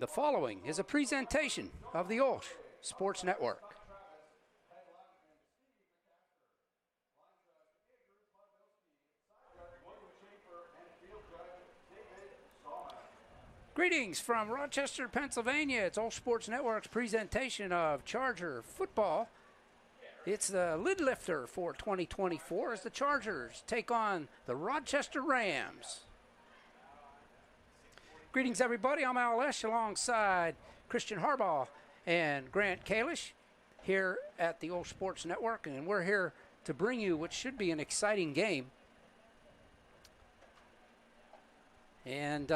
The following is a presentation of the OLSH Sports Network. Greetings from Rochester, Pennsylvania. It's OLSH Sports Network's presentation of Charger football. It's the lid lifter for 2024 as the Chargers take on the Rochester Rams. Greetings, everybody. I'm OLSH alongside Christian Harbaugh and Grant Kalish here at the OLSH Sports Network, and we're here to bring you what should be an exciting game. And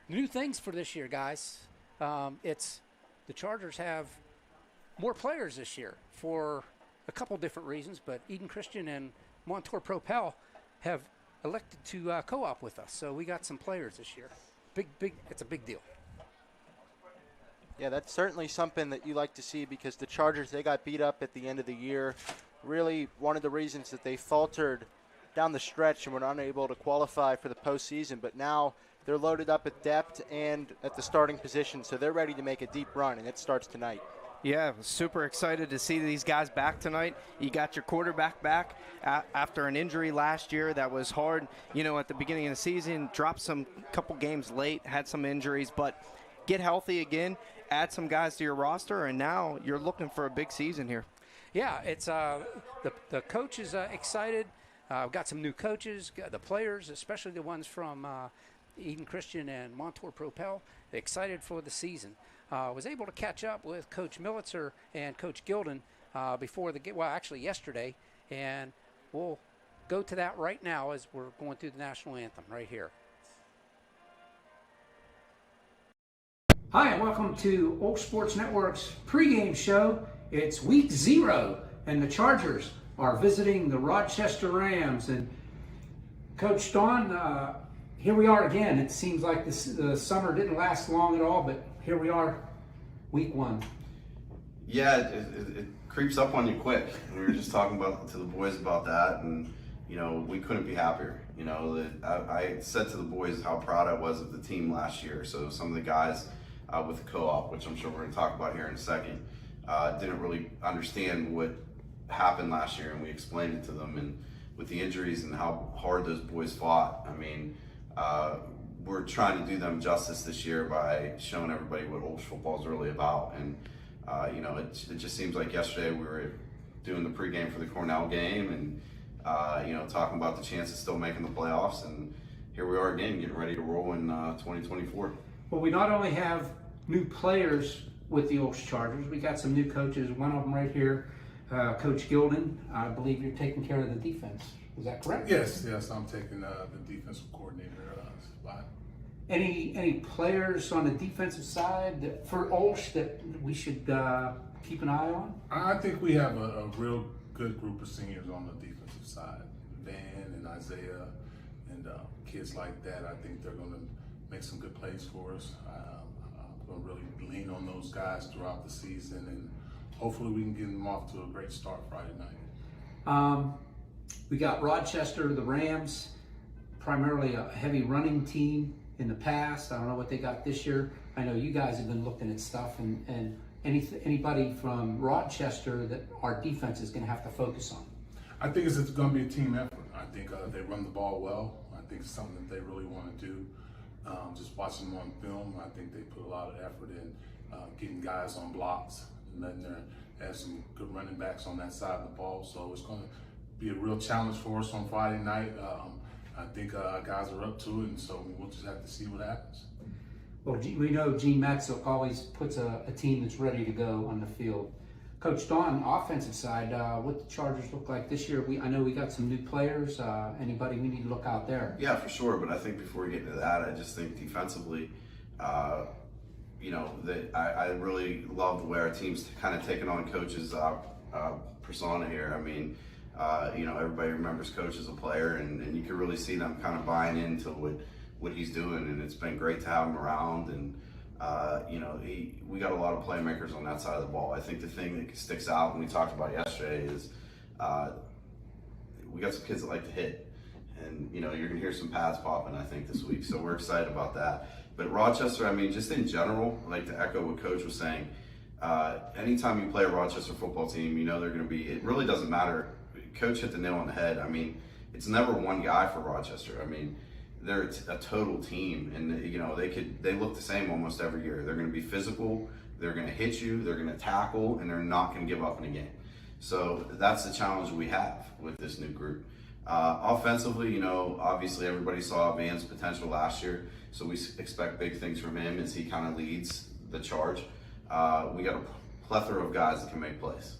new things for this year, guys. The Chargers have more players this year for a couple different reasons, but Eden Christian and Montour Propel have elected to co-op with us, so we got some players this year. It's a big deal. Yeah, that's certainly something that you like to see, because the Chargers, they got beat up at the end of the year. Really, one of the reasons that they faltered down the stretch and were unable to qualify for the postseason, but now they're loaded up at depth and at the starting position, so they're ready to make a deep run, and it starts tonight. Yeah, super excited to see these guys back tonight. You got your quarterback back after an injury last year that was hard. You know, at the beginning of the season, dropped some couple games late, had some injuries, but get healthy again, add some guys to your roster, and now you're looking for a big season here. Yeah, it's the coach is excited. We've got some new coaches, the players, especially the ones from Eden Christian and Montour Propel, excited for the season. Was able to catch up with Coach Militzer and Coach Gilden before the game, well, actually yesterday, and we'll go to that right now as we're going through the national anthem right here. Hi, and welcome to OLSH Sports Network's pregame show. It's week 0, and the Chargers are visiting the Rochester Rams. And Coach Don, here we are again. It seems like the summer didn't last long at all, but here we are, week 1. Yeah, it creeps up on you quick. We were just talking to the boys about that, and you know, we couldn't be happier. You know, I said to the boys how proud I was of the team last year. So some of the guys with the co-op, which I'm sure we're going to talk about here in a second, didn't really understand what happened last year, and we explained it to them. And with the injuries and how hard those boys fought, I mean, we're trying to do them justice this year by showing everybody what OLSH football is really about. And you know, it just seems like yesterday we were doing the pregame for the Cornell game, and you know, talking about the chances still making the playoffs, and here we are again, getting ready to roll in 2024. Well, we not only have new players with the OLSH Chargers, we got some new coaches. One of them right here, Coach Gilden. I believe you're taking care of the defense. Is that correct? Yes, I'm taking the defensive coordinator spot. Any players on the defensive side for OLSH that we should keep an eye on? I think we have a real good group of seniors on the defensive side. Van and Isaiah and kids like that. I think they're going to make some good plays for us. I'm going to really lean on those guys throughout the season, and hopefully we can get them off to a great start Friday night. We got Rochester, the Rams, primarily a heavy running team in the past. I don't know what they got this year. I know you guys have been looking at stuff, and anybody from Rochester that our defense is going to have to focus on. I think it's going to be a team effort. I think they run the ball well. I think it's something that they really want to do. Just watching them on film, I think they put a lot of effort in getting guys on blocks, and then they have some good running backs on that side of the ball. So it's going to be a real challenge for us on Friday night. I think guys are up to it, and so we'll just have to see what happens. Well, we know Gene Matzook always puts a team that's ready to go on the field. Coach Don, offensive side, what the Chargers look like this year? I know we got some new players. Anybody we need to look out there? Yeah, for sure. But I think before we get into that, I just think defensively, you know, I really love the way our team's kind of taking on Coach's persona here. I mean, you know, everybody remembers Coach as a player, and you can really see them kind of buying into what he's doing, and it's been great to have him around. And you know, we got a lot of playmakers on that side of the ball. I think the thing that sticks out, and we talked about yesterday, is we got some kids that like to hit, and you know, you're gonna hear some pads popping, I think, this week. So we're excited about that. But Rochester, I mean, just in general, like to echo what Coach was saying, anytime you play a Rochester football team, you know they're going to be, it really doesn't matter. Coach hit the nail on the head. I mean, it's never one guy for Rochester. I mean, they're a total team, and you know they look the same almost every year. They're going to be physical, they're going to hit you, they're going to tackle, and they're not going to give up in a game. So that's the challenge we have with this new group. Offensively, you know, obviously everybody saw Van's potential last year, so we expect big things from him as he kind of leads the charge. We got a plethora of guys that can make plays.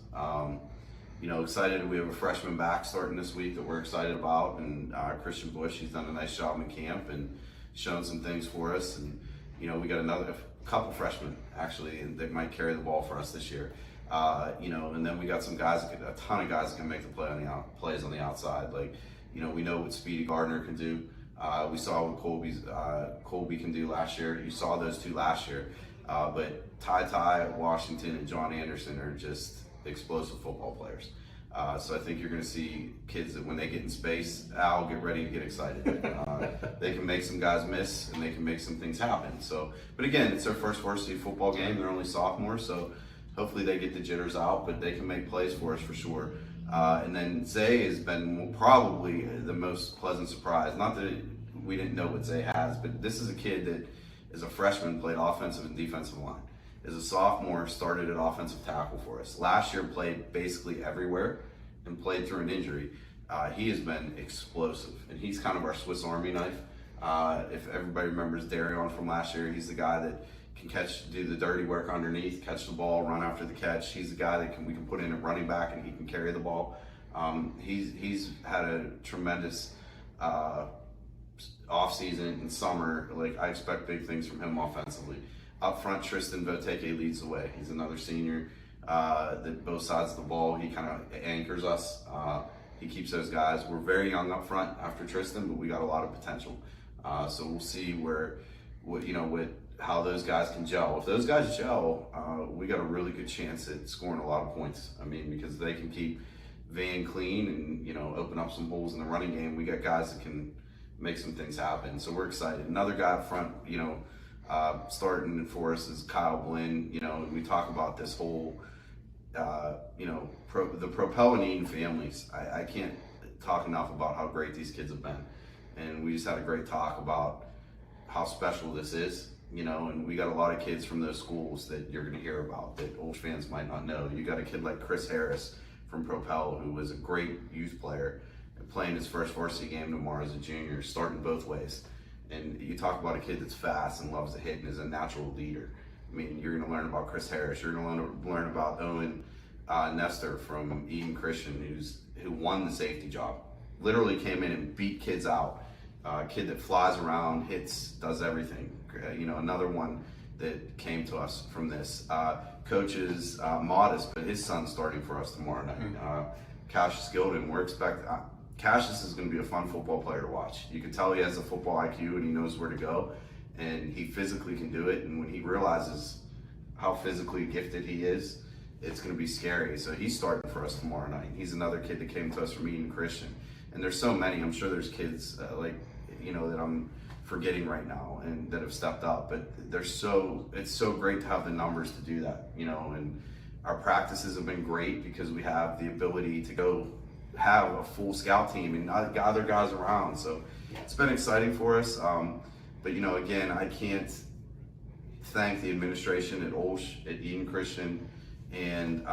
You know, excited. We have a freshman back starting this week that we're excited about, and Christian Bush, he's done a nice job in camp and shown some things for us. And you know, we got a couple freshmen actually that might carry the ball for us this year. You know, and then we got some guys, a ton of guys that can make the plays on the outside. Like, you know, we know what Speedy Gardner can do. We saw what Colby can do last year. You saw those two last year. But Ty Washington and John Anderson are just explosive football players. So I think you're going to see kids that when they get in space, Al, get ready to get excited. They can make some guys miss, and they can make some things happen. So, but again, it's their first varsity football game. They're only sophomores, so hopefully they get the jitters out, but they can make plays for us for sure. And then Zay has been probably the most pleasant surprise. Not that we didn't know what Zay has, but this is a kid that as a freshman played offensive and defensive line. As a sophomore, started at offensive tackle for us. Last year played basically everywhere and played through an injury. He has been explosive, and he's kind of our Swiss Army knife. If everybody remembers Darion from last year, he's the guy that can do the dirty work underneath, catch the ball, run after the catch. He's the guy that we can put in at running back, and he can carry the ball. He's had a tremendous offseason and summer. Like, I expect big things from him offensively. Up front, Tristan Voteke leads the way. He's another senior that both sides of the ball. He kind of anchors us. He keeps those guys. We're very young up front after Tristan, but we got a lot of potential. So we'll see how those guys can gel. If those guys gel, we got a really good chance at scoring a lot of points. I mean, because they can keep Van clean and, you know, open up some holes in the running game. We got guys that can make some things happen. So we're excited. Another guy up front, you know, starting for us is Kyle Blinn. You know, we talk about this whole, you know, the Propel and Eden families. I can't talk enough about how great these kids have been. And we just had a great talk about how special this is, you know, and we got a lot of kids from those schools that you're going to hear about that OLSH fans might not know. You got a kid like Chris Harris from Propel, who was a great youth player, playing his first varsity game tomorrow as a junior, starting both ways. And you talk about a kid that's fast and loves to hit and is a natural leader. I mean, you're going to learn about Chris Harris. You're going to learn about Owen Nestor from Eden Christian, who won the safety job. Literally came in and beat kids out. Kid that flies around, hits, does everything. You know, another one that came to us from this. Coach is modest, but his son's starting for us tomorrow night. Cassius Gilden, Cassius is going to be a fun football player to watch. You can tell he has a football IQ and he knows where to go, and he physically can do it. And when he realizes how physically gifted he is, it's going to be scary. So he's starting for us tomorrow night. He's another kid that came to us from Eden Christian. And there's so many. I'm sure there's kids that I'm forgetting right now and that have stepped up. But it's so great to have the numbers to do that, you know. And our practices have been great because we have the ability to go have a full scout team and other guys around. So it's been exciting for us. But, you know, again, I can't thank the administration at OLSH, at Eden Christian, and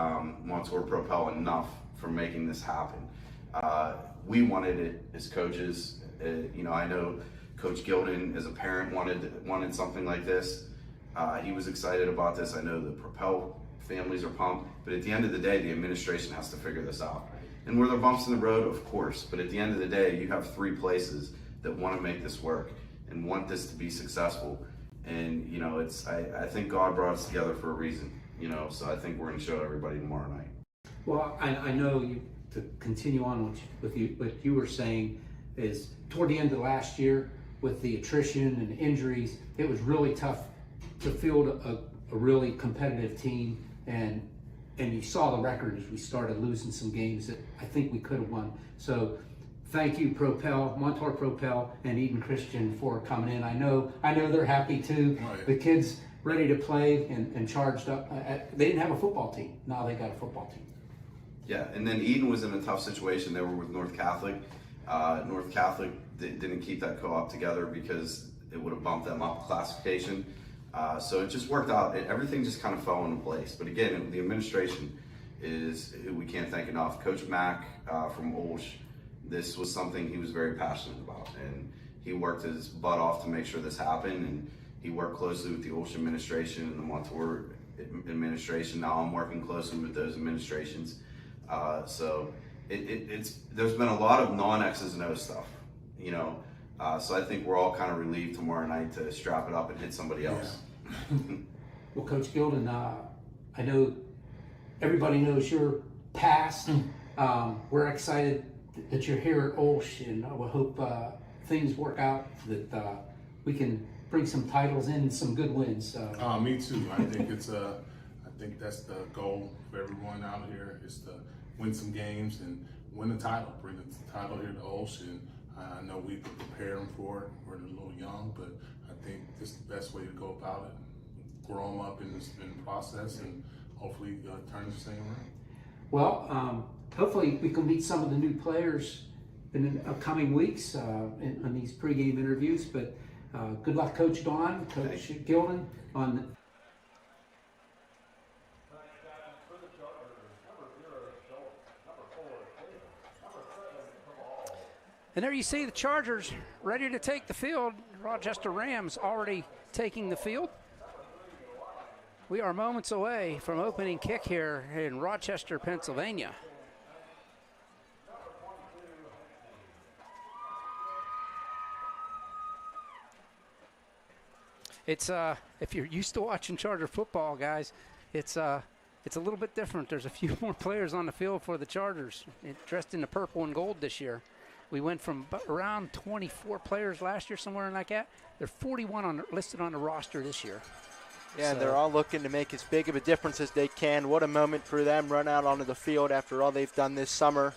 Montour Propel enough for making this happen. We wanted it as coaches. You know, I know Coach Gilden, as a parent, wanted something like this. He was excited about this. I know the Propel families are pumped. But at the end of the day, the administration has to figure this out. And were there bumps in the road? Of course. But at the end of the day, you have three places that want to make this work and want this to be successful. And, you know, I think God brought us together for a reason, you know, so I think we're going to show everybody tomorrow night. Well, I know to continue on with what you were saying is toward the end of last year with the attrition and injuries, it was really tough to field a really competitive team, and you saw the record as we started losing some games that I think we could have won. So thank you, Montour Propel, and Eden Christian for coming in. I know they're happy too. Oh, yeah. The kids ready to play and charged up. They didn't have a football team. Now they got a football team. Yeah, and then Eden was in a tough situation. They were with North Catholic. North Catholic didn't keep that co-op together because it would have bumped them up classification. So it just worked out. Everything just kind of fell into place. But again, the administration is who we can't thank enough. Coach Mack from OLSH, this was something he was very passionate about. And he worked his butt off to make sure this happened. And he worked closely with the OLSH administration and the Montour administration. Now I'm working closely with those administrations. So there's been a lot of non-X's and O's stuff, you know. So I think we're all kind of relieved tomorrow night to strap it up and hit somebody else. Yeah. Well, Coach Gilden, I know everybody knows your past. We're excited that you're here at OLSH, and we hope things work out, that we can bring some titles in and some good wins. Me too. I think I think that's the goal for everyone out here, is to win some games and win the title, bring the title here to OLSH. And I know we can prepare them for it. We're a little young, but I think this is the best way to go about it. Grow them up in the process, and hopefully turn this thing around. Well, hopefully we can meet some of the new players in the upcoming weeks on these pregame interviews. But good luck, Coach Don, Coach Gilden, on. And there you see the Chargers ready to take the field. Rochester Rams already taking the field. We are moments away from opening kick here in Rochester, Pennsylvania. It's if you're used to watching Charger football, guys, it's a little bit different. There's a few more players on the field for the Chargers, dressed in the purple and gold this year. We went from around 24 players last year, somewhere like that. There are 41 listed on the roster this year. Yeah, and they're all looking to make as big of a difference as they can. What a moment for them, run out onto the field after all they've done this summer.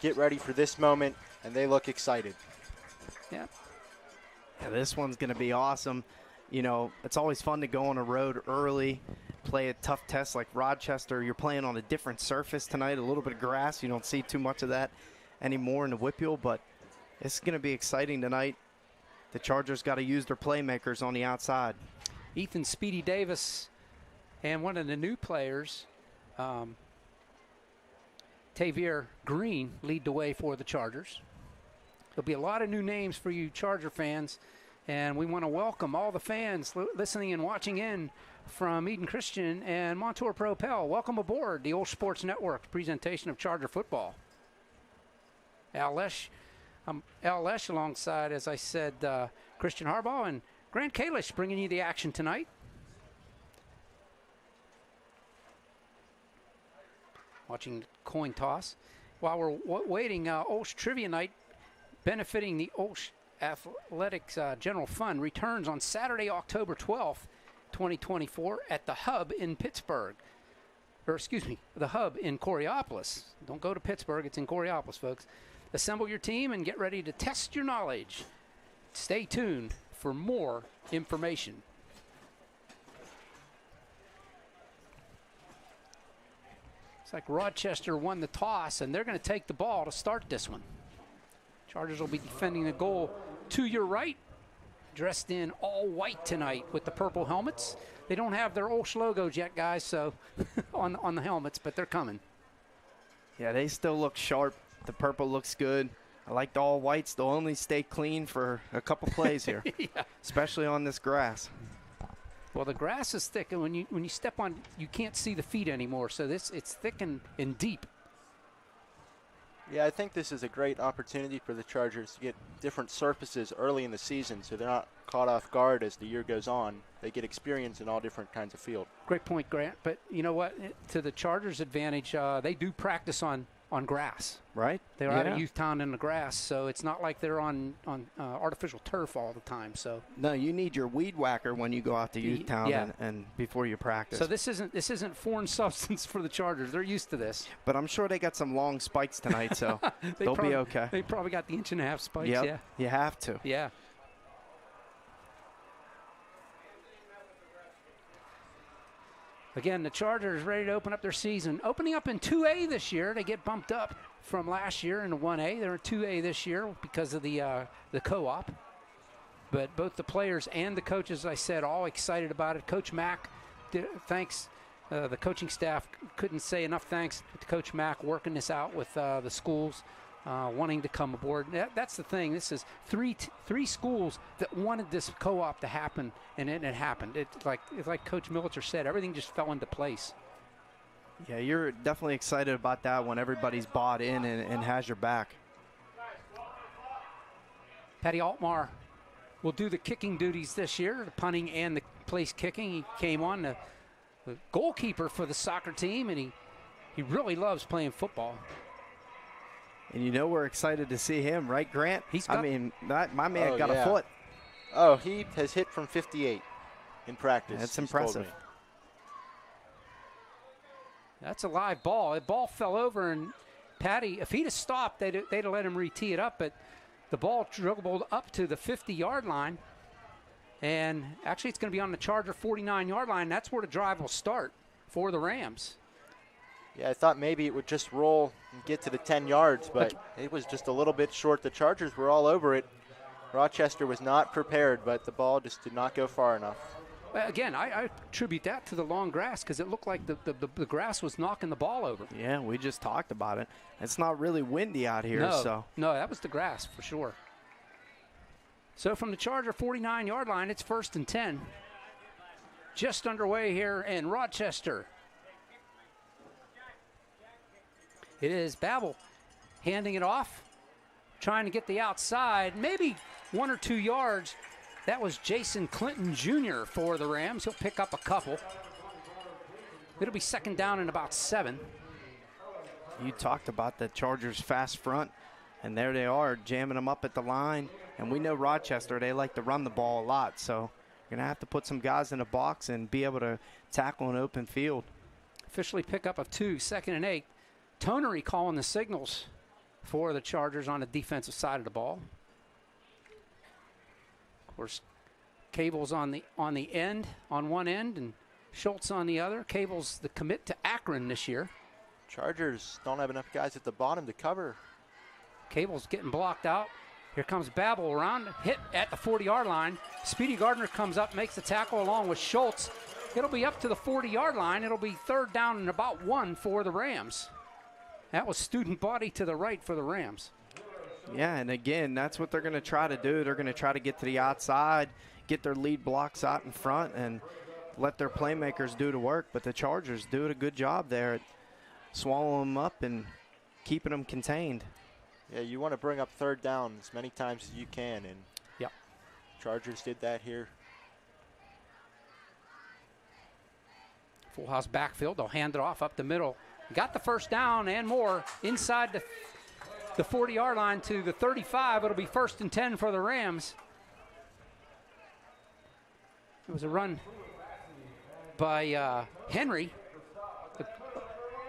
Get ready for this moment, and they look excited. Yeah. Yeah, this one's going to be awesome. You know, it's always fun to go on a road early, play a tough test like Rochester. You're playing on a different surface tonight, a little bit of grass. You don't see too much of that anymore in the Whippeal, but it's going to be exciting tonight. The Chargers got to use their playmakers on the outside. Ethan Speedy Davis and one of the new players, Tavier Green, lead the way for the Chargers. There'll be a lot of new names for you Charger fans, and we want to welcome all the fans listening and watching in from Eden Christian and Montour Propel. Welcome aboard the OLSH Sports Network presentation of Charger football. OLSH alongside, as I said, Christian Harbaugh and Grant Kalish bringing you the action tonight. Watching coin toss. While we're waiting, OLSH Trivia Night, benefiting the OLSH Athletics General Fund, returns on Saturday, October 12th, 2024 at the Hub in Pittsburgh. Or excuse me, the Hub in Coriopolis. Don't go to Pittsburgh, it's in Coriopolis, folks. Assemble your team and get ready to test your knowledge. Stay tuned for more information. It's like Rochester won the toss, and they're going to take the ball to start this one. Chargers will be defending the goal to your right, dressed in all white tonight with the purple helmets. They don't have their OLSH logos yet, guys, so on the helmets, but they're coming. Yeah, they still look sharp. The purple looks good. I like the all whites. They'll only stay clean for a couple plays here, yeah. Especially on this grass. Well, the grass is thick, and when you step on, you can't see the feet anymore. So it's thick and deep. Yeah, I think this is a great opportunity for the Chargers to get different surfaces early in the season, so they're not caught off guard as the year goes on. They get experience in all different kinds of field. Great point, Grant. But you know what? To the Chargers' advantage, they do practice on on grass. Right. They're out of youth town in the grass, so it's not like they're on artificial turf all the time. So no, you need your weed whacker when you go out to youth town and before you practice. So this isn't foreign substance for the Chargers. They're used to this. But I'm sure they got some long spikes tonight, so they'll be okay. They probably got the 1.5-inch spikes. Yep, yeah, you have to. Yeah. Again, the Chargers ready to open up their season. Opening up in 2A this year. They get bumped up from last year into 1A. They're in 2A this year because of the co-op. But both the players and the coaches, as I said, all excited about it. Coach Mack, thanks. The coaching staff couldn't say enough thanks to Coach Mack working this out with the schools. Wanting to come aboard. That's the thing. This is three schools that wanted this co-op to happen, and it happened. It's like Coach Militer said, everything just fell into place. Yeah, you're definitely excited about that when everybody's bought in and has your back. Patty Altmar will do the kicking duties this year, the punting and the place kicking. He came on the goalkeeper for the soccer team, and he really loves playing football. And you know we're excited to see him, right, Grant? My man got a foot. Oh, he has hit from 58 in practice. That's impressive. That's a live ball. The ball fell over, and Patty, if he'd have stopped, they'd have let him re-tee it up, but the ball dribbled up to the 50-yard line, and actually it's going to be on the Charger 49-yard line. That's where the drive will start for the Rams. Yeah, I thought maybe it would just roll and get to the 10 yards, but it was just a little bit short. The Chargers were all over it. Rochester was not prepared, but the ball just did not go far enough. Again, I attribute that to the long grass because it looked like the grass was knocking the ball over. Yeah, we just talked about it. It's not really windy out here. No, that was the grass for sure. So from the Charger 49-yard line, it's 1st and 10. Just underway here in Rochester. It is Babel handing it off, trying to get the outside, maybe 1 or 2 yards. That was Jason Clinton Jr. for the Rams. He'll pick up a couple. It'll be 2nd down and about 7. You talked about the Chargers' fast front, and there they are jamming them up at the line. And we know Rochester, they like to run the ball a lot, so you're going to have to put some guys in the box and be able to tackle an open field. Officially pickup of 2, 2nd and 8. Tonery calling the signals for the Chargers on the defensive side of the ball. Of course, Cable's on the end, on one end, and Schultz on the other. Cable's the commit to Akron this year. Chargers don't have enough guys at the bottom to cover. Cable's getting blocked out. Here comes Babel around, hit at the 40-yard line. Speedy Gardner comes up, makes the tackle along with Schultz. It'll be up to the 40-yard line. It'll be 3rd down and about 1 for the Rams. That was student body to the right for the Rams. Yeah, and again, that's what they're going to try to do. They're going to try to get to the outside, get their lead blocks out in front, and let their playmakers do the work. But the Chargers do a good job there at swallowing them up and keeping them contained. Yeah, you want to bring up 3rd down as many times as you can, and yep, Chargers did that here. Full house backfield. They'll hand it off up the middle. Got the 1st down and more inside the 40-yard line to the 35. It'll be 1st and 10 for the Rams. It was a run by Henry.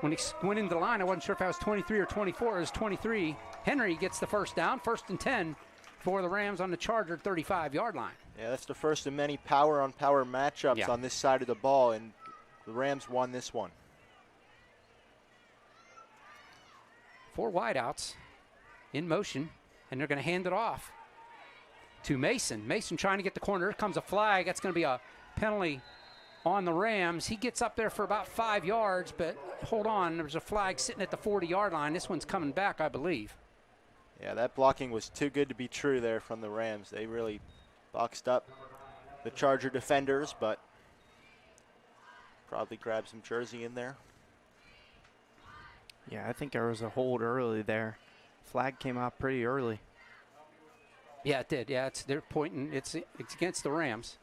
When he went into the line, I wasn't sure if that was 23 or 24. It was 23. Henry gets the 1st down, 1st and 10 for the Rams on the Charger 35-yard line. Yeah, that's the first of many power-on-power matchups on this side of the ball, and the Rams won this one. 4 wideouts in motion, and they're going to hand it off to Mason. Mason trying to get the corner. Here comes a flag. That's going to be a penalty on the Rams. He gets up there for about 5 yards, but hold on. There's a flag sitting at the 40-yard line. This one's coming back, I believe. Yeah, that blocking was too good to be true there from the Rams. They really boxed up the Charger defenders, but probably grabbed some jersey in there. Yeah, I think there was a hold early there. Flag came out pretty early. Yeah, it did. Yeah, they're pointing. It's against the Rams.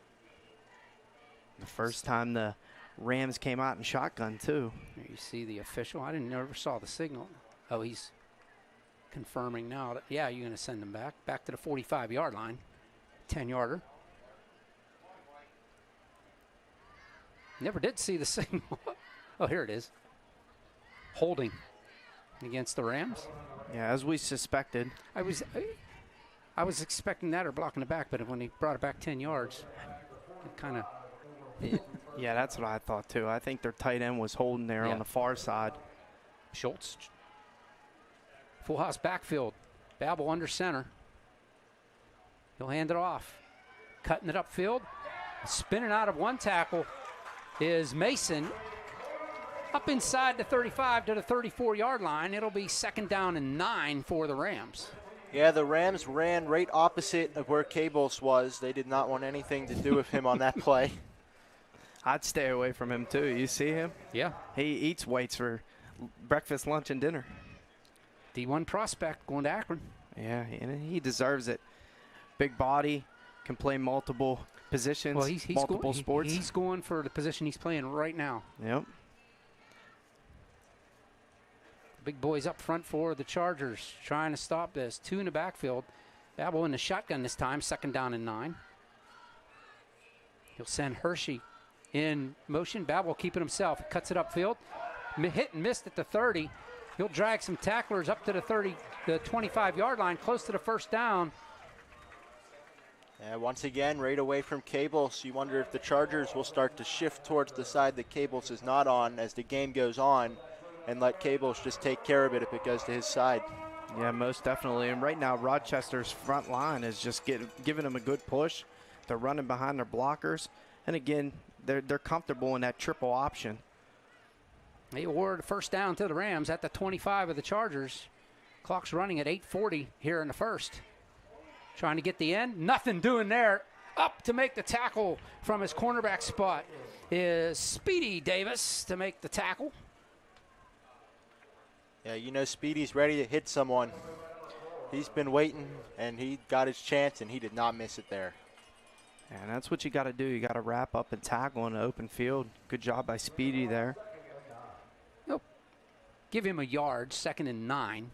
The first time the Rams came out in shotgun, too. There you see the official. I never saw the signal. Oh, he's confirming now. Yeah, you're going to send him back to the 45-yard line. 10-yarder. Never did see the signal. Oh, here it is. Holding against the Rams. Yeah, as we suspected. I was expecting that or blocking it back, but when he brought it back 10 yards, it kind of. Yeah, that's what I thought too. I think their tight end was holding there on the far side. Schultz. Full house backfield. Babel under center. He'll hand it off. Cutting it upfield. Spinning out of one tackle is Mason. Up inside the 35 to the 34-yard line. It'll be 2nd down and 9 for the Rams. Yeah, the Rams ran right opposite of where Cables was. They did not want anything to do with him on that play. I'd stay away from him too. You see him? Yeah. He eats weights for breakfast, lunch, and dinner. D1 prospect going to Akron. Yeah, and he deserves it. Big body, can play multiple positions, Well, he's multiple sports. He's going for the position he's playing right now. Yep. Big boys up front for the Chargers trying to stop this. 2 in the backfield. Babel in the shotgun this time, 2nd down and 9. He'll send Hershey in motion. Babel keeping himself. He cuts it upfield. Hit and missed at the 30. He'll drag some tacklers up to the 25-yard line, close to the 1st down. And once again, right away from Cables, you wonder if the Chargers will start to shift towards the side that Cables is not on as the game goes on, and let Cables just take care of it if it goes to his side. Yeah, most definitely. And right now, Rochester's front line is just giving them a good push. They're running behind their blockers. And again, they're comfortable in that triple option. They award 1st down to the Rams at the 25 of the Chargers. Clock's running at 8:40 here in the 1st. Trying to get the end. Nothing doing there. Up to make the tackle from his cornerback spot is Speedy Davis to make the tackle. Yeah, you know Speedy's ready to hit someone. He's been waiting, and he got his chance, and he did not miss it there. And that's what you got to do. You got to wrap up and tackle in the open field. Good job by Speedy there. Nope. Give him a yard, 2nd and 9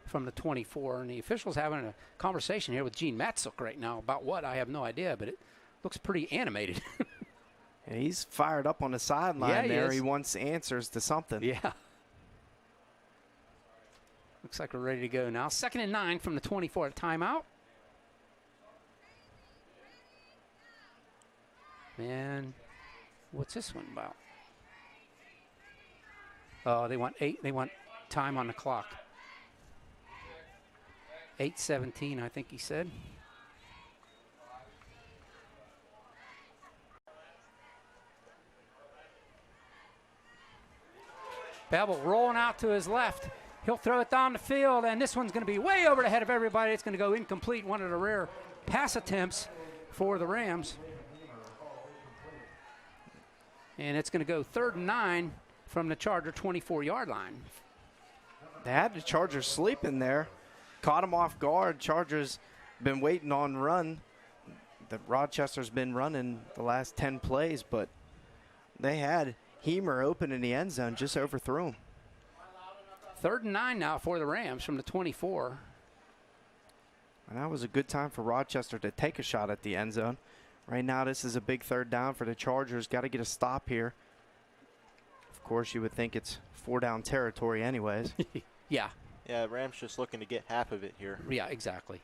from the 24. And the official's having a conversation here with Gene Matzuk right now about what, I have no idea, but it looks pretty animated. Yeah, he's fired up on the sideline there. Is. He wants answers to something. Yeah. Looks like we're ready to go now. 2nd and 9 from the 24 at timeout. And what's this one about? Oh, they want 8. They want time on the clock. 8:17, I think he said. Babel rolling out to his left. He'll throw it down the field, and this one's going to be way over the head of everybody. It's going to go incomplete. One of the rare pass attempts for the Rams. And it's going to go 3rd and 9 from the Charger 24-yard line. They had the Chargers sleeping there. Caught him off guard. Chargers been waiting on run. The Rochester's been running the last 10 plays, but they had Hemer open in the end zone, just overthrew him. 3rd and 9 now for the Rams from the 24. And that was a good time for Rochester to take a shot at the end zone. Right now, this is a big 3rd down for the Chargers. Got to get a stop here. Of course, you would think it's 4-down territory anyways. Yeah. Yeah, Rams just looking to get half of it here. Yeah, exactly.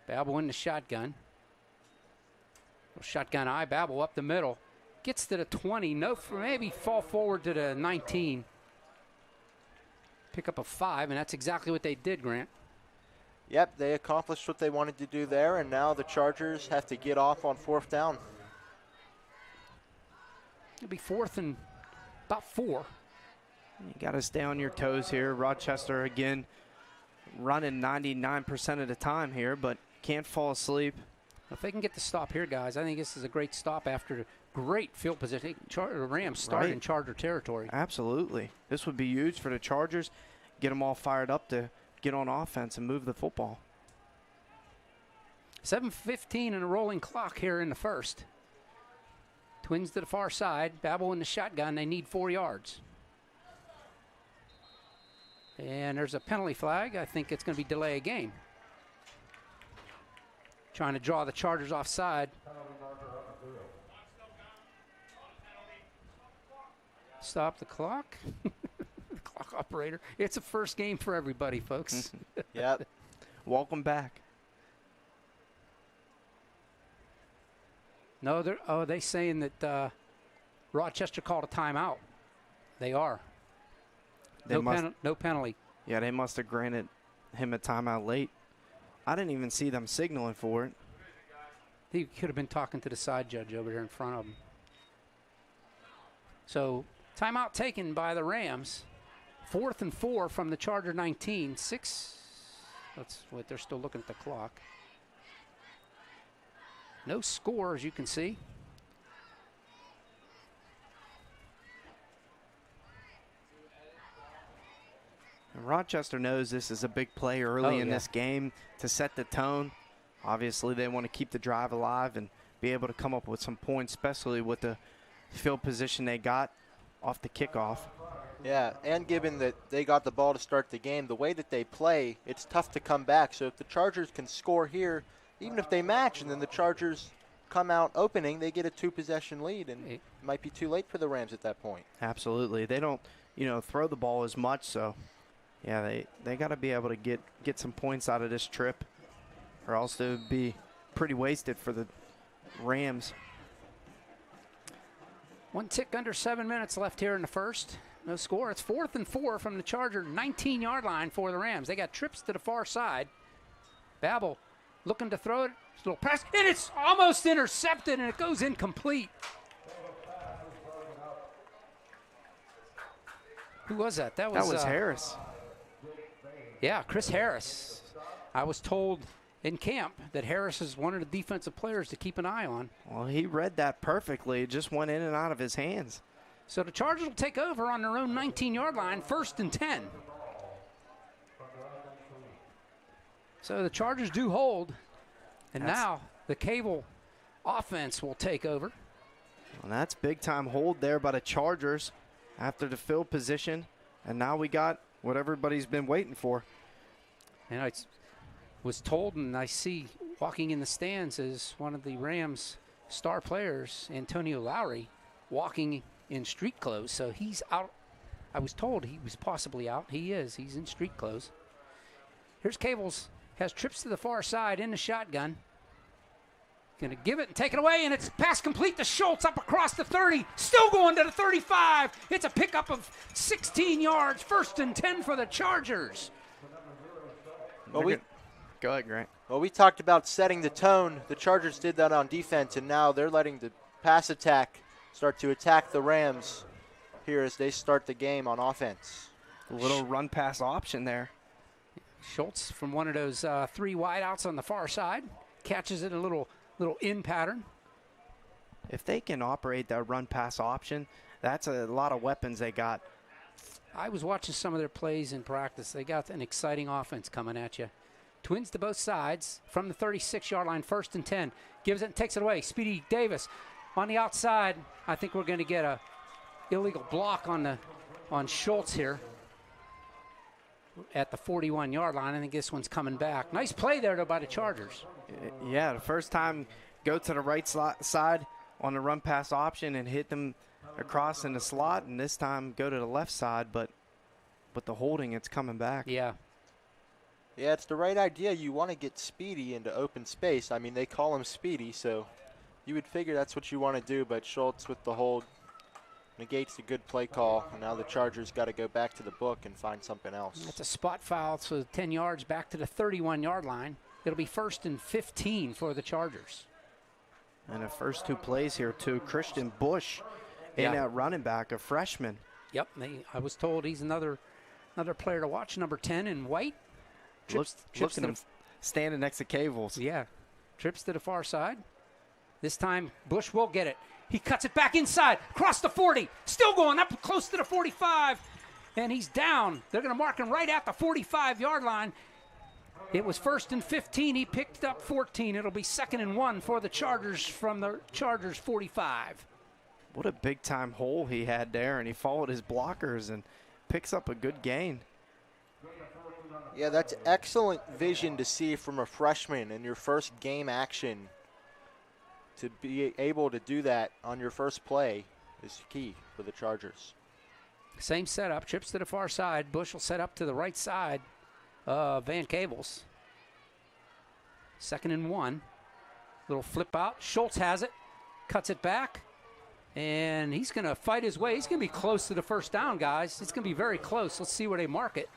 Babel in the shotgun. Shotgun eye, Babel up the middle. Gets to the 20. No, maybe fall forward to the 19. Pick up a 5, and that's exactly what they did, Grant. Yep, they accomplished what they wanted to do there, and now the Chargers have to get off on 4th down. It'll be 4th and about 4. You got to stay on your toes here. Rochester, again, running 99% of the time here, but can't fall asleep. If they can get the stop here, guys, I think this is a great stop after great field position. The Rams started in Charger territory. Absolutely. This would be huge for the Chargers. Get them all fired up to get on offense and move the football. 7:15 and a rolling clock here in the 1st. Twins to the far side. Babel in the shotgun. They need 4 yards. And there's a penalty flag. I think it's going to be delay a game. Trying to draw the Chargers offside. Stop the clock. The clock operator. It's a first game for everybody, folks. Yep. Welcome back. No, they're saying that Rochester called a timeout. They are. No penalty. Yeah, they must have granted him a timeout late. I didn't even see them signaling for it. He could have been talking to the side judge over there in front of him. So, timeout taken by the Rams. 4th and 4 from the Charger 19. 6. That's what they're still looking at the clock. No score, as you can see. And Rochester knows this is a big play early in this game to set the tone. Obviously, they want to keep the drive alive and be able to come up with some points, especially with the field position they got off the kickoff. Yeah, and given that they got the ball to start the game, the way that they play, it's tough to come back. So if the Chargers can score here, even if they match and then the Chargers come out opening, they get a 2-possession lead, and it might be too late for the Rams at that point. Absolutely. They don't, throw the ball as much, so yeah, they got to be able to get some points out of this trip, or else it would be pretty wasted for the Rams. 1 tick under 7 minutes left here in the first. No score. It's 4th and 4 from the Charger 19-yard line for the Rams. They got trips to the far side. Babel looking to throw it. Little pass, and it's almost intercepted, and it goes incomplete. Who was that? That was Harris. Yeah, Chris Harris. I was told in camp that Harris is one of the defensive players to keep an eye on. Well, he read that perfectly. It just went in and out of his hands. So the Chargers will take over on their own 19-yard line, 1st and 10. So the Chargers do hold, and now the Cable offense will take over. Well, that's big-time hold there by the Chargers after the field position, and now we got what everybody's been waiting for. And I was told, and I see walking in the stands is one of the Rams' star players, Antonio Lowry, walking in street clothes. So he's out. I was told he was possibly out. He is. He's in street clothes. Here's Cables. Has trips to the far side in the shotgun. Going to give it and take it away, and it's pass complete to Schultz up across the 30. Still going to the 35. It's a pickup of 16 yards. 1st and 10 for the Chargers. Well, Go ahead, Grant. Well, we talked about setting the tone. The Chargers did that on defense, and now they're letting the pass attack start to attack the Rams here as they start the game on offense. A little run-pass option there. Schultz from one of those 3 wideouts on the far side. Catches it a little in pattern. If they can operate that run-pass option, that's a lot of weapons they got. I was watching some of their plays in practice. They got an exciting offense coming at you. Twins to both sides from the 36-yard line, 1st and 10. Gives it and takes it away. Speedy Davis on the outside. I think we're going to get a illegal block on Schultz here at the 41-yard line. I think this one's coming back. Nice play there, though, by the Chargers. Yeah, the first time go to the right side on the run-pass option and hit them across in the slot, and this time go to the left side, but the holding, it's coming back. Yeah. Yeah, it's the right idea. You want to get Speedy into open space. I mean, they call him Speedy, so you would figure that's what you want to do, but Schultz with the hold negates the good play call, and now the Chargers got to go back to the book and find something else. That's a spot foul, so 10 yards back to the 31-yard line. It'll be 1st and 15 for the Chargers. And the first 2 plays here, too. Christian Bush in at running back, a freshman. Yep, I was told he's another player to watch, number 10 in white. Trips at him standing next to Cables. Yeah, trips to the far side. This time, Bush will get it. He cuts it back inside, across the 40. Still going up close to the 45, and he's down. They're going to mark him right at the 45-yard line. It was 1st and 15. He picked up 14. It'll be 2nd and 1 for the Chargers from the Chargers 45. What a big-time hole he had there, and he followed his blockers and picks up a good gain. Yeah, that's excellent vision to see from a freshman in your first game action. To be able to do that on your first play is key for the Chargers. Same setup, trips to the far side. Bush will set up to the right side of Van Cables. 2nd and 1. Little flip out. Schultz has it, cuts it back, and he's going to fight his way. He's going to be close to the first down, guys. It's going to be very close. Let's see where they mark it.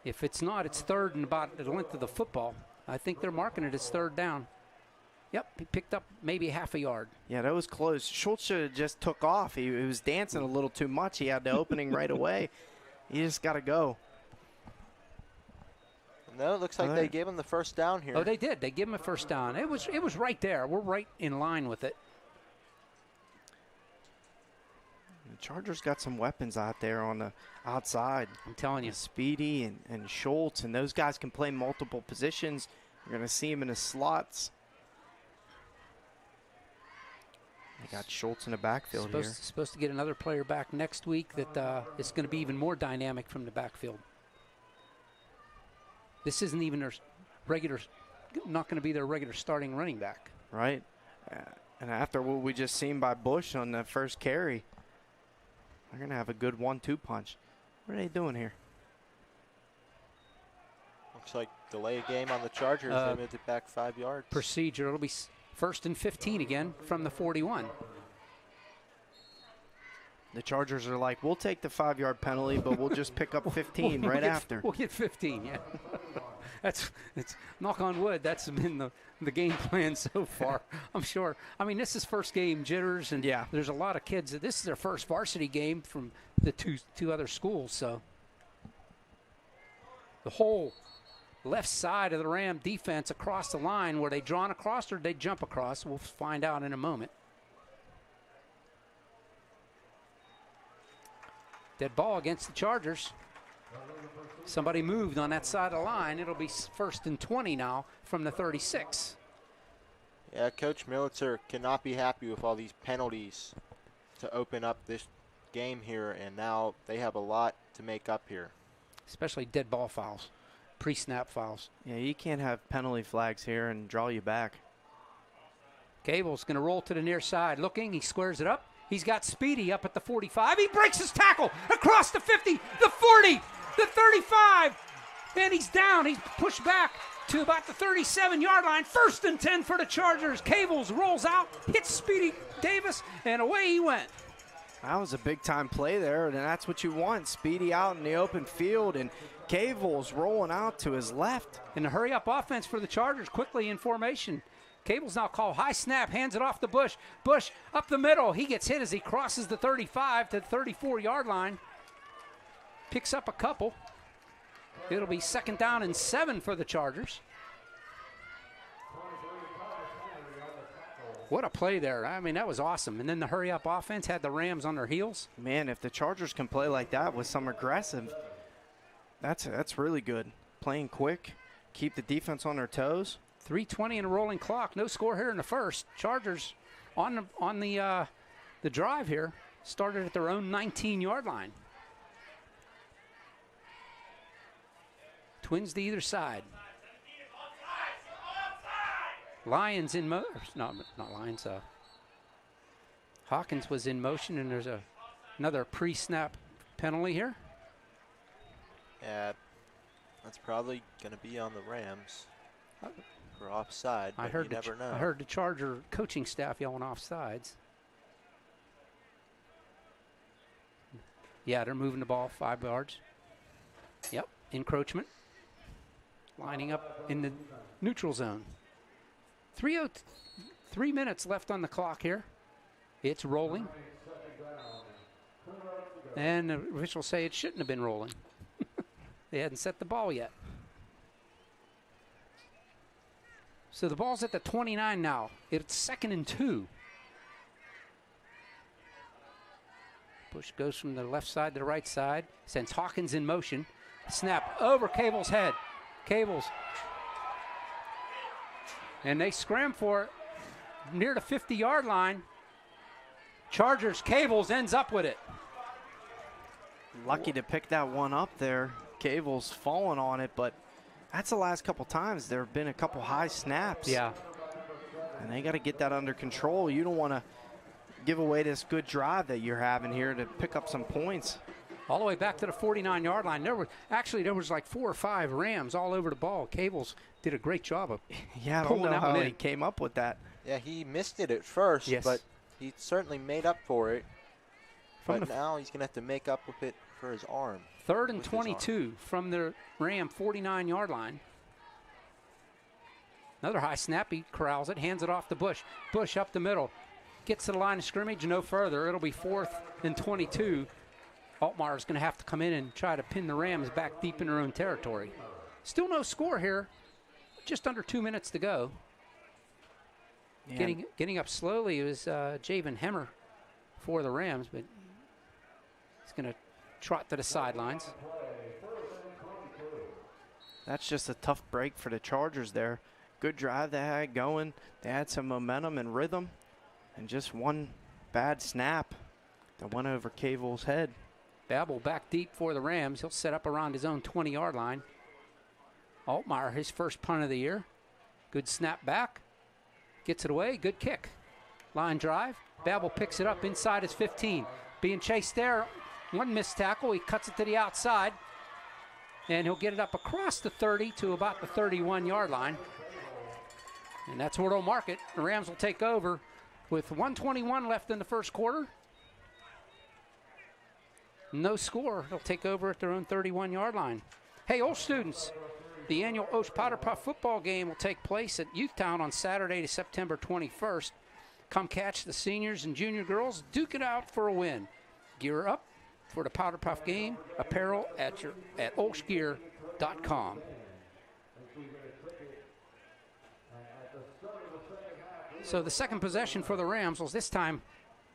If it's not, it's 3rd and about the length of the football. I think they're marking it as 3rd down. Yep, he picked up maybe half a yard. Yeah, that was close. Schultz should have just took off. He was dancing a little too much. He had the opening right away. You just got to go. No, it looks like they gave him the first down here. Oh, they did. They gave him a first down. It was right there. We're right in line with it. The Chargers got some weapons out there on the outside. I'm telling you. Speedy and Schultz, and those guys can play multiple positions. You're going to see them in the slots. They got Schultz in the backfield here. Supposed to get another player back next week that is going to be even more dynamic from the backfield. This isn't even their not going to be their regular starting running back. Right. And after what we just seen by Bush on the first carry, they're going to have a good 1-2 punch. What are they doing here? Looks like delay a game on the Chargers. They moved it back 5 yards. Procedure. It'll be 1st and 15 again from the 41. The Chargers are like, we'll take the 5-yard penalty, but we'll just pick up 15 after. We'll get 15, yeah. It's knock on wood. That's been the game plan so far. I'm sure. I mean, this is first game jitters, and yeah, there's a lot of kids. This is their first varsity game from the two other schools. So the whole left side of the Ram defense across the line, were they drawn across or did they jump across? We'll find out in a moment. Dead ball against the Chargers. Somebody moved on that side of the line. It'll be 1st and 20 now from the 36. Yeah, Coach Militzer cannot be happy with all these penalties to open up this game here, and now they have a lot to make up here. Especially dead ball fouls, pre-snap fouls. Yeah, you can't have penalty flags here and draw you back. Cable's going to roll to the near side. Looking, he squares it up. He's got Speedy up at the 45. He breaks his tackle across the 50, the 40, the 35, and he's down. He's pushed back to about the 37-yard line. 1st and 10 for the Chargers. Cables rolls out, hits Speedy Davis, and away he went. That was a big-time play there, and that's what you want. Speedy out in the open field, and Cables rolling out to his left. And the hurry-up offense for the Chargers quickly in formation. Cable's now called high snap, hands it off to Bush. Bush up the middle. He gets hit as he crosses the 35 to the 34-yard line. Picks up a couple. It'll be 2nd down and 7 for the Chargers. What a play there. I mean, that was awesome. And then the hurry-up offense had the Rams on their heels. Man, if the Chargers can play like that with some aggressive, that's really good. Playing quick, keep the defense on their toes. 3:20 in a rolling clock. No score here in the first. Chargers on the drive here started at their own 19-yard line. Twins to either side. Lions in motion. Not Lions. Hawkins was in motion, and there's another pre-snap penalty here. Yeah, that's probably going to be on the Rams. For offside, but you never know. I heard the Charger coaching staff yelling offsides. Yeah, they're moving the ball 5 yards. Yep, encroachment. Lining up in the neutral zone. 3 minutes left on the clock here. It's rolling. And the officials say it shouldn't have been rolling. They hadn't set the ball yet. So the ball's at the 29 now. It's 2nd and 2. Bush goes from the left side to the right side. Sends Hawkins in motion. Snap over Cable's head. Cables. And they scram for it near the 50-yard line. Chargers, Cables ends up with it. Lucky to pick that one up there. Cable's fallen on it, but that's the last couple times. There have been a couple high snaps. Yeah. And they got to get that under control. You don't want to give away this good drive that you're having here to pick up some points. All the way back to the 49-yard line. There was like 4 or 5 Rams all over the ball. Cables did a great job of yeah, I don't pulling know that how one he in. came up with that. Yeah, he missed it at first, Yes. but he certainly made up for it. From But the now he's going to have to make up with it for his arm. 3rd and with his arm. 22 from the Ram 49-yard line. Another high snap. He corrals it, hands it off to Bush. Bush up the middle. Gets to the line of scrimmage, no further. It'll be 4th and 22. Altmaier is going to have to come in and try to pin the Rams back deep in their own territory. Still no score here. Just under 2 minutes to go. Yeah. Getting up slowly is Javen Hemmer for the Rams, but he's going to trot to the sidelines. That's just a tough break for the Chargers there. Good drive they had going. They had some momentum and rhythm, and just one bad snap that went over Cable's head. Babel back deep for the Rams. He'll set up around his own 20-yard line. Altmaier, his first punt of the year. Good snap back. Gets it away. Good kick. Line drive. Babel picks it up inside his 15. Being chased there. One missed tackle. He cuts it to the outside. And he'll get it up across the 30 to about the 31-yard line. And that's where they'll mark it. The Rams will take over with 1:21 left in the first quarter. No score. They'll take over at their own 31-yard line. Hey, OLSH students, the annual OLSH Powder Puff football game will take place at Youthtown on Saturday, September 21st. Come catch the seniors and junior girls duke it out for a win. Gear up for the Powder Puff game. Apparel at olshgear.com. So the second possession for the Rams was this time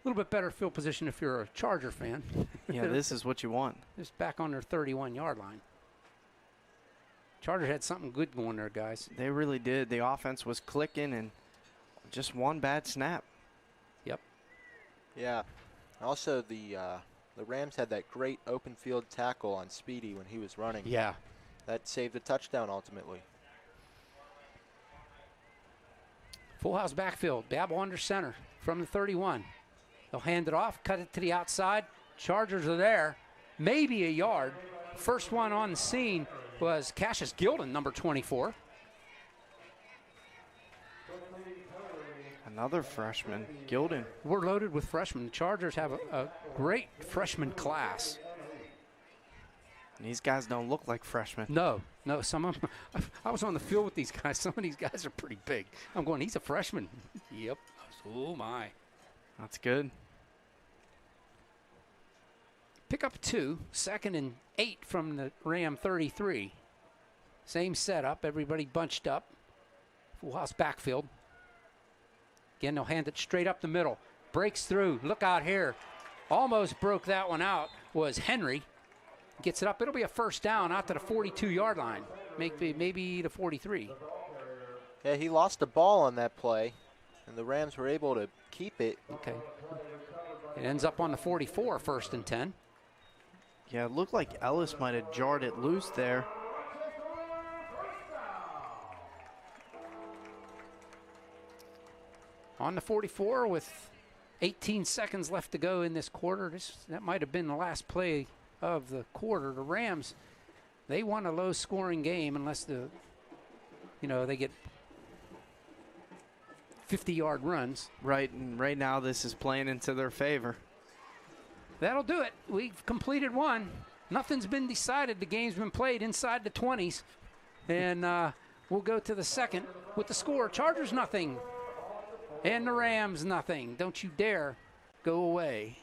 a little bit better field position if you're a Charger fan. Yeah, this is what you want. Just back on their 31-yard line. Chargers had something good going there, guys. They really did. The offense was clicking, and just one bad snap. Yep. Yeah. Also, the Rams had that great open field tackle on Speedy when he was running. Yeah. That saved a touchdown ultimately. Full house backfield. Babel under center from the 31. They'll hand it off, cut it to the outside. Chargers are there. Maybe a yard. First one on the scene was Cassius Gilden, number 24. Another freshman, Gilden. We're loaded with freshmen. The Chargers have a great freshman class. And these guys don't look like freshmen. No, some of them. I was on the field with these guys. Some of these guys are pretty big. I'm going, he's a freshman. Yep. Oh, my. That's good. Pick up 2, 2nd and 8 from the Ram 33. Same setup, everybody bunched up. Full house backfield. Again, they'll hand it straight up the middle. Breaks through. Look out here. Almost broke that one out was Henry. Gets it up. It'll be a first down out to the 42-yard line. Maybe the 43. Yeah, he lost the ball on that play, and the Rams were able to keep it. Okay. It ends up on the 44, 1st and 10. Yeah, it looked like Ellis might have jarred it loose there. On the 44 with 18 seconds left to go in this quarter. That might have been the last play of the quarter. The Rams, they won a low-scoring game unless they get 50-yard runs. Right, and right now this is playing into their favor. That'll do it. We've completed one. Nothing's been decided. The game's been played inside the 20s. And we'll go to the second with the score. Chargers nothing. And the Rams nothing. Don't you dare go away.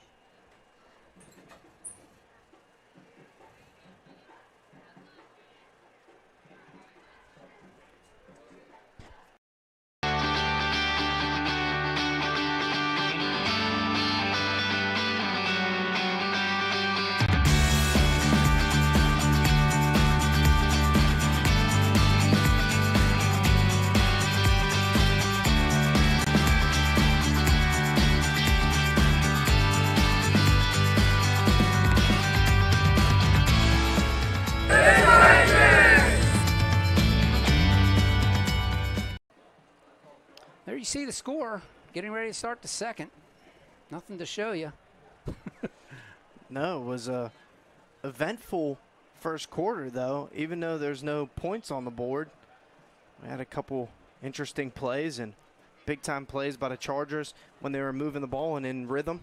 the score. Getting ready to start the second. Nothing to show you. No, it was a eventful first quarter, though. Even though there's no points on the board, we had a couple interesting plays and big-time plays by the Chargers when they were moving the ball and in rhythm,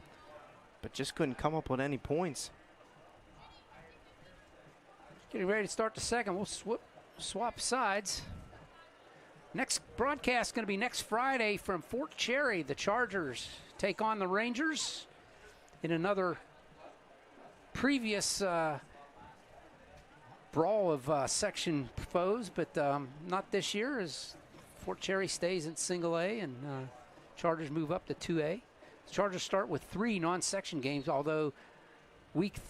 but just couldn't come up with any points. Getting ready to start the second. We'll swap sides. Next broadcast going to be next Friday from Fort Cherry. The Chargers take on the Rangers in another previous brawl of section foes, but not this year, as Fort Cherry stays in single A and Chargers move up to 2A. The Chargers start with 3 non-section games, although week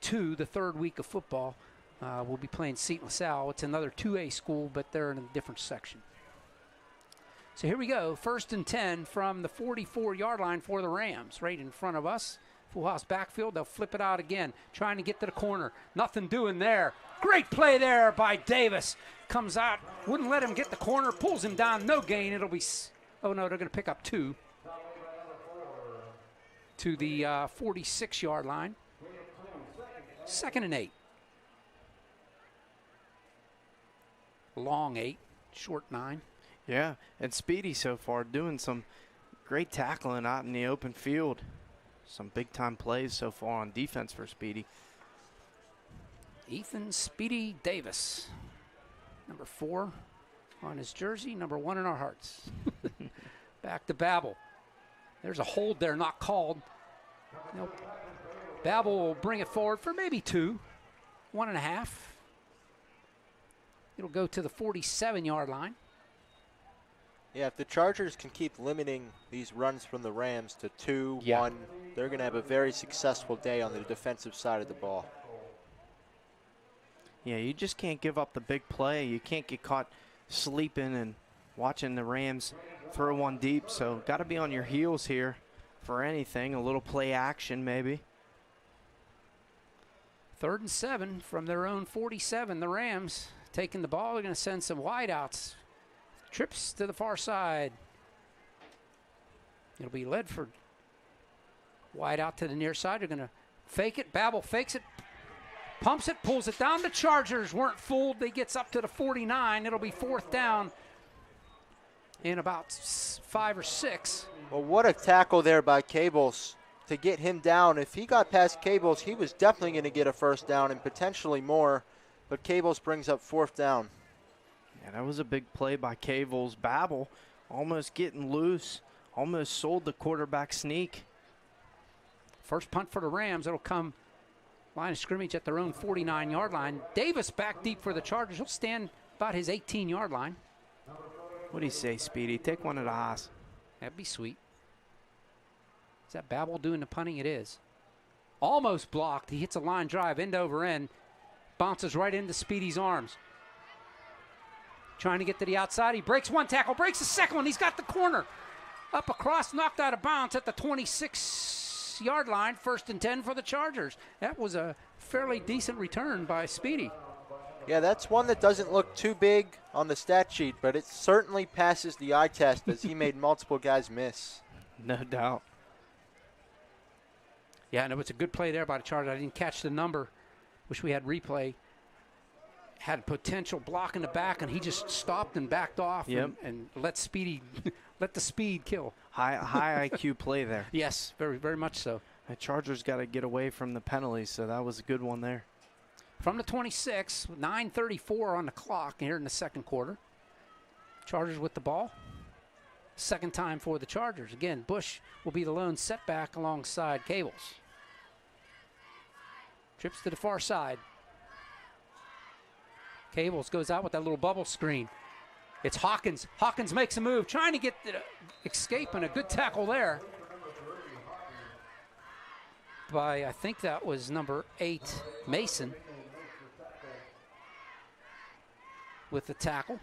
2, the third week of football, we'll be playing Seton LaSalle. It's another 2A school, but they're in a different section. So here we go, 1st and 10 from the 44-yard line for the Rams, right in front of us. Full house backfield, they'll flip it out again, trying to get to the corner. Nothing doing there. Great play there by Davis. Comes out, wouldn't let him get the corner, pulls him down, no gain. It'll be, oh no, they're going to pick up 2 to the 46-yard line. 2nd and 8. Long 8, short 9. Yeah, and Speedy so far doing some great tackling out in the open field. Some big-time plays so far on defense for Speedy. Ethan Speedy Davis, number 4 on his jersey, number 1 in our hearts. Back to Babel. There's a hold there, not called. Nope. Babel will bring it forward for maybe 2, 1.5. It'll go to the 47-yard line. Yeah, if the Chargers can keep limiting these runs from the Rams to 2, 1, they're going to have a very successful day on the defensive side of the ball. Yeah, you just can't give up the big play. You can't get caught sleeping and watching the Rams throw one deep. So got to be on your heels here for anything. A little play action maybe. 3rd and 7 from their own 47. The Rams taking the ball. They're going to send some wideouts. Trips to the far side. It'll be Ledford. Wide out to the near side. They're going to fake it. Babel fakes it. Pumps it. Pulls it down. The Chargers weren't fooled. They gets up to the 49. It'll be 4th down in about 5 or 6. Well, what a tackle there by Cables to get him down. If he got past Cables, he was definitely going to get a 1st down and potentially more. But Cables brings up 4th down. Yeah, that was a big play by Cables. Babel almost getting loose, almost sold the quarterback sneak. First punt for the Rams. It'll come line of scrimmage at their own 49-yard line. Davis back deep for the Chargers. He'll stand about his 18-yard line. What do you say, Speedy? Take one of the eyes. That'd be sweet. Is that Babel doing the punting? It is. Almost blocked. He hits a line drive end over end. Bounces right into Speedy's arms. Trying to get to the outside. He breaks one tackle, breaks the second one. He's got the corner. Up across, knocked out of bounds at the 26-yard line. 1st and 10 for the Chargers. That was a fairly decent return by Speedy. Yeah, that's one that doesn't look too big on the stat sheet, but it certainly passes the eye test as he made multiple guys miss. No doubt. Yeah, and it was a good play there by the Chargers. I didn't catch the number. Wish we had replay. Had potential block in the back, and he just stopped and backed off and let Speedy, let the speed kill. High IQ play there. Yes, very, very much so. The Chargers got to get away from the penalties, so that was a good one there. From the 26, 9:34 on the clock here in the second quarter. Chargers with the ball. Second time for the Chargers. Again, Bush will be the lone setback alongside Cables. Trips to the far side. Cables goes out with that little bubble screen. It's Hawkins. Hawkins makes a move, trying to get the escape, and a good tackle there by, I think that was number 8, Mason, with the tackle.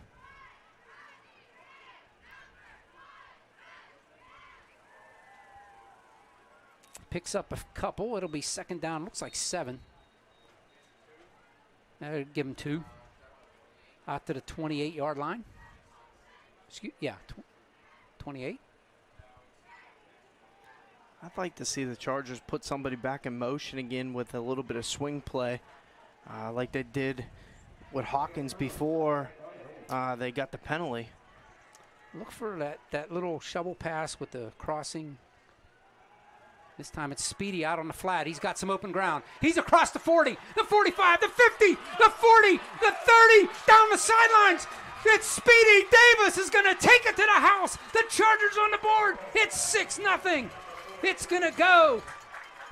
Picks up a couple. It'll be 2nd down. Looks like 7. That'll give him 2. Out to the 28-yard line. 28. I'd like to see the Chargers put somebody back in motion again with a little bit of swing play, like they did with Hawkins before they got the penalty. Look for that little shovel pass with the crossing. This time it's Speedy out on the flat. He's got some open ground. He's across the 40, the 45, the 50, the 40, the 30, down the sidelines. It's Speedy. Davis is going to take it to the house. The Chargers on the board. It's 6-0. It's going to go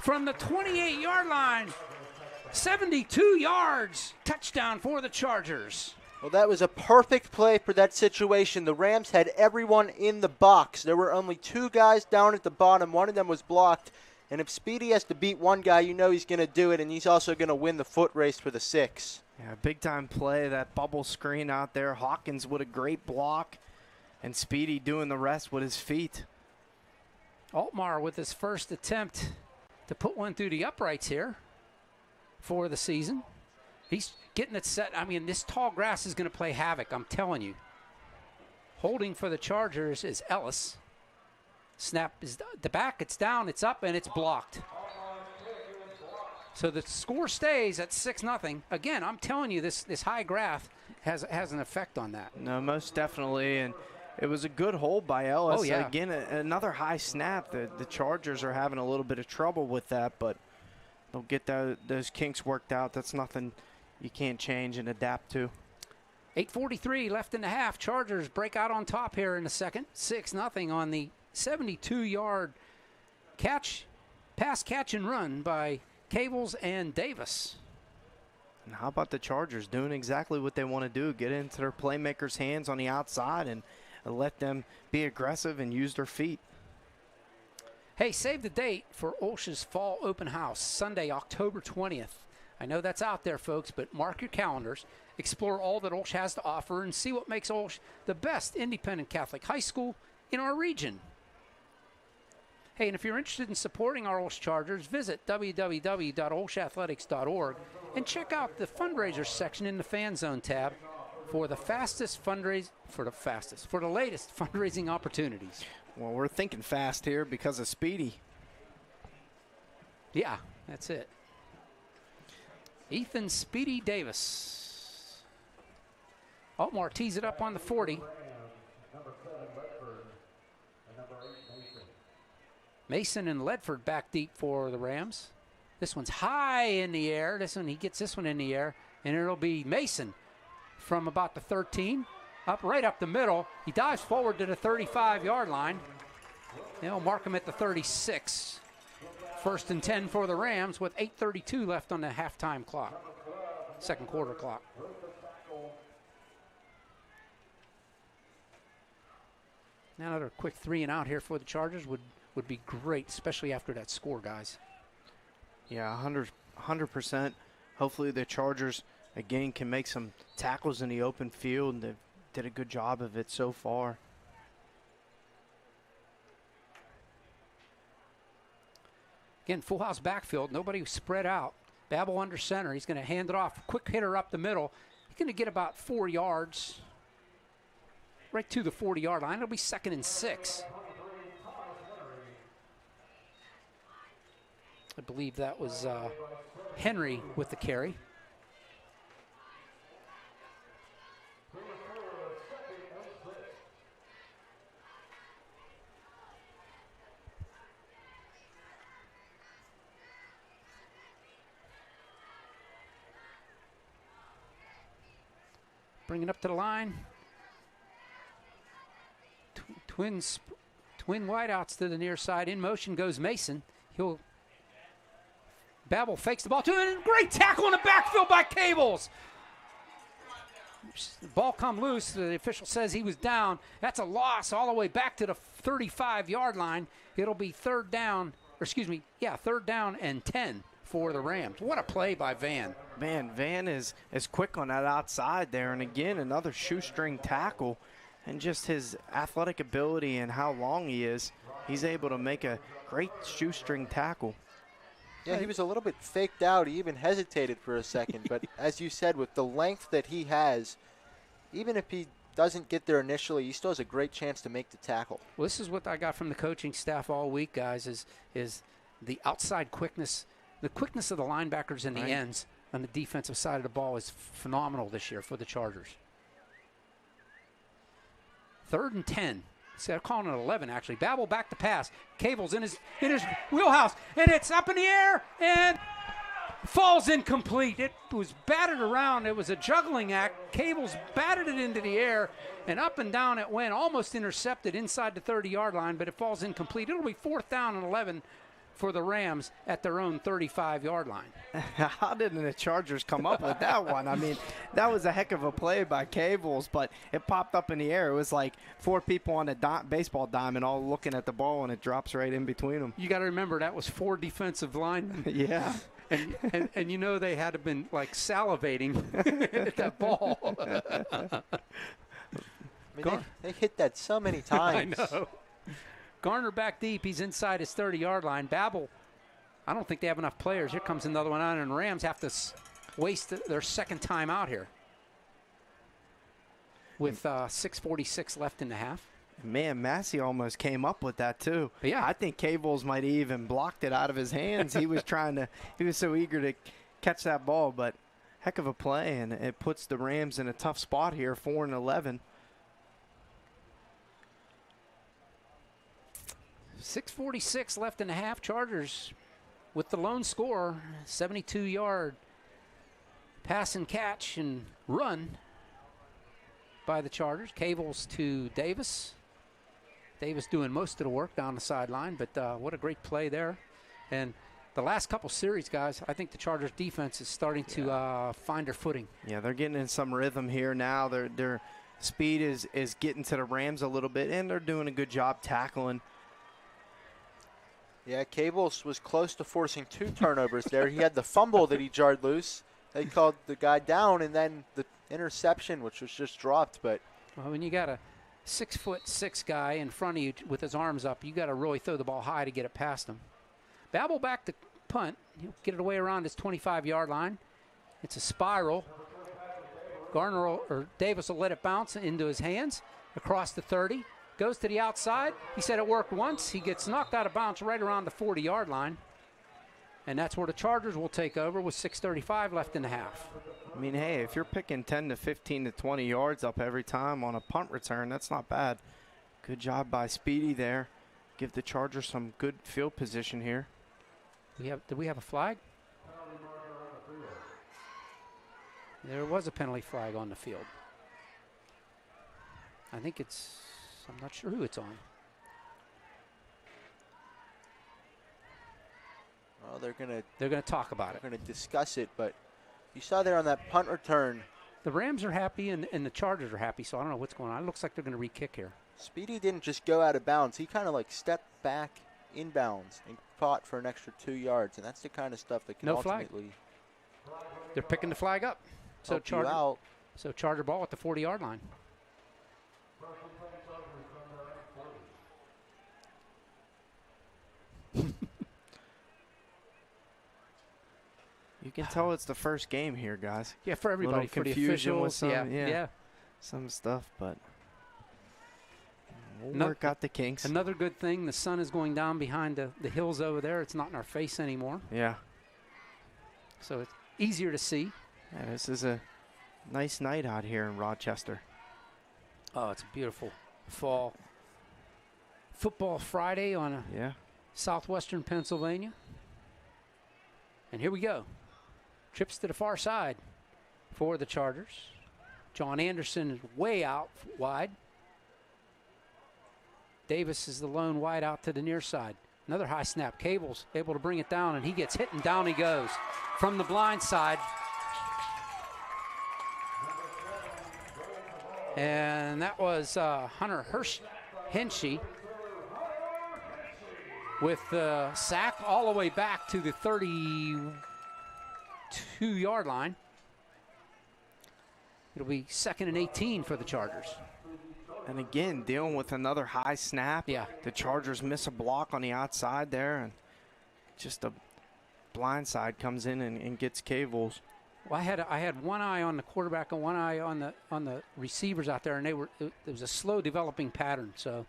from the 28-yard line. 72 yards. Touchdown for the Chargers. Well, that was a perfect play for that situation. The Rams had everyone in the box. There were only 2 guys down at the bottom. One of them was blocked. And if Speedy has to beat one guy, you know he's going to do it, and he's also going to win the foot race for the 6. Yeah, big-time play, that bubble screen out there. Hawkins with a great block, and Speedy doing the rest with his feet. Altmaier with his first attempt to put one through the uprights here for the season. He's getting it set. I mean, this tall grass is going to play havoc, I'm telling you. Holding for the Chargers is Ellis. Snap is the back, it's down, it's up, and it's blocked. So the score stays at 6-0. Again, I'm telling you, this high graph has an effect on that. No, most definitely, and it was a good hold by Ellis. Oh, yeah. Again, another high snap. The Chargers are having a little bit of trouble with that, but they'll get those kinks worked out. That's nothing you can't change and adapt to. 8:43 left in the half. Chargers break out on top here in the second. 6-0 on the 72-yard pass, catch, and run by Cables and Davis. And how about the Chargers doing exactly what they want to do, get into their playmakers' hands on the outside and let them be aggressive and use their feet. Hey, save the date for OLSH's Fall Open House, Sunday, October 20th. I know that's out there, folks, but mark your calendars. Explore all that OLSH has to offer and see what makes OLSH the best independent Catholic high school in our region. Hey, and if you're interested in supporting our OLSH Chargers, visit www.olshathletics.org and check out the fundraisers section in the Fan Zone tab for the latest fundraising opportunities. Well, we're thinking fast here because of Speedy. Yeah, that's it. Ethan Speedy Davis. Altmaier tees it up on the 40. Mason and Ledford back deep for the Rams. This one's high in the air. He gets this one in the air, and it'll be Mason from about the 13, right up the middle. He dives forward to the 35-yard line. They'll mark him at the 36. 1st and 10 for the Rams with 8:32 left on the halftime clock, second quarter clock. Now another quick 3 and out here for the Chargers would be great, especially after that score, guys. Yeah, 100%. Hopefully the Chargers, again, can make some tackles in the open field, and they did a good job of it so far. Again, full house backfield, nobody spread out. Babel under center, he's going to hand it off. Quick hitter up the middle. He's going to get about 4 yards, right to the 40-yard line. It'll be 2nd and 6. I believe that was Henry with the carry. Bring it up to the line. Twin wideouts to the near side. In motion goes Mason. Babel fakes the ball to it, and great tackle in the backfield by Cables. The ball come loose. The official says he was down. That's a loss all the way back to the 35-yard line. It'll be third down and 10 for the Rams. What a play by Van. Man, Van is quick on that outside there, and again, another shoestring tackle. And just his athletic ability and how long he is, he's able to make a great shoestring tackle. Yeah, he was a little bit faked out. He even hesitated for a second. But as you said, with the length that he has, even if he doesn't get there initially, he still has a great chance to make the tackle. Well, this is what I got from the coaching staff all week, guys, is the outside quickness. The quickness of the linebackers and the ends on the defensive side of the ball is phenomenal this year for the Chargers. 3rd and 10. So they're calling it 11, actually. Babel back to pass. Cable's in his wheelhouse, and it's up in the air, and falls incomplete. It was batted around. It was a juggling act. Cable's batted it into the air, and up and down it went, almost intercepted inside the 30-yard line, but it falls incomplete. It'll be 4th down and 11 for the Rams at their own 35-yard line. How did the Chargers come up with that one? I mean, that was a heck of a play by Cables, but it popped up in the air. It was like 4 people on a baseball diamond all looking at the ball, and it drops right in between them. You got to remember, that was 4 defensive linemen. Yeah. And you know they had to have been like salivating at that ball. I mean, they hit that so many times. I know. Garner back deep. He's inside his 30-yard line. Babel, I don't think they have enough players. Here comes another one on, and Rams have to waste their second time out here with 6:46 left in the half. Man, Massey almost came up with that too. But yeah, I think Cables might have even blocked it out of his hands. He was he was so eager to catch that ball, but heck of a play, and it puts the Rams in a tough spot here, 4 and 11. 6:46 left in the half. Chargers with the lone score, 72-yard pass and catch and run by the Chargers. Cables to Davis. Davis doing most of the work down the sideline, but what a great play there. And the last couple series, guys, I think the Chargers defense is starting to find their footing. Yeah, they're getting in some rhythm here now. Their speed is getting to the Rams a little bit, and they're doing a good job tackling. Yeah, Cables was close to forcing 2 turnovers there. He had the fumble that he jarred loose. They called the guy down, and then the interception, which was just dropped. But well, when you got a 6'6" guy in front of you with his arms up, you got to really throw the ball high to get it past him. Babel back to punt. He'll get it away around his 25-yard line. It's a spiral. Garner or Davis will let it bounce into his hands across the 30. Goes to the outside. He said it worked once. He gets knocked out of bounds right around the 40-yard line. And that's where the Chargers will take over with 6:35 left in the half. I mean, hey, if you're picking 10 to 15 to 20 yards up every time on a punt return, that's not bad. Good job by Speedy there. Give the Chargers some good field position here. Did we have a flag? There was a penalty flag on the field. I think I'm not sure who it's on. well, they're gonna talk about it. They're gonna discuss it. But you saw there on that punt return, The Rams are happy and the Chargers are happy. So I don't know what's going on. It looks like they're gonna re-kick here. Speedy didn't just go out of bounds. He kind of like stepped back inbounds and fought for an extra 2 yards, and that's the kind of stuff that can ultimately They're picking the flag up. So help you out. So Charger ball at the 40-yard line. You can tell it's the first game here, guys. Yeah, for everybody, for the confusion with officials. some, Yeah. some stuff, but we'll work out the kinks. Another good thing, the sun is going down behind the hills over there. It's not in our face anymore. Yeah. So it's easier to see. Yeah, this is a nice night out here in Rochester. Oh, it's a beautiful fall football Friday on southwestern Pennsylvania. And here we go. Trips to the far side for the Chargers. John Anderson is way out wide. Davis is the lone wide out to the near side. Another high snap. Cable's able to bring it down, and he gets hit, and down he goes from the blind side. And that was Hunter Henshey with the sack all the way back to the 32-yard line. It'll be 2nd and 18 for the Chargers. And again, dealing with another high snap. Yeah. The Chargers miss a block on the outside there, and just a blind side comes in and gets Cables. Well, I had one eye on the quarterback and one eye on the receivers out there, and it was a slow developing pattern. So,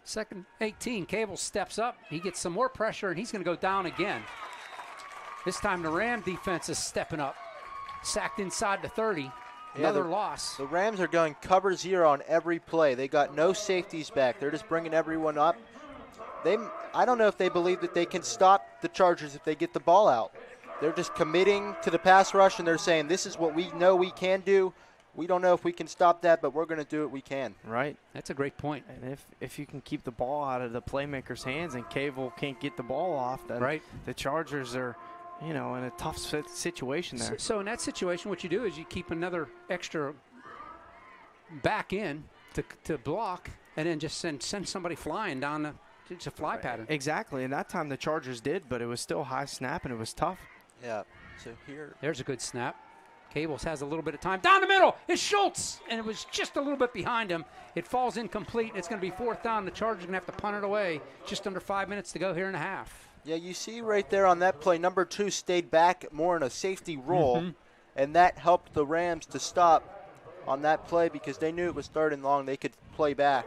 second 18, Cable steps up. He gets some more pressure, and he's going to go down again. This time the Ram defense is stepping up. Sacked inside the 30. Another loss. The Rams are going cover 0 on every play. They got no safeties back. They're just bringing everyone up. I don't know if they believe that they can stop the Chargers if they get the ball out. They're just committing to the pass rush, and they're saying, this is what we know we can do. We don't know if we can stop that, but we're going to do what we can. Right. That's a great point. And if you can keep the ball out of the playmaker's hands and Cable can't get the ball off, then the Chargers are, in a tough situation there. So in that situation, what you do is you keep another extra back in to block, and then just send somebody flying down the – it's a fly pattern. Exactly, and that time the Chargers did, but it was still high snap, and it was tough. Yeah, so there's a good snap. Cables has a little bit of time. Down the middle is Schultz, and it was just a little bit behind him. It falls incomplete. It's going to be 4th down. The Chargers are going to have to punt it away. Just under 5 minutes to go here in a half. Yeah, you see right there on that play, number 2 stayed back more in a safety role, and that helped the Rams to stop on that play because they knew it was 3rd and long. They could play back.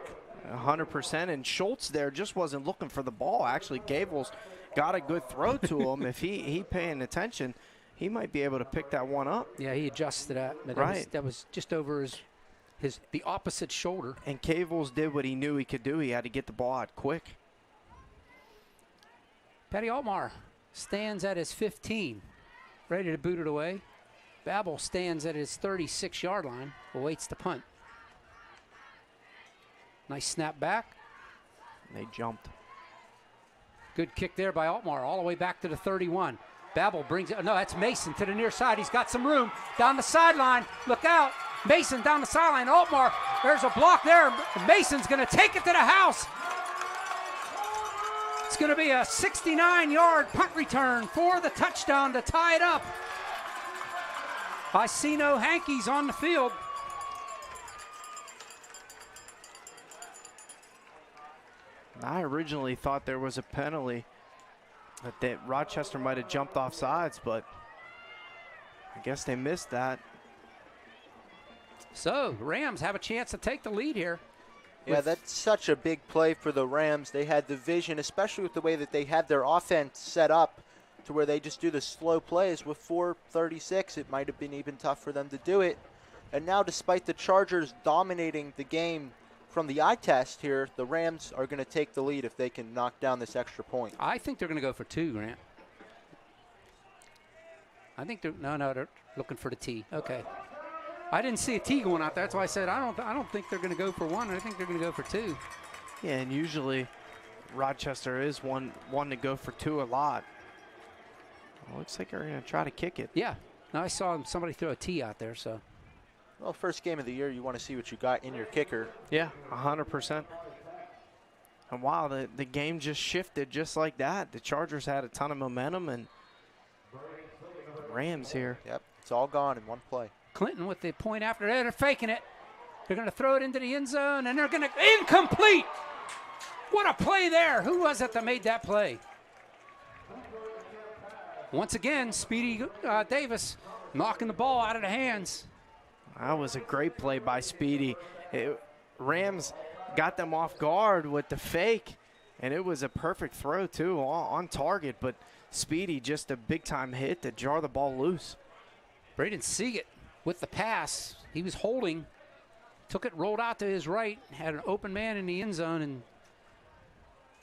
100%, and Schultz there just wasn't looking for the ball. Actually, Gables got a good throw to him. If he paying attention, he might be able to pick that one up. Yeah, he adjusted that. But that was just over the opposite shoulder. And Gables did what he knew he could do. He had to get the ball out quick. Patty Altmar stands at his 15, ready to boot it away. Babel stands at his 36-yard line, awaits the punt. Nice snap back. They jumped. Good kick there by Altmar, all the way back to the 31. Babel brings it. No, that's Mason to the near side. He's got some room down the sideline. Look out. Mason down the sideline. Altmar, there's a block there. Mason's going to take it to the house. It's going to be a 69-yard punt return for the touchdown to tie it up. I see no hankies on the field. I originally thought there was a penalty, that Rochester might have jumped off sides, but I guess they missed that. So, Rams have a chance to take the lead here. Yeah, that's such a big play for the Rams. They had the vision, especially with the way that they had their offense set up to where they just do the slow plays. With 4:36, it might have been even tough for them to do it. And now, despite the Chargers dominating the game from the eye test here, the Rams are going to take the lead if they can knock down this extra point. I think they're going to go for 2, Grant. I think they're looking for the T. Okay. I didn't see a T going out there. That's why I said I don't think they're going to go for 1. I think they're going to go for 2. Yeah, and usually Rochester is one to go for 2 a lot. Well, looks like they're going to try to kick it. Yeah. No, I saw somebody throw a T out there, so. Well, first game of the year, you want to see what you got in your kicker. Yeah, 100%. And wow, the game just shifted just like that. The Chargers had a ton of momentum, and Rams here. Yep, it's all gone in one play. Clinton with the point after. They're faking it. They're going to throw it into the end zone, and they're going to incomplete. What a play there. Who was it that made that play? Once again, Speedy Davis knocking the ball out of the hands. That was a great play by Speedy. Rams got them off guard with the fake, and it was a perfect throw, too, on target. But Speedy, just a big-time hit to jar the ball loose. Braden Seagate with the pass. He was holding, took it, rolled out to his right, had an open man in the end zone, and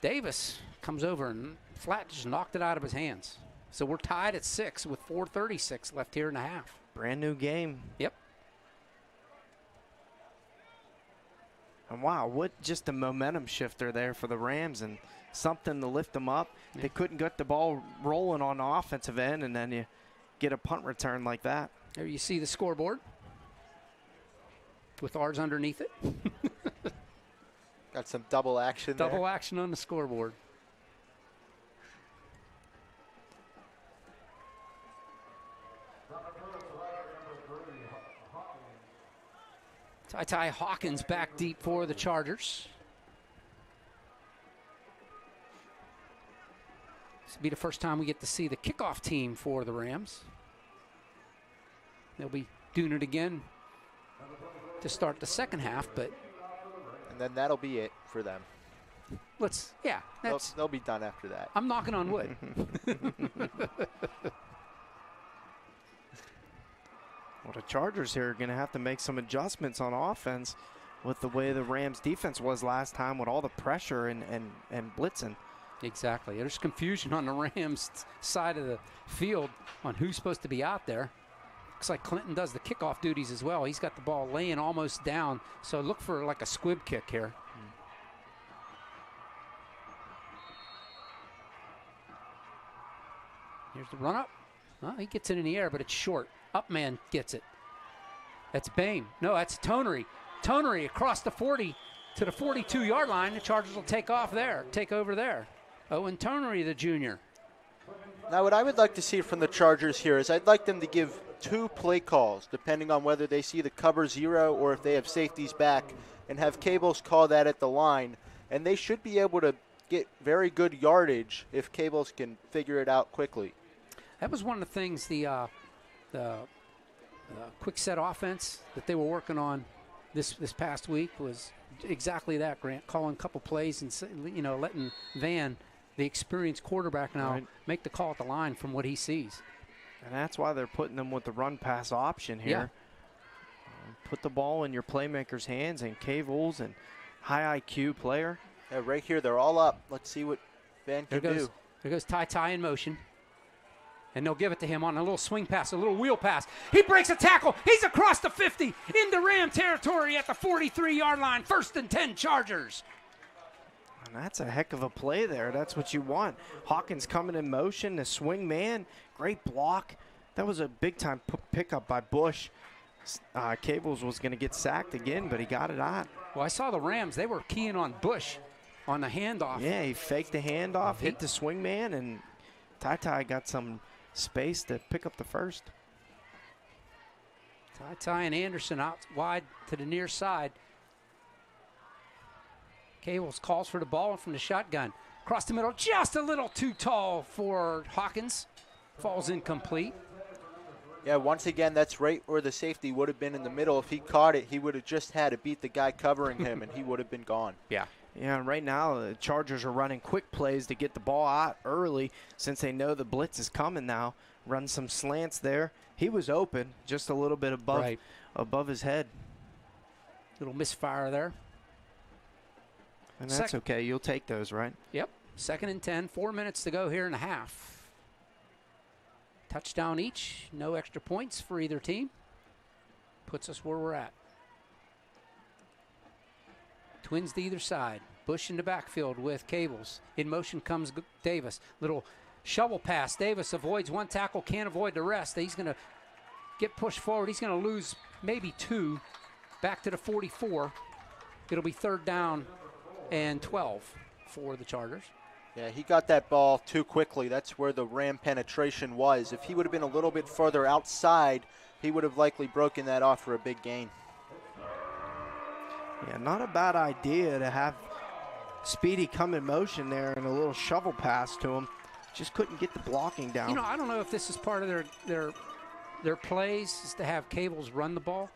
Davis comes over and flat just knocked it out of his hands. So we're tied at 6 with 4:36 left here in the half. Brand new game. Yep. And wow, what just a momentum shifter there for the Rams, and something to lift them up. Yeah. They couldn't get the ball rolling on the offensive end, and then you get a punt return like that. There you see the scoreboard with ours underneath it. Got some double action there. Double action on the scoreboard. Ty Hawkins back deep for the Chargers. This will be the first time we get to see the kickoff team for the Rams. They'll be doing it again to start the second half, but And then that'll be it for them. They'll be done after that. I'm knocking on wood. Well, the Chargers here are going to have to make some adjustments on offense with the way the Rams defense was last time with all the pressure and blitzing. Exactly. There's confusion on the Rams side of the field on who's supposed to be out there. Looks like Clinton does the kickoff duties as well. He's got the ball laying almost down, so look for like a squib kick here. Here's the run up. Well, he gets it in the air, but it's short. Up man gets it. That's Bame. No, that's Tonery. Tonery across the 40 to the 42-yard line. The Chargers will take over there. Owen Tonery, the junior. Now, what I would like to see from the Chargers here is I'd like them to give 2 play calls, depending on whether they see the cover 0 or if they have safeties back, and have Cables call that at the line. And they should be able to get very good yardage if Cables can figure it out quickly. That was one of the things the quick set offense that they were working on this past week was exactly that, Grant, calling a couple plays and letting Van, the experienced quarterback now, make the call at the line from what he sees. And that's why they're putting them with the run-pass option here. Yeah. Put the ball in your playmaker's hands, and Cables and high IQ player. Yeah, right here, they're all up. Let's see what Van can do. There goes Ty in motion. And they'll give it to him on a little swing pass, a little wheel pass. He breaks a tackle. He's across the 50 into Ram territory at the 43-yard line. 1st and 10 Chargers. And that's a heck of a play there. That's what you want. Hawkins coming in motion, the swing man, great block. That was a big-time pickup by Bush. Cables was going to get sacked again, but he got it out. Well, I saw the Rams. They were keying on Bush on the handoff. Yeah, he faked the handoff, hit the swing man, and Ty got some space to pick up the first. Ty and Anderson out wide to the near side. Cables calls for the ball from the shotgun. Across the middle, just a little too tall for Hawkins. Falls incomplete. Yeah, once again, that's right where the safety would have been in the middle. If he caught it, he would have just had to beat the guy covering him, and he would have been gone. Yeah. Yeah, and right now the Chargers are running quick plays to get the ball out early since they know the blitz is coming now. Run some slants there. He was open, just a little bit above his head. Little misfire there. And that's okay. You'll take those, right? Yep. 2nd and 10. 4 minutes to go here in the half. Touchdown each. No extra points for either team. Puts us where we're at. Twins to either side. Bush in the backfield with Cables. In motion comes Davis. Little shovel pass. Davis avoids one tackle, can't avoid the rest. He's going to get pushed forward. He's going to lose maybe 2. Back to the 44. It'll be 3rd down and 12 for the Chargers. Yeah, he got that ball too quickly. That's where the Ram penetration was. If he would have been a little bit further outside, he would have likely broken that off for a big gain. Yeah, not a bad idea to have Speedy come in motion there and a little shovel pass to him. Just couldn't get the blocking down. I don't know if this is part of their plays is to have Cables run the ball,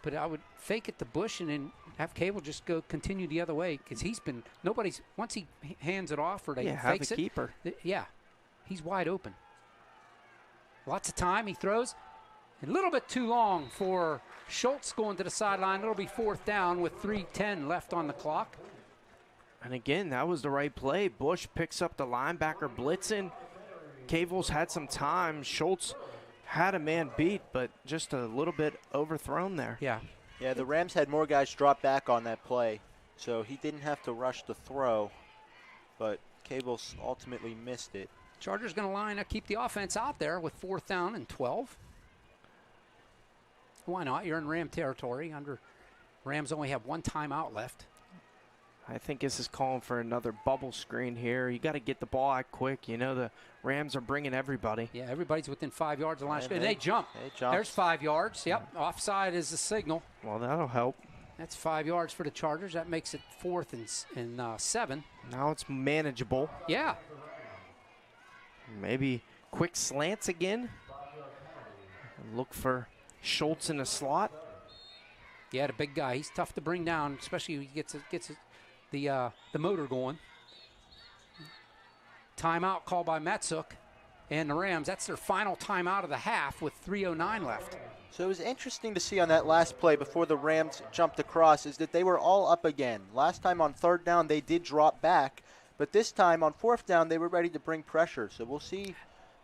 but I would fake it to Bush and then have Cable just continue the other way because once he hands it off or they fakes have a keeper. He's wide open. Lots of time he throws. A little bit too long for Schultz going to the sideline. It'll be 4th down with 3:10 left on the clock. And again, that was the right play. Bush picks up the linebacker blitzing. Cables had some time. Schultz had a man beat, but just a little bit overthrown there. Yeah. Yeah, the Rams had more guys drop back on that play, so he didn't have to rush the throw, but Cables ultimately missed it. Chargers going to keep the offense out there with 4th down and 12. Why not? You're in Ram territory. Rams only have 1 timeout left. I think this is calling for another bubble screen here. You got to get the ball out quick. The Rams are bringing everybody. Yeah, everybody's within 5 yards of the line. And they jump. There's 5 yards. Yep, offside is the signal. Well, that'll help. That's 5 yards for the Chargers. That makes it 4th and 7. Now it's manageable. Yeah. Maybe quick slants again. Look for Schultz in the slot. Yeah, the big guy. He's tough to bring down, especially when he gets the motor going. Timeout called by Metzuk and the Rams. That's their final timeout of the half with 3:09 left. So it was interesting to see on that last play before the Rams jumped across is that they were all up again. Last time on 3rd down they did drop back, but this time on 4th down they were ready to bring pressure. So we'll see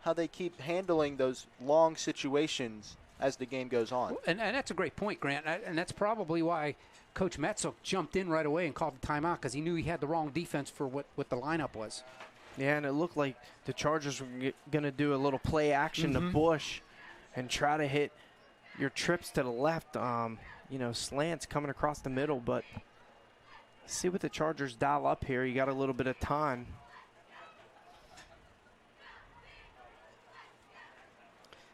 how they keep handling those long situations as the game goes on. And that's a great point, Grant. And that's probably why Coach Metzuk jumped in right away and called the timeout, because he knew he had the wrong defense for what the lineup was. Yeah, and it looked like the Chargers were going to do a little play action to Bush and try to hit your trips to the left, slants coming across the middle. But see what the Chargers dial up here. You got a little bit of time.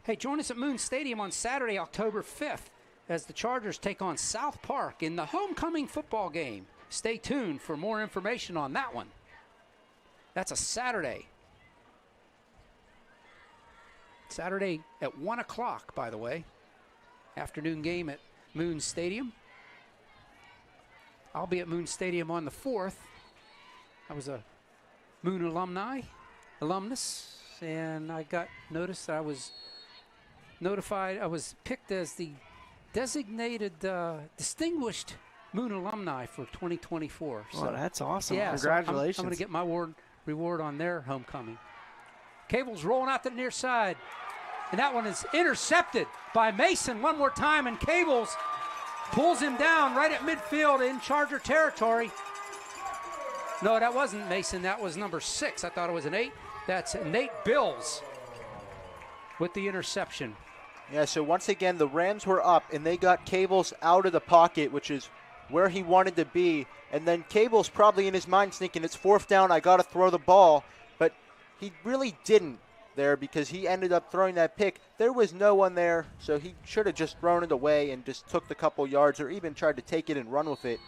Hey, join us at Moon Stadium on Saturday, October 5th, as the Chargers take on South Park in the homecoming football game. Stay tuned for more information on that one. That's a Saturday. Saturday at 1 o'clock, by the way. Afternoon game at Moon Stadium. I'll be at Moon Stadium on the 4th. I was a Moon alumnus, and I got notice that I was notified. I was picked as the designated distinguished Moon alumni for 2024. So that's awesome. Yeah, congratulations. So I'm going to get my reward on their homecoming. Cable's rolling out to the near side. And that one is intercepted by Mason one more time, and Cables pulls him down right at midfield in Charger territory. No, that wasn't Mason. That was number 6. I thought it was an 8. That's Nate Bills with the interception. Yeah, so once again, the Rams were up, and they got Cables out of the pocket, which is where he wanted to be. And then Cables probably in his mind thinking, it's 4th down, I got to throw the ball. But he really didn't there, because he ended up throwing that pick. There was no one there, so he should have just thrown it away and just took the couple yards, or even tried to take it and run with it.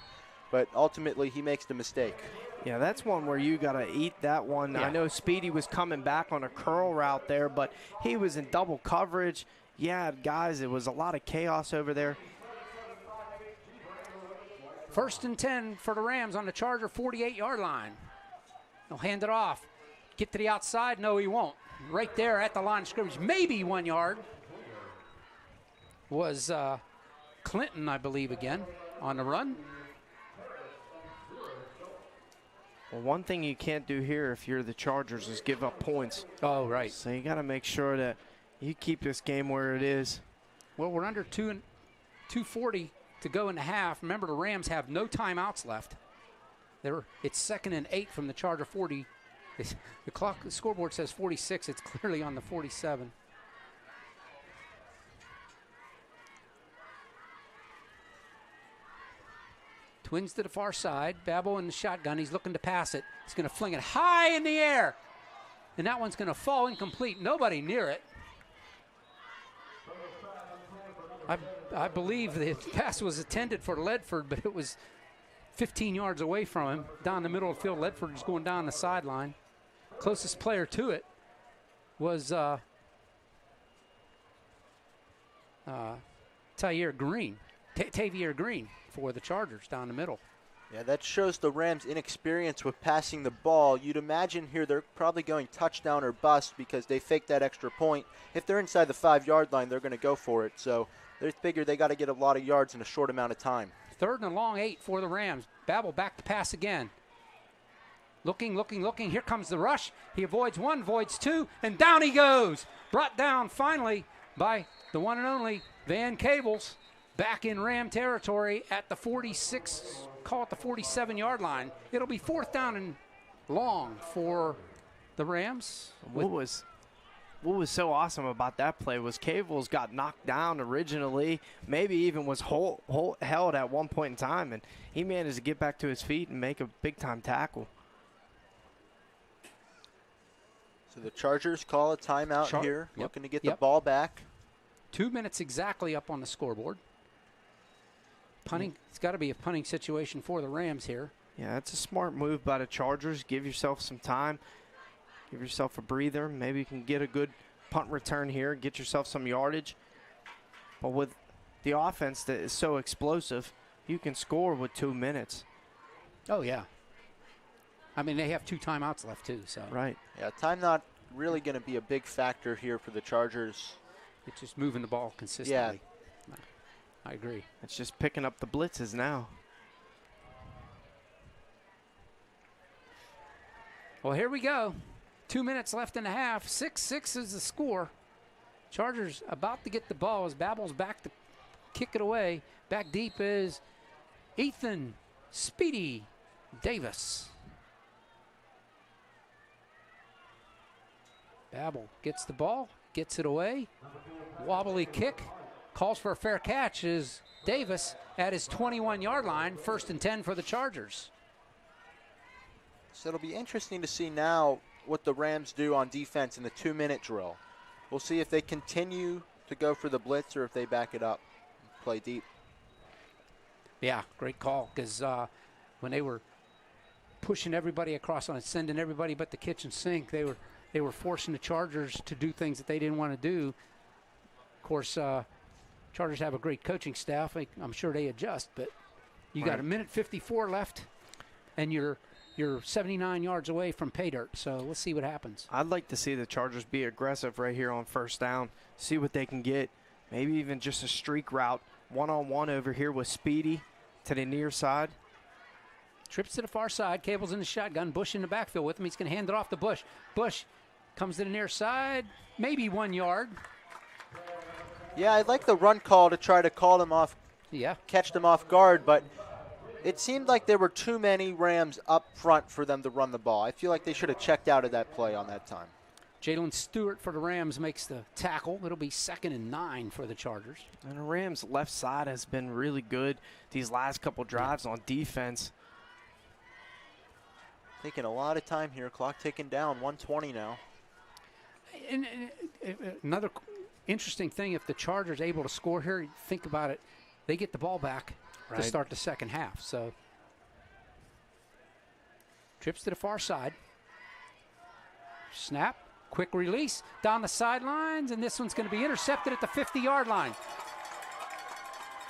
But ultimately, he makes the mistake. Yeah, that's one where you got to eat that one. Yeah. I know Speedy was coming back on a curl route there, but he was in double coverage. Yeah, guys, it was a lot of chaos over there. 1st and 10 for the Rams on the Charger 48-yard line. He'll hand it off. Get to the outside. No, he won't. Right there at the line of scrimmage, maybe 1 yard, was Clinton, I believe, again on the run. Well, one thing you can't do here if you're the Chargers is give up points. Oh, right. So you got to make sure that you keep this game where it is. Well, we're under 2:40 to go in the half. Remember, the Rams have no timeouts left. It's 2nd and 8 from the Charger 40. The scoreboard says 46. It's clearly on the 47. Twins to the far side. Babel in the shotgun. He's looking to pass it. He's going to fling it high in the air. And that one's going to fall incomplete. Nobody near it. I believe the pass was intended for Ledford, but it was 15 yards away from him. Down the middle of the field, Ledford is going down the sideline. Closest player to it was Tavier Green for the Chargers down the middle. Yeah, that shows the Rams' inexperience with passing the ball. You'd imagine here they're probably going touchdown or bust because they faked that extra point. If they're inside the 5-yard line, they're going to go for it. So they figure they got to get a lot of yards in a short amount of time. 3rd and a long 8 for the Rams. Babel back to pass again. Looking. Here comes the rush. He avoids 1, avoids 2, and down he goes. Brought down finally by the one and only Van Cables. Back in Ram territory at the 46, call it the 47-yard line. It'll be 4th down and long for the Rams. What was so awesome about that play was Cables got knocked down originally, maybe even was held at one point in time, and he managed to get back to his feet and make a big-time tackle. So the Chargers call a timeout here, looking to get the ball back. 2 minutes exactly up on the scoreboard. Punting, it's got to be a punting situation for the Rams here. Yeah, that's a smart move by the Chargers. Give yourself some time. Give yourself a breather. Maybe you can get a good punt return here, get yourself some yardage. But with the offense that is so explosive, you can score with 2 minutes. Oh, yeah. I mean, they have 2 timeouts left, too. So Right. Yeah, time not really going to be a big factor here for the Chargers. it's just moving the ball consistently. Yeah. I agree. It's just picking up the blitzes now. Well, here we go. 2 minutes left in the half. 6-6 is the score. Chargers about to get the ball as Babel's back to kick it away. Back deep is Ethan Speedy Davis. Babel gets the ball, gets it away. Wobbly kick. Calls for a fair catch is Davis at his 21-yard line. 1st and 10 for the Chargers. So it'll be interesting to see now what the Rams do on defense in the 2-minute drill. We'll see if they continue to go for the blitz or if they back it up and play deep. Yeah, great call, because when they were pushing everybody across on it, sending everybody but the kitchen sink, they were forcing the Chargers to do things that they didn't want to do. Of course, Chargers have a great coaching staff. I'm sure they adjust, but you got a minute 54 left, and you're 79 yards away from pay dirt, so let's see what happens. I'd like to see the Chargers be aggressive right here on 1st down, see what they can get, maybe even just a streak route, one-on-one over here with Speedy to the near side. Trips to the far side, Cable's in the shotgun, Bush in the backfield with him. He's going to hand it off to Bush. Bush comes to the near side, maybe 1 yard. Yeah, I'd like the run call to try to call them off, catch them off guard, but it seemed like there were too many Rams up front for them to run the ball. I feel like they should have checked out of that play on that time. Jalen Stewart for the Rams makes the tackle. It'll be 2nd and 9 for the Chargers. And the Rams' left side has been really good these last couple drives on defense. Taking a lot of time here. Clock ticking down. 1:20 now. And another interesting thing, if the Chargers are able to score here, think about it, they get the ball back to start the second half. So trips to the far side. Snap. Quick release down the sidelines, and this one's going to be intercepted at the 50-yard line.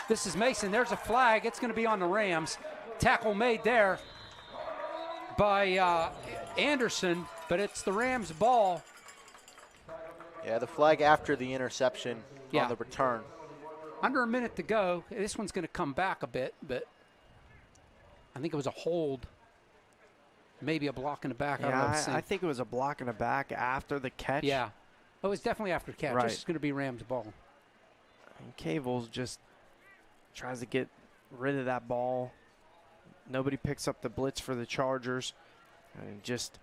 This is Mason. There's a flag. It's going to be on the Rams. Tackle made there by Anderson, but it's the Rams' ball. Yeah, the flag after the interception on the return. Under a minute to go. This one's going to come back a bit, but I think it was a hold. Maybe a block in the back. Yeah, I think it was a block in the back after the catch. Yeah. Oh, it was definitely after the catch. Right. This is going to be Rams' ball. And Cavles just tries to get rid of that ball. Nobody picks up the blitz for the Chargers. And it just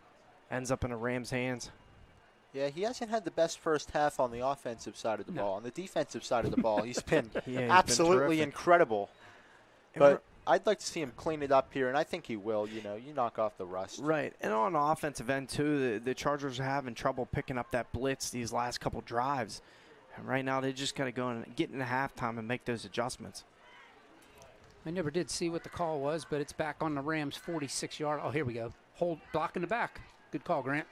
ends up in the Rams' hands. Yeah, he hasn't had the best first half on the offensive side of the ball. On the defensive side of the ball, he's been absolutely incredible. But I'd like to see him clean it up here, and I think he will. You know, you knock off the rust. Right, and on the offensive end, too, the Chargers are having trouble picking up that blitz these last couple drives. And right now, they just got to go and get into halftime and make those adjustments. I never did see what the call was, but it's back on the Rams' 46-yard. Oh, here we go. Hold, block in the back. Good call, Grant.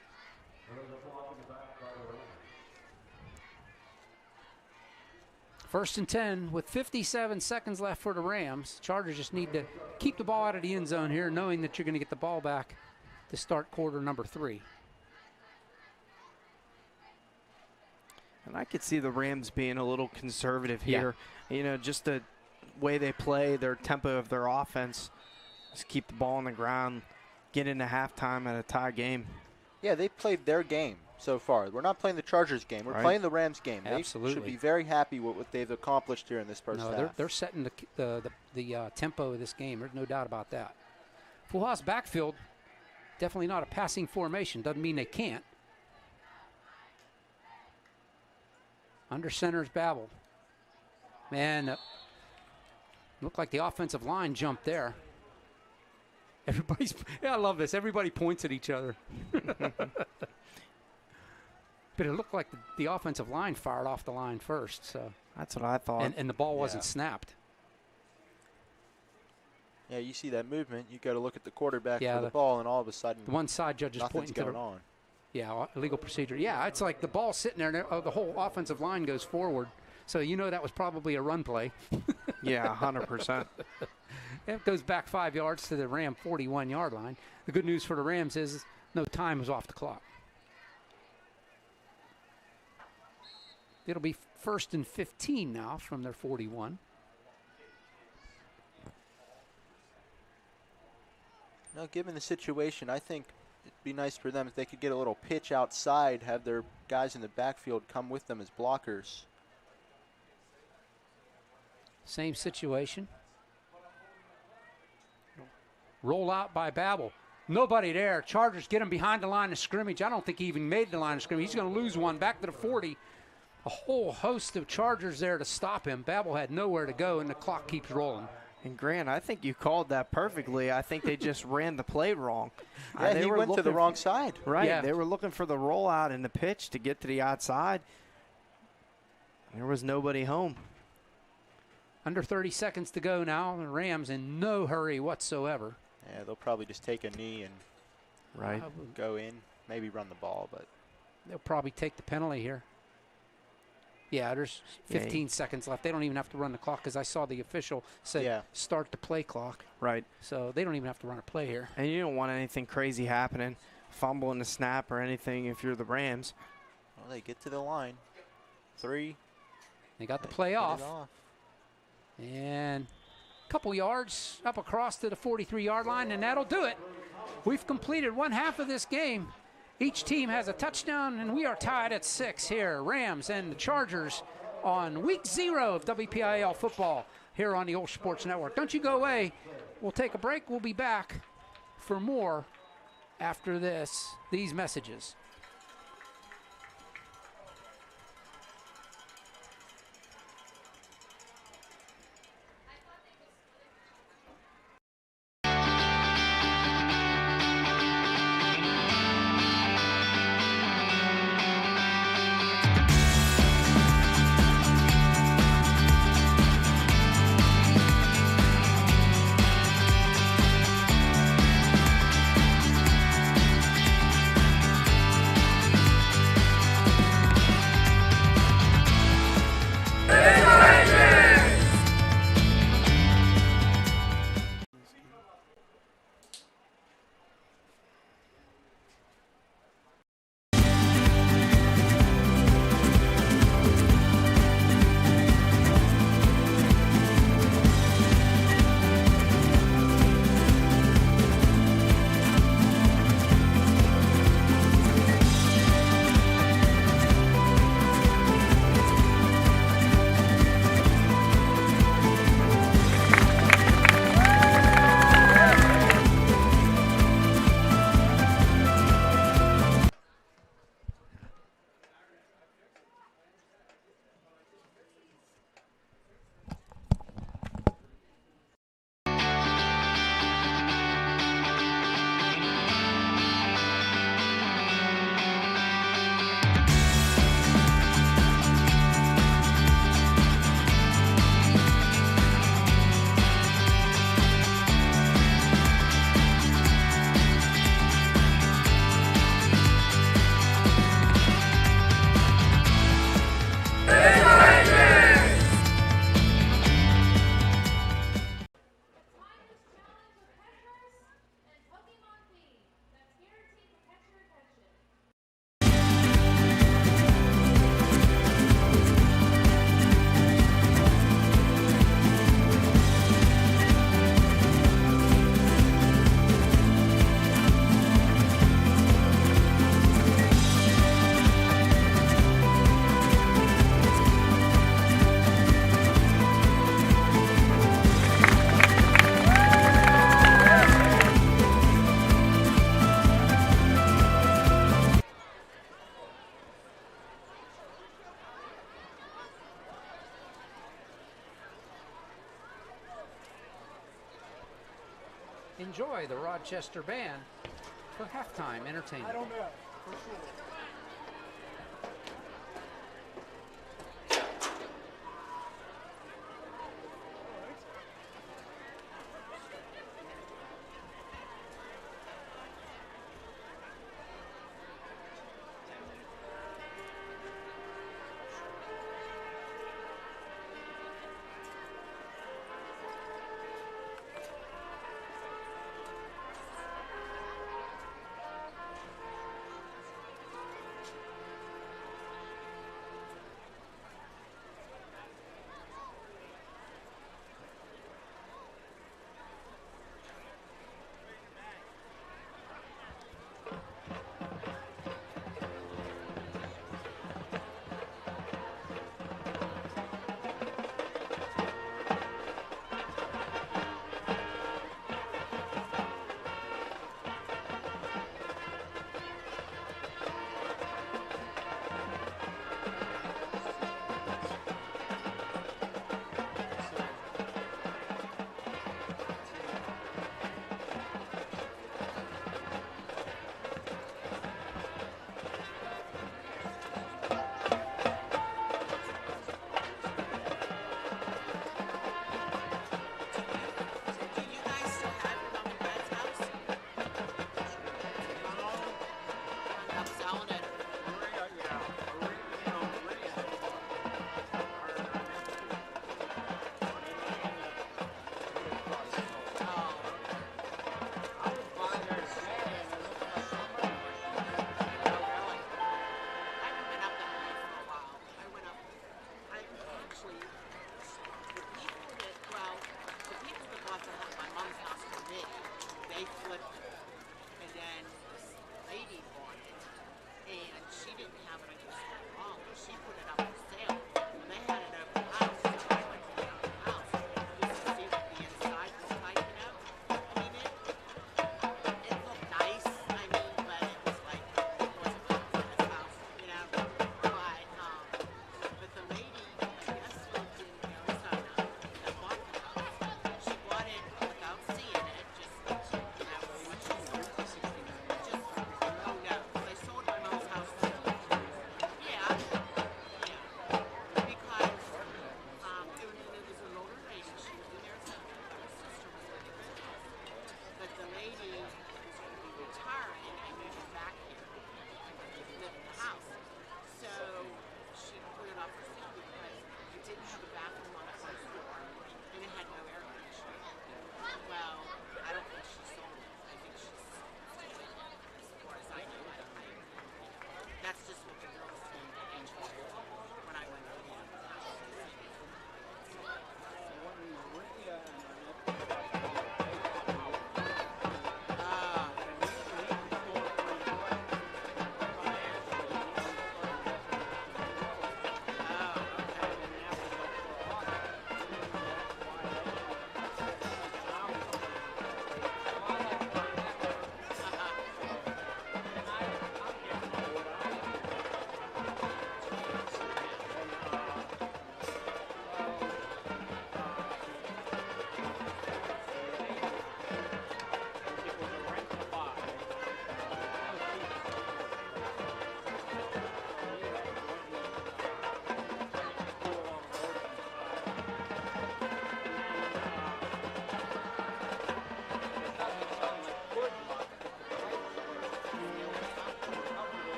First and 10 with 57 seconds left for the Rams. Chargers just need to keep the ball out of the end zone here, knowing that you're going to get the ball back to start quarter number 3. And I could see the Rams being a little conservative here. You know, just the way they play, their tempo of their offense. Just keep the ball on the ground, get into halftime at a tie game. Yeah, they played their game so far. We're not playing the Chargers game. We're playing the Rams game. Absolutely. They should be very happy with what they've accomplished here in this first half. They're setting the tempo of this game. There's no doubt about that. Full house backfield, definitely not a passing formation. Doesn't mean they can't. Under center is Babel. Man, looked like the offensive line jumped there. I love this. Everybody points at each other. But it looked like the offensive line fired off the line first. So that's what I thought. And the ball wasn't snapped. Yeah, you see that movement. You got to look at the quarterback for the ball, and all of a sudden, the one side judge is pointing to going on. Yeah, illegal procedure. Yeah, it's like the ball's sitting there, and the whole offensive line goes forward. So that was probably a run play. Yeah, 100%. It goes back 5 yards to the Ram 41-yard line. The good news for the Rams is no time is off the clock. It'll be 1st and 15 now from their 41. Now, given the situation, I think it'd be nice for them if they could get a little pitch outside, have their guys in the backfield come with them as blockers. Same situation. Roll out by Babel. Nobody there. Chargers get him behind the line of scrimmage. I don't think he even made the line of scrimmage. He's going to lose one back to the 40. A whole host of Chargers there to stop him. Babel had nowhere to go, and the clock keeps rolling. And Grant, I think you called that perfectly. I think they just ran the play wrong. Yeah, he went to the wrong side. Right. Yeah. They were looking for the rollout and the pitch to get to the outside. There was nobody home. Under 30 seconds to go now. The Rams in no hurry whatsoever. Yeah, they'll probably just take a knee and go in, maybe run the ball, but They'll probably take the penalty here. Yeah, there's 15 seconds left. They don't even have to run the clock because I saw the official say start the play clock. Right. So they don't even have to run a play here. And you don't want anything crazy happening, fumbling the snap or anything if you're the Rams. well, they get to the line. 3. They got the play off. And a couple yards up across to the 43-yard line, and that'll do it. We've completed one half of this game. Each team has a touchdown, and we are tied at 6 here. Rams and the Chargers on week 0 of WPIAL football here on the OLSH Sports Network. Don't you go away. We'll take a break. We'll be back for more after these messages. Enjoy the Rochester band for halftime entertainment. I don't know, for sure.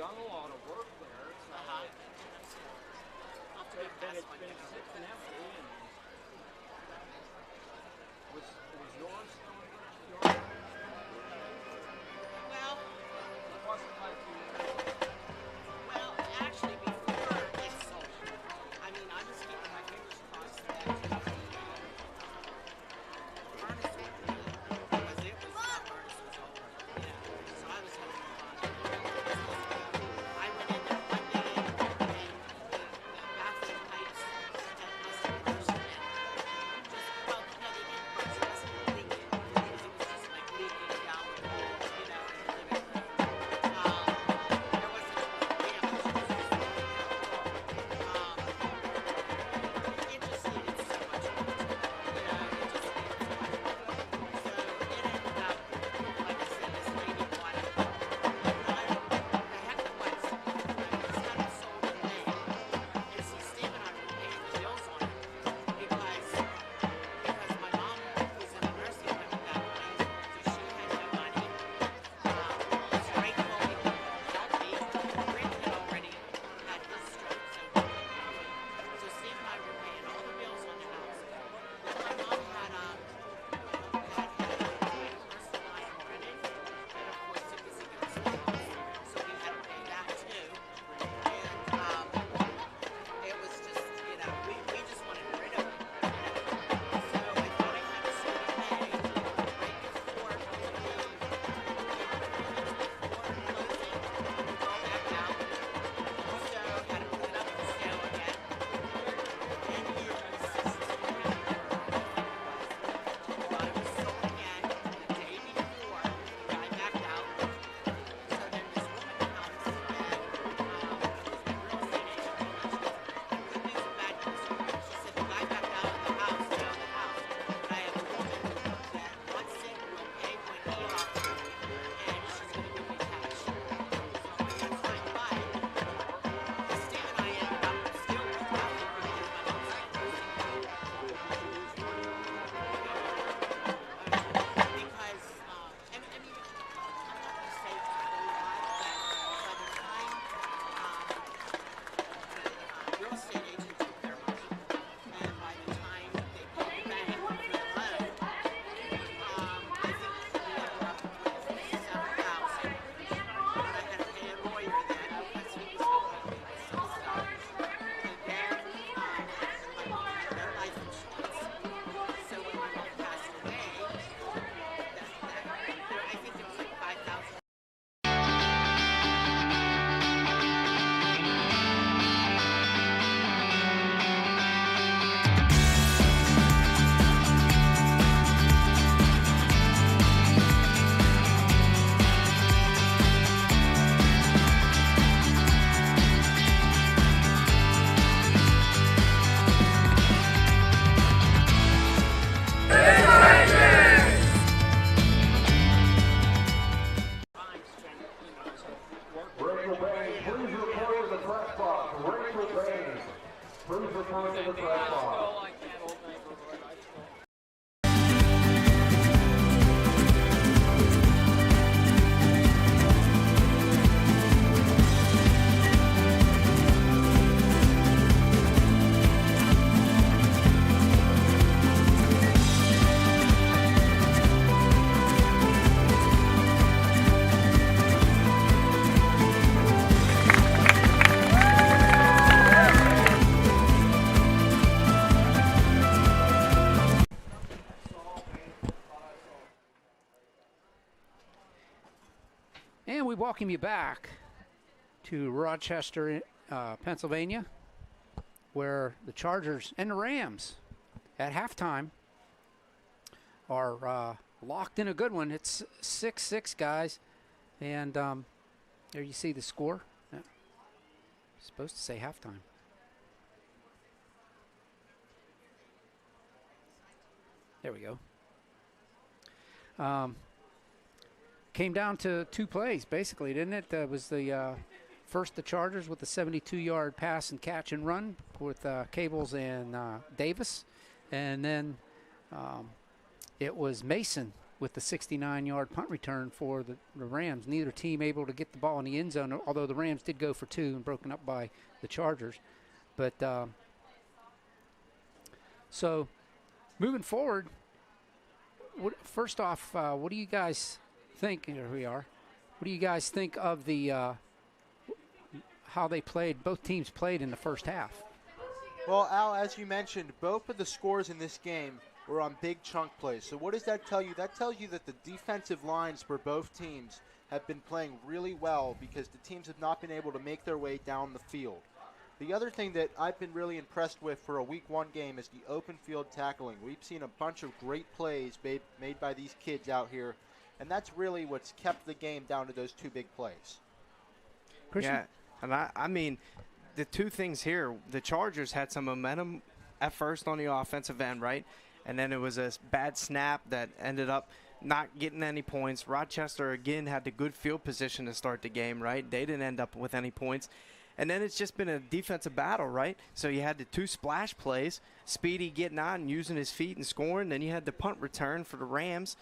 done a lot of work there. So but it's been sitting empty. And was yours still in yours? Well, It wasn't like you. well, actually, before it sold, I mean, I was keeping my fingers crossed that the furnace would be, because it was, that furnace was over, you know, so I was hoping I went in there one day, and the bathroom pipes must have burst, and just, well, no, they didn't burst, it must have leaked, because it was just like leaking down the hole, you know, in the living room. There wasn't damage, it was just it just needed so much work, you know, it just needed so much work. So it ended up, like I said, this lady bought it. The heck it was, I just had it sold in May. And see, Steve and I were paying the bills on it because my mom was in a nursing home at that point, so she had no money. Ray told me to help me. Rick had already had his stroke, so Steve and I were paying all the bills on the house. My mom had a personal line of credit, and of course it was against the house, so we had to pay that too. And it was just, you know, we just wanted rid of it. So I thought I had to start in May, right before closing, go back out. So had to put it up for sale again. And it was just, but it was sold again the day before I backed out. So then this woman comes and was my real estate agent. Good news and bad news. She said the guy backed out of the house, but I have a woman that wants it, will pay when he offers it, and she's going to give me cash. So I'm like, that's fine, but Steve and I ended up still with nothing because my mom's like, because, I mean, I'm not going to say it's a whole lot, but by the time the real estate agent took their money, and by the time they paid the bank for the loan, I think we ended up with $7,000. But I had to pay a lawyer then because he was helping me with some stuff. And then my mom had no life insurance. So when my mom passed away, I think it was like $5,000. Rachel Baines, please report to the press box. Rachel Baines, please report to the press box. Like that old neighborhood. I still And we welcome you back to Rochester, Pennsylvania, where the Chargers and the Rams at halftime are locked in a good one. It's 6-6, guys. And there you see the score. Yeah. Supposed to say halftime. There we go. Came down to two plays, basically, didn't it? Was the first the Chargers with the 72-yard pass and catch and run with Cables and Davis. And then it was Mason with the 69-yard punt return for the Rams. Neither team able to get the ball in the end zone, although the Rams did go for 2 and broken up by the Chargers. But so moving forward, first off, what do you guys think? Here we are. What do you guys think of the how they played? Both teams played in the first half. Well, Al, as you mentioned, both of the scores in this game were on big chunk plays. So what does that tell you? That tells you that the defensive lines for both teams have been playing really well because the teams have not been able to make their way down the field. The other thing that I've been really impressed with for a Week 1 game is the open field tackling. We've seen a bunch of great plays made by these kids out here, and that's really what's kept the game down to those 2 big plays. Christian? Yeah, and I mean, the 2 things here, the Chargers had some momentum at first on the offensive end, right? And then it was a bad snap that ended up not getting any points. Rochester, again, had the good field position to start the game, right? They didn't end up with any points. And then it's just been a defensive battle, right? So you had the 2 splash plays, Speedy getting on and using his feet and scoring. Then you had the punt return for the Rams.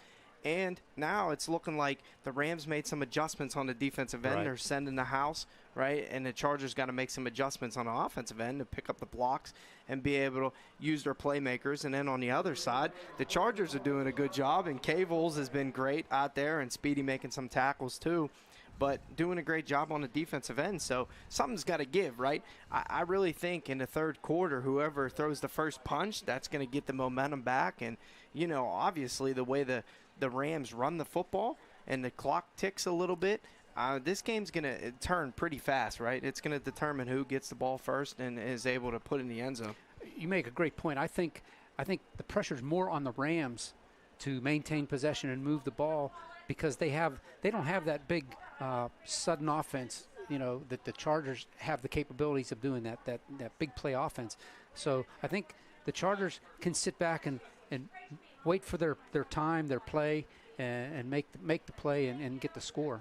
And now it's looking like the Rams made some adjustments on the defensive end. Right. They're sending the house, right? And the Chargers got to make some adjustments on the offensive end to pick up the blocks and be able to use their playmakers. And then on the other side, the Chargers are doing a good job. And Cavles has been great out there, and Speedy making some tackles too, but doing a great job on the defensive end. So something's got to give, right? I really think in the third quarter, whoever throws the first punch, that's going to get the momentum back. And, you know, obviously the way the Rams run the football and the clock ticks a little bit, this game's going to turn pretty fast, right? It's going to determine who gets the ball first and is able to put in the end zone. You make a great point. I think the pressure's more on the Rams to maintain possession and move the ball because they don't have that big sudden offense, you know, that the Chargers have the capabilities of doing that big play offense. So I think the Chargers can sit back and wait for their time, their play, and make the play and get the score.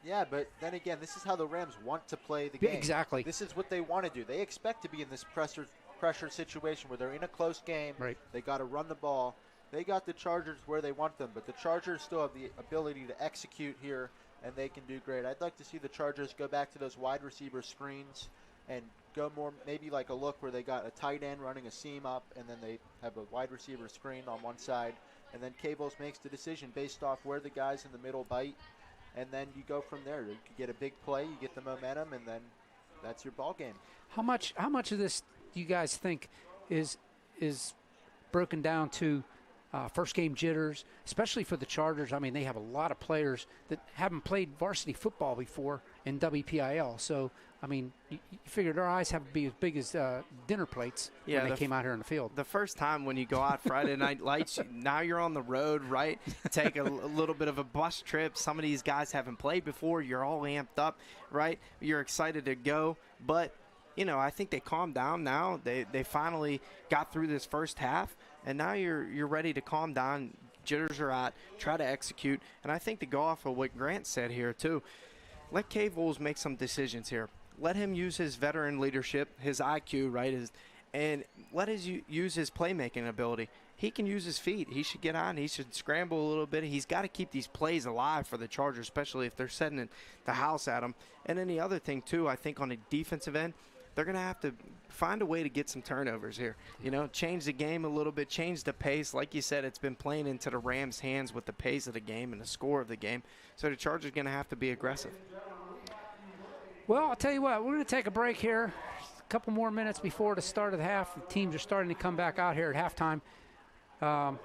Yeah, but then again, this is how the Rams want to play the game. Exactly. This is what they want to do. They expect to be in this pressure situation where they're in a close game. Right. They got to run the ball. They got the Chargers where they want them, but the Chargers still have the ability to execute here, and they can do great. I'd like to see the Chargers go back to those wide receiver screens and go more maybe like a look where they got a tight end running a seam up, and then they have a wide receiver screen on one side, and then Cables makes the decision based off where the guys in the middle bite, and then you go from there. You can get a big play, you get the momentum, and then that's your ball game. How much of this do you guys think is broken down to first game jitters, especially for the Chargers? I mean, they have a lot of players that haven't played varsity football before in WPIL. So, I mean, you figure their eyes have to be as big as dinner plates when they came out here in the field. The first time when you go out Friday night lights, now you're on the road, right? Take a little bit of a bus trip. Some of these guys haven't played before. You're all amped up, right? You're excited to go. But, you know, I think they calmed down now. They finally got through this first half. And now you're ready to calm down. Jitters are out. Try to execute. And I think to go off of what Grant said here, too, let Cavles make some decisions here. Let him use his veteran leadership, his IQ, right, and let him use his playmaking ability. He can use his feet. He should get on. He should scramble a little bit. He's got to keep these plays alive for the Chargers, especially if they're setting the house at him. And then the other thing, too, I think on the defensive end, they're going to have to find a way to get some turnovers here. You know, change the game a little bit, change the pace. Like you said, it's been playing into the Rams' hands with the pace of the game and the score of the game. So the Chargers are going to have to be aggressive. Well, I'll tell you what, we're going to take a break here. A couple more minutes before the start of the half. The teams are starting to come back out here at halftime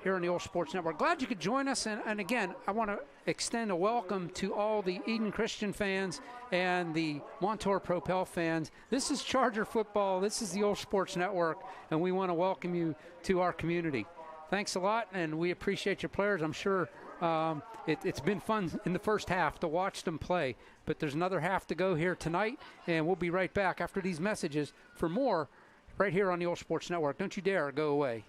here on the OLSH Sports Network. Glad you could join us. And again, I want to extend a welcome to all the Eden Christian fans and the Montour Propel fans. This is Charger football. This is the OLSH Sports Network, and we want to welcome you to our community. Thanks a lot, and we appreciate your players. I'm sure it's been fun in the first half to watch them play, but there's another half to go here tonight, and we'll be right back after these messages for more right here on the OLSH Sports Network. Don't you dare go away.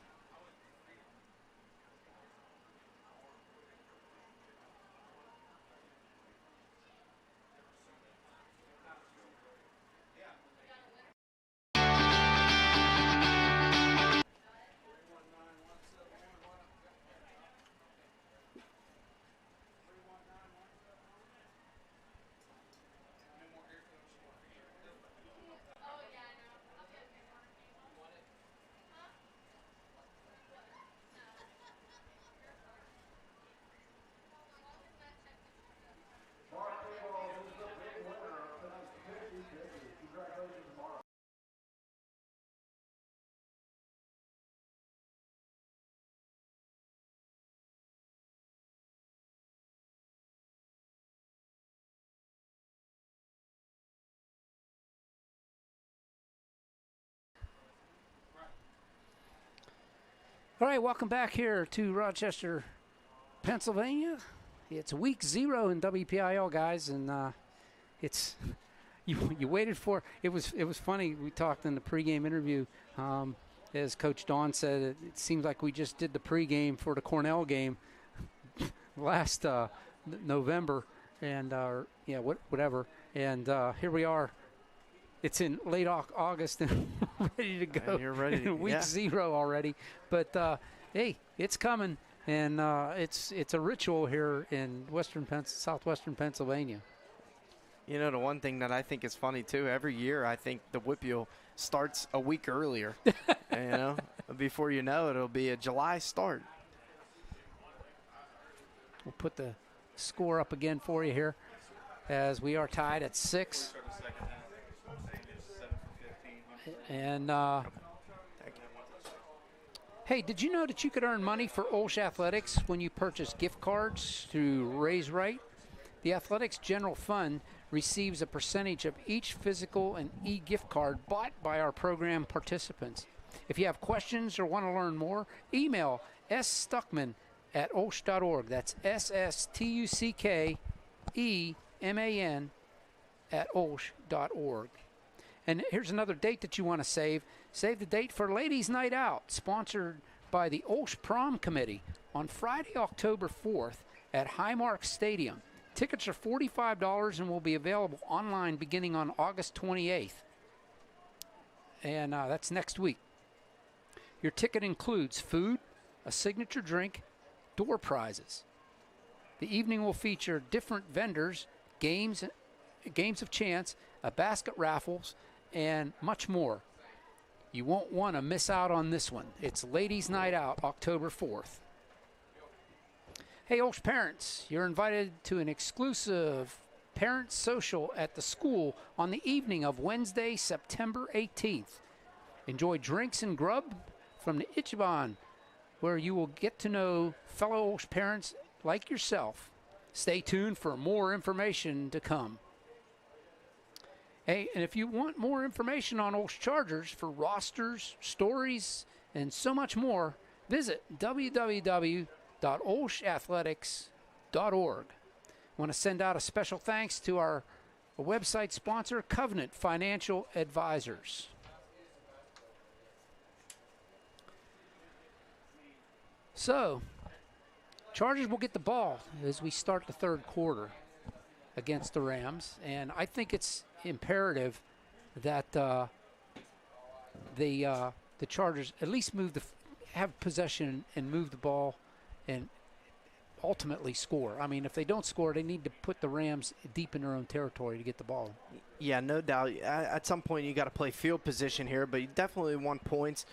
All right, welcome back here to Rochester, Pennsylvania. It's week 0 in WPIL, guys, and it's you waited for it. Was funny. We talked in the pregame interview. As Coach Dawn said, it seems like we just did the pregame for the Cornell game last November, and whatever. And here we are. It's in late August and ready to go. And you're ready to, week 0 already. But hey, it's coming, and it's a ritual here in southwestern Pennsylvania. You know, the one thing that I think is funny too, every year I think the Whippeal starts a week earlier. Before you know it, it'll be a July start. We'll put the score up again for you here as we are tied at 6. And hey, did you know that you could earn money for OLSH Athletics when you purchase gift cards through Raise Right? The Athletics General Fund receives a percentage of each physical and e-gift card bought by our program participants. If you have questions or want to learn more, email sstuckman@olsh.org. That's SSTUCKEMAN @olsh.org. And here's another date that you want to save. Save the date for Ladies' Night Out, sponsored by the OLSH Prom Committee on Friday, October 4th at Highmark Stadium. Tickets are $45 and will be available online beginning on August 28th. And that's next week. Your ticket includes food, a signature drink, door prizes. The evening will feature different vendors, games of chance, a basket raffles, and much more. You won't want to miss out on this one. It's Ladies' Night Out, October 4th. Hey, OLSH parents, you're invited to an exclusive parent social at the school on the evening of Wednesday, September 18th. Enjoy drinks and grub from the Ichiban, where you will get to know fellow OLSH parents like yourself. Stay tuned for more information to come. Hey, and if you want more information on OLSH Chargers for rosters, stories, and so much more, visit www.olshathletics.org. I want to send out a special thanks to our website sponsor, Covenant Financial Advisors. So, Chargers will get the ball as we start the third quarter against the Rams, and I think it's imperative that the Chargers at least have possession and move the ball and ultimately score. I mean, if they don't score, they need to put the Rams deep in their own territory to get the ball. Yeah, no doubt. At some point, you got to play field position here, but you definitely want points.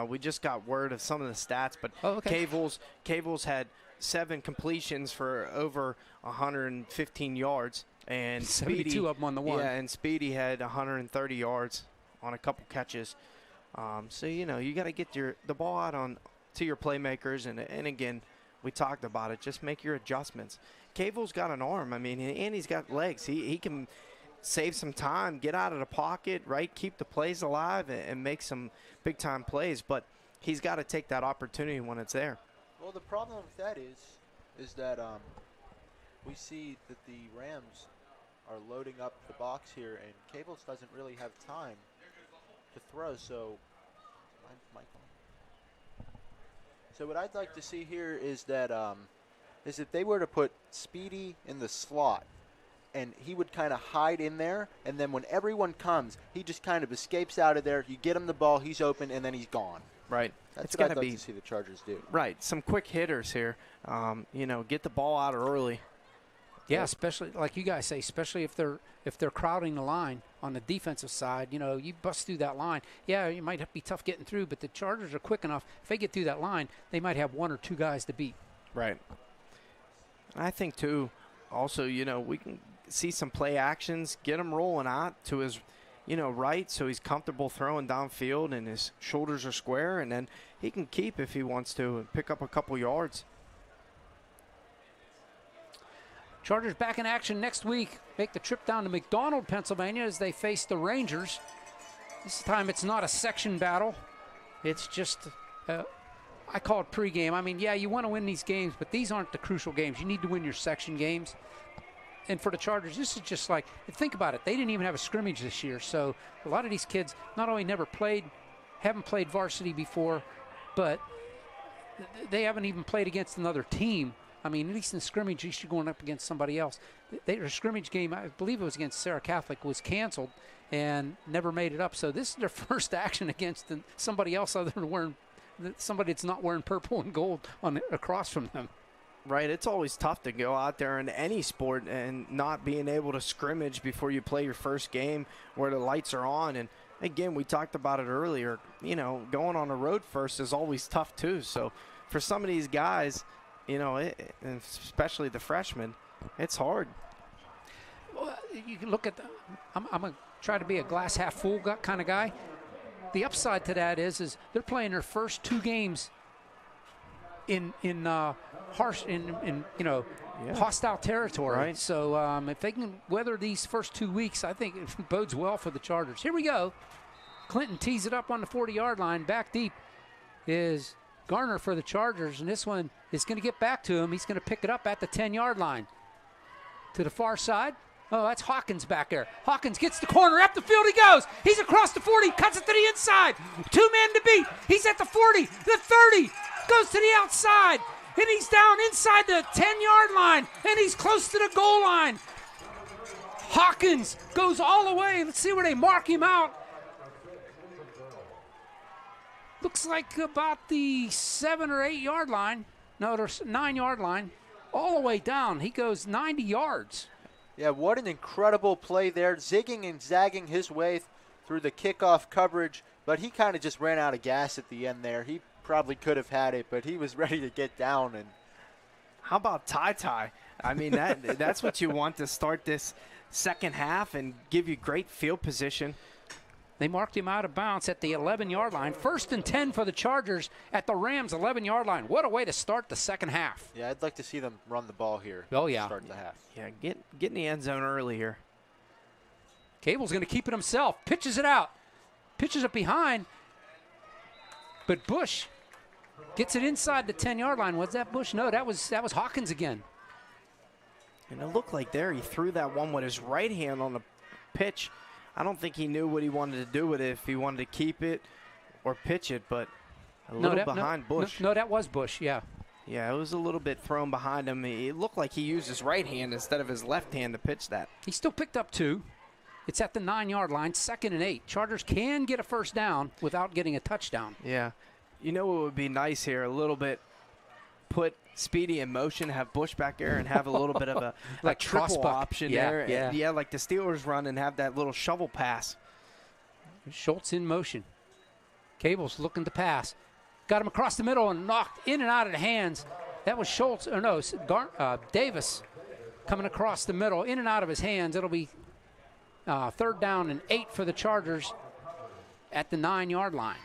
We just got word of some of the stats, but Cavels had 7 completions for over 115 yards, and 72 Speedy, of them on the one. Yeah, and Speedy had 130 yards on a couple catches. So you got to get the ball out to your playmakers, and again, we talked about it. Just make your adjustments. Cavell's got an arm. I mean, and he's got legs. He can save some time, get out of the pocket, right? Keep the plays alive and make some big-time plays. But he's got to take that opportunity when it's there. Well, the problem with that is that we see that the Rams are loading up the box here, and Cables doesn't really have time to throw. So, So what I'd like to see here is that if they were to put Speedy in the slot, and he would kind of hide in there, and then when everyone comes, he just kind of escapes out of there. You get him the ball, he's open, and then he's gone. Right. That's what I'd like to see the Chargers do. Right. Some quick hitters here. Get the ball out early. Yeah, especially like you guys say, especially if they're crowding the line on the defensive side. You bust through that line. Yeah, it might be tough getting through, but the Chargers are quick enough. If they get through that line, they might have 1 or 2 guys to beat. Right. I think too. Also, we can see some play actions, get him rolling out to his, right, so he's comfortable throwing downfield and his shoulders are square, and then he can keep if he wants to and pick up a couple yards. Chargers back in action next week. Make the trip down to McDonald, Pennsylvania, as they face the Rangers. This time it's not a section battle. It's just I call it pregame. I mean, yeah, you want to win these games, but these aren't the crucial games. You need to win your section games. And for the Chargers, this is just like, think about it. They didn't even have a scrimmage this year. So a lot of these kids not only haven't played varsity before, but they haven't even played against another team. I mean, at least in the scrimmage, at least you're going up against somebody else. Their scrimmage game, I believe it was against Sarah Catholic, was canceled and never made it up. So this is their first action against somebody else other than somebody that's not wearing purple and gold across from them. Right, it's always tough to go out there in any sport and not being able to scrimmage before you play your first game where the lights are on. And again, we talked about it earlier, going on the road first is always tough too. So for some of these guys, and especially the freshmen, it's hard. Well, you can look at I'm going to try to be a glass half full kind of guy. The upside to that is they're playing their first 2 games in hostile territory. Right. So if they can weather these first 2 weeks, I think it bodes well for the Chargers. Here we go. Clinton tees it up on the 40-yard line. Back deep is Garner for the Chargers, and this one is going to get back to him. He's going to pick it up at the 10-yard line. To the far side. Oh, that's Hawkins back there. Hawkins gets the corner. Up the field he goes. He's across the 40. Cuts it to the inside. 2 men to beat. He's at the 40. The 30. Goes to the outside. And he's down inside the 10-yard line. And he's close to the goal line. Hawkins goes all the way. Let's see where they mark him out. Looks like about the 7 or 8 yard line. No, there's 9-yard line. All the way down. He goes 90 yards. Yeah, what an incredible play there. Zigging and zagging his way through the kickoff coverage, but he kind of just ran out of gas at the end there. He probably could have had it, but he was ready to get down. And how about Ty? I mean, that's what you want to start this second half and give you great field position. They marked him out of bounds at the 11-yard line. 1st and 10 for the Chargers at the Rams' 11-yard line. What a way to start the second half. Yeah, I'd like to see them run the ball here. Oh, yeah. Start the half. Yeah, get in the end zone early here. Cable's going to keep it himself. Pitches it out. Pitches it behind. But Bush gets it inside the 10-yard line. Was that Bush? No, that was Hawkins again. And it looked like there he threw that one with his right hand on the pitch. I don't think he knew what he wanted to do with it, if he wanted to keep it or pitch it, but a little behind Bush. No, that was Bush, yeah. Yeah, it was a little bit thrown behind him. It looked like he used his right hand instead of his left hand to pitch that. He still picked up 2. It's at the 9-yard line, 2nd and 8. Chargers can get a first down without getting a touchdown. Yeah. You know what would be nice here? A little bit put Speedy in motion, have Bush back there, and have a little bit of a like triple option there. Yeah, like the Steelers run and have that little shovel pass. Schultz in motion. Cable's looking to pass. Got him across the middle and knocked in and out of the hands. That was Schultz. Or no, Davis coming across the middle, in and out of his hands. It'll be 3rd down and 8 for the Chargers at the 9-yard line.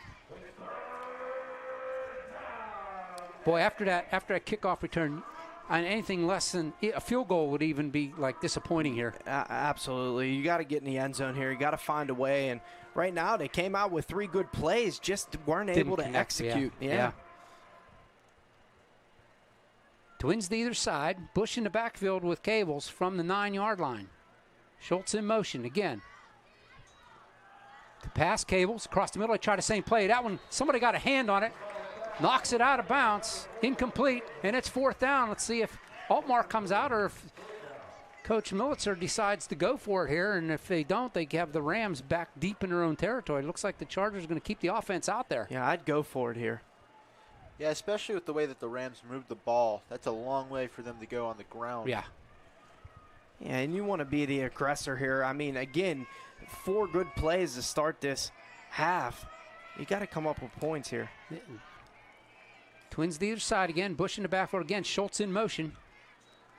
Boy, after that kickoff return, anything less than a field goal would even be like disappointing here. Absolutely. You got to get in the end zone here. You got to find a way. And right now they came out with 3 good plays, just weren't able to execute. Yeah. Twins to either side. Bush in the backfield with Cables from the 9-yard line. Schultz in motion again. To pass Cables across the middle. They try the same play. That one, somebody got a hand on it. Knocks it out of bounds, incomplete, and it's 4th down. Let's see if Altmark comes out or if Coach Militzer decides to go for it here. And if they don't, they have the Rams back deep in their own territory. It looks like the Chargers are going to keep the offense out there. Yeah, I'd go for it here. Yeah, especially with the way that the Rams moved the ball. That's a long way for them to go on the ground. Yeah. Yeah, and you want to be the aggressor here. I mean, again, 4 good plays to start this half. You got to come up with points here. Twins to either side again. Bush in the backfield again. Schultz in motion.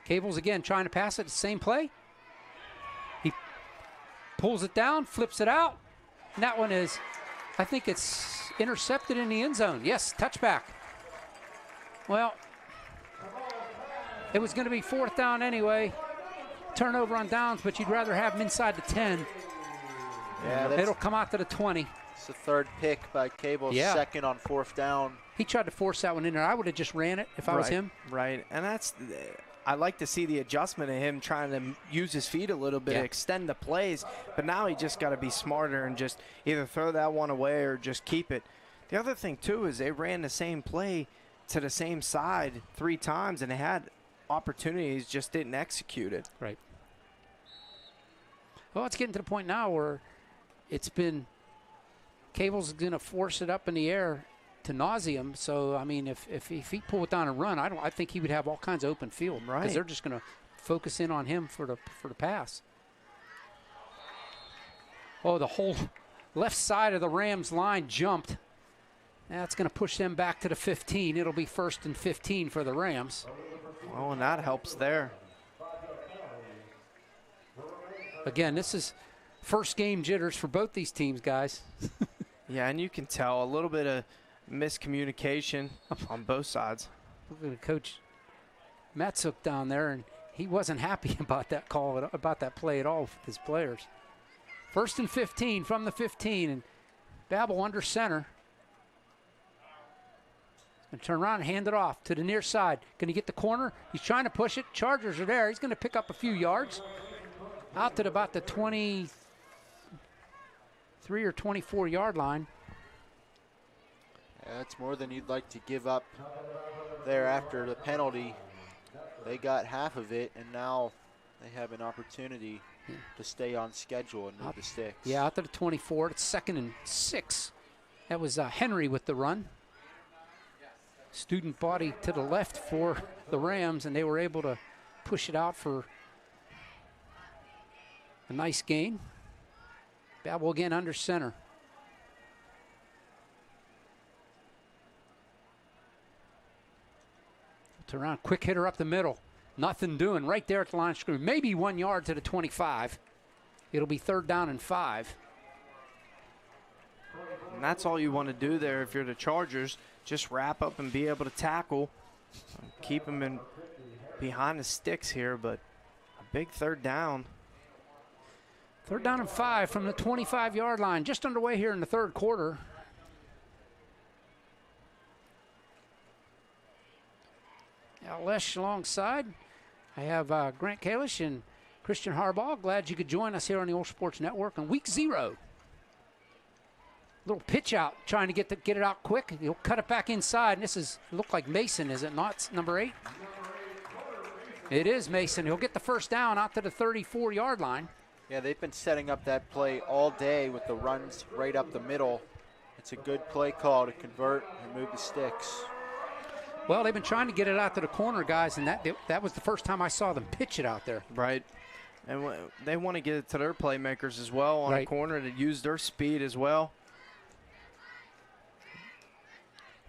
Cables again trying to pass it. The same play. He pulls it down, flips it out. And that one is, I think it's intercepted in the end zone. Yes, touchback. Well, it was going to be 4th down anyway. Turnover on downs, but you'd rather have him inside the 10. Yeah, it'll come out to the 20. It's the third pick by Cable, Yeah. second on 4th down. He tried to force that one in there. I would have just ran it if I was him. Right, and I like to see the adjustment of him trying to use his feet a little bit, Yeah. extend the plays, but now he just got to be smarter and just either throw that one away or just keep it. The other thing, too, is they ran the same play to the same side 3 times, and they had opportunities, just didn't execute it. Right. Well, it's getting to the point now where it's been Cable's going to force it up in the air to nauseum. So, I mean, if he pull it down and run, I think he would have all kinds of open field. Right. Because they're just going to focus in on him for the pass. Oh, the whole left side of the Rams line jumped. That's going to push them back to the 15. It'll be 1st and 15 for the Rams. Oh, and that helps there. Again, this is first game jitters for both these teams, guys. Yeah, and you can tell a little bit of miscommunication on both sides. Look at Coach Matzuk down there, and he wasn't happy about that call, about that play at all with his players. 1st and 15 from the 15, and Babel under center. Going to turn around and hand it off to the near side. Going to get the corner. He's trying to push it. Chargers are there. He's going to pick up a few yards. Out to about the 23 or 24 yard line. Yeah, that's more than you'd like to give up there after the penalty. They got half of it, and now they have an opportunity to stay on schedule and move the sticks. Yeah, out to the 24. It's 2nd and 6. That was Henry with the run. Student body to the left for the Rams, and they were able to push it out for a nice gain. Babel again under center. Turn around, quick hitter up the middle. Nothing doing right there at the line of scrimmage. Maybe 1 yard to the 25. It'll be 3rd down and 5. And that's all you want to do there if you're the Chargers. Just wrap up and be able to tackle. Keep them in behind the sticks here, but a big 3rd down. 3rd down and 5 from the 25-yard line. Just underway here in the 3rd quarter. OLSH alongside. I have Grant Kalish and Christian Harbaugh. Glad you could join us here on the OLSH Sports Network on week 0. Little pitch out, trying to get it out quick. He'll cut it back inside, and this is look like Mason, is it not? It's number 8. It is Mason. He'll get the 1st down out to the 34-yard line. Yeah, they've been setting up that play all day with the runs right up the middle. It's a good play call to convert and move the sticks. Well, they've been trying to get it out to the corner, guys, and that was the first time I saw them pitch it out there. Right. And they want to get it to their playmakers as well on the corner to use their speed as well.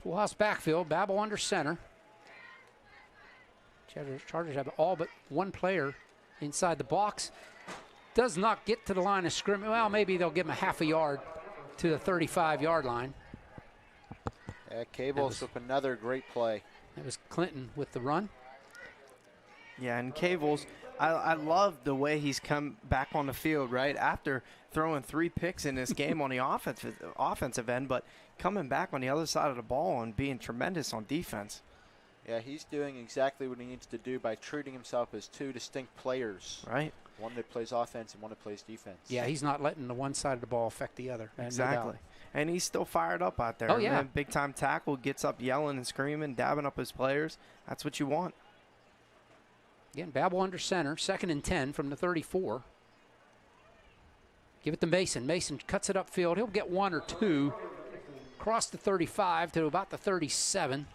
Full house backfield, Babel under center. Chargers have all but one player inside the box. Does not get to the line of scrimmage. Well, maybe they'll give him a half a yard to the 35-yard line. Yeah, Cable's with another great play. That was Clinton with the run. Yeah, and Cables, I love the way he's come back on the field, right? After throwing 3 picks in this game on the offensive end, but coming back on the other side of the ball and being tremendous on defense. Yeah, he's doing exactly what he needs to do by treating himself as 2 distinct players. Right. One that plays offense and one that plays defense. Yeah, he's not letting the one side of the ball affect the other. Exactly. And he's still fired up out there. Oh, yeah. Big-time tackle, gets up yelling and screaming, dabbing up his players. That's what you want. Again, Babel under center, 2nd and 10 from the 34. Give it to Mason. Mason cuts it upfield. He'll get 1 or 2. Across the 35 to about the 37.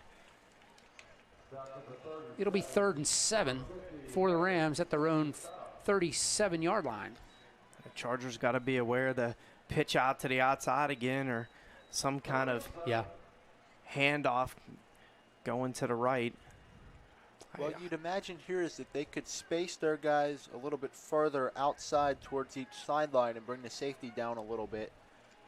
It'll be 3rd and 7 for the Rams at their own 37-yard line. The Chargers got to be aware of the pitch out to the outside again or some kind of handoff going to the right. Well, you'd imagine here is that they could space their guys a little bit further outside towards each sideline and bring the safety down a little bit.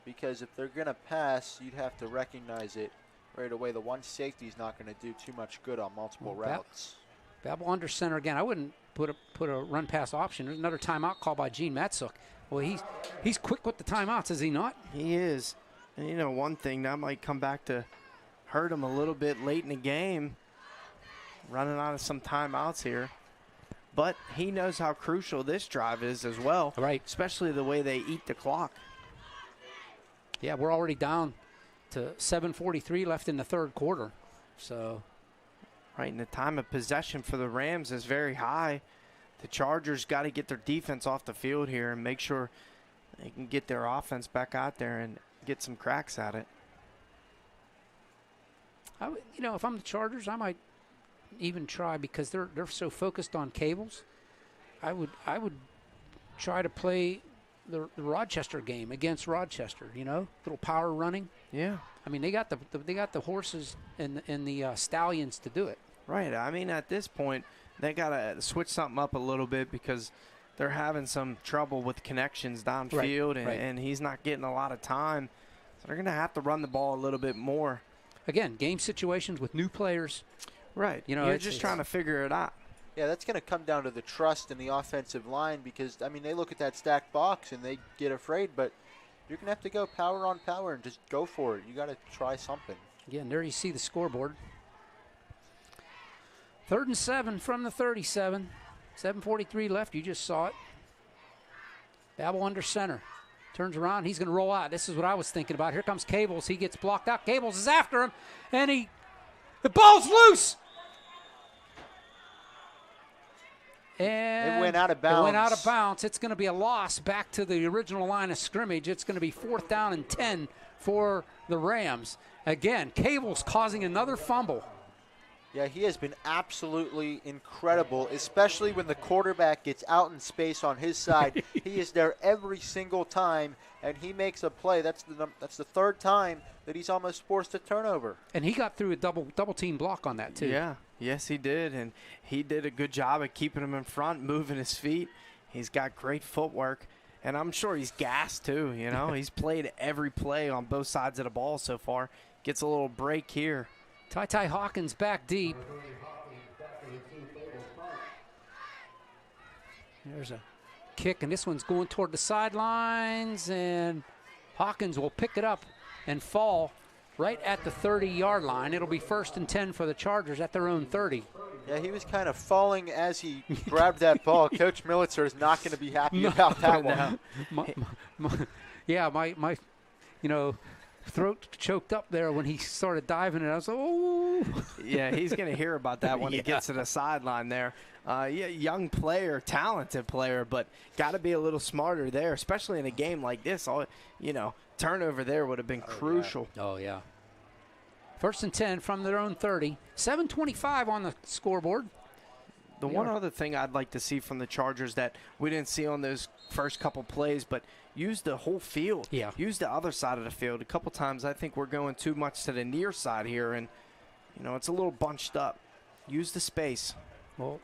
Because if they're going to pass, you'd have to recognize it right away. The one safety is not going to do too much good on multiple routes. Babel under center again. I wouldn't put a run pass option. There's another timeout called by Gene Matzuk. Well, he's quick with the timeouts, is he not? He is. And, you know, one thing that might come back to hurt him a little bit late in the game, running out of some timeouts here. But he knows how crucial this drive is as well. Right. Especially the way they eat the clock. Yeah, we're already down to 7:43 left in the third quarter. So, right, and the time of possession for the Rams is very high. The Chargers got to get their defense off the field here and make sure they can get their offense back out there and get some cracks at it. You know, if I'm the Chargers, I might even try, because they're so focused on cables. I would try to play the Rochester game against Rochester. You know, little power running. Yeah. I mean, they got the horses and the stallions to do it. Right. I mean, at this point, they got to switch something up a little bit because they're having some trouble with connections downfield, and he's not getting a lot of time. So they're going to have to run the ball a little bit more. Again, game situations with new players. Right. You know, you're just trying to figure it out. Yeah, that's going to come down to the trust in the offensive line because, I mean, they look at that stacked box and they get afraid, but you're going to have to go power on power and just go for it. You got to try something. Again, there you see the scoreboard. 3rd and 7 from the 37. 7:43 left. You just saw it. Babel under center. Turns around. He's going to roll out. This is what I was thinking about. Here comes Cables. He gets blocked out. Cables is after him, and the ball's loose. And it went out of bounds. It went out of bounds. It's going to be a loss back to the original line of scrimmage. It's going to be 4th down and 10 for the Rams. Again, Cables causing another fumble. Yeah, he has been absolutely incredible, especially when the quarterback gets out in space on his side. He is there every single time, and he makes a play. That's the 3rd time that he's almost forced a turnover. And he got through a double team block on that, too. Yeah, yes, he did. And he did a good job of keeping him in front, moving his feet. He's got great footwork. And I'm sure he's gassed, too, you know. He's played every play on both sides of the ball so far. Gets a little break here. Ty Hawkins back deep. There's a kick, and this one's going toward the sidelines, and Hawkins will pick it up and fall right at the 30-yard line. It'll be 1st and 10 for the Chargers at their own 30. Yeah, he was kind of falling as he grabbed that ball. Coach Militzer is not going to be happy about that one. My throat choked up there when he started diving, and I was like, oh. Yeah, he's going to hear about that when he gets to the sideline there. Young player, talented player, but got to be a little smarter there, especially in a game like this. Turnover there would have been crucial. Yeah. Oh, yeah. 1st and 10 from their own 30. 7:25 on the scoreboard. The one other thing I'd like to see from the Chargers that we didn't see on those first couple plays, but use the whole field. Yeah. Use the other side of the field. A couple times I think we're going too much to the near side here, and, it's a little bunched up. Use the space. Well,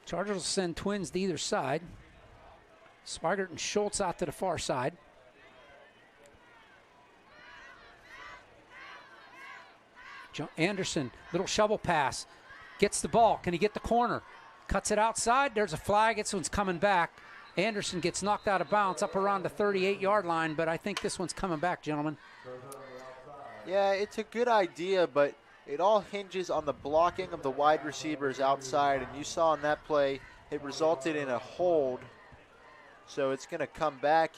Chargers will send twins to either side. Swigert and Schultz out to the far side. Anderson, little shovel pass. Gets the ball. Can he get the corner? Cuts it outside. There's a flag. This one's coming back. Anderson gets knocked out of bounds up around the 38-yard line, but I think this one's coming back, gentlemen. Yeah, it's a good idea, but it all hinges on the blocking of the wide receivers outside, and you saw in that play it resulted in a hold, so it's going to come back.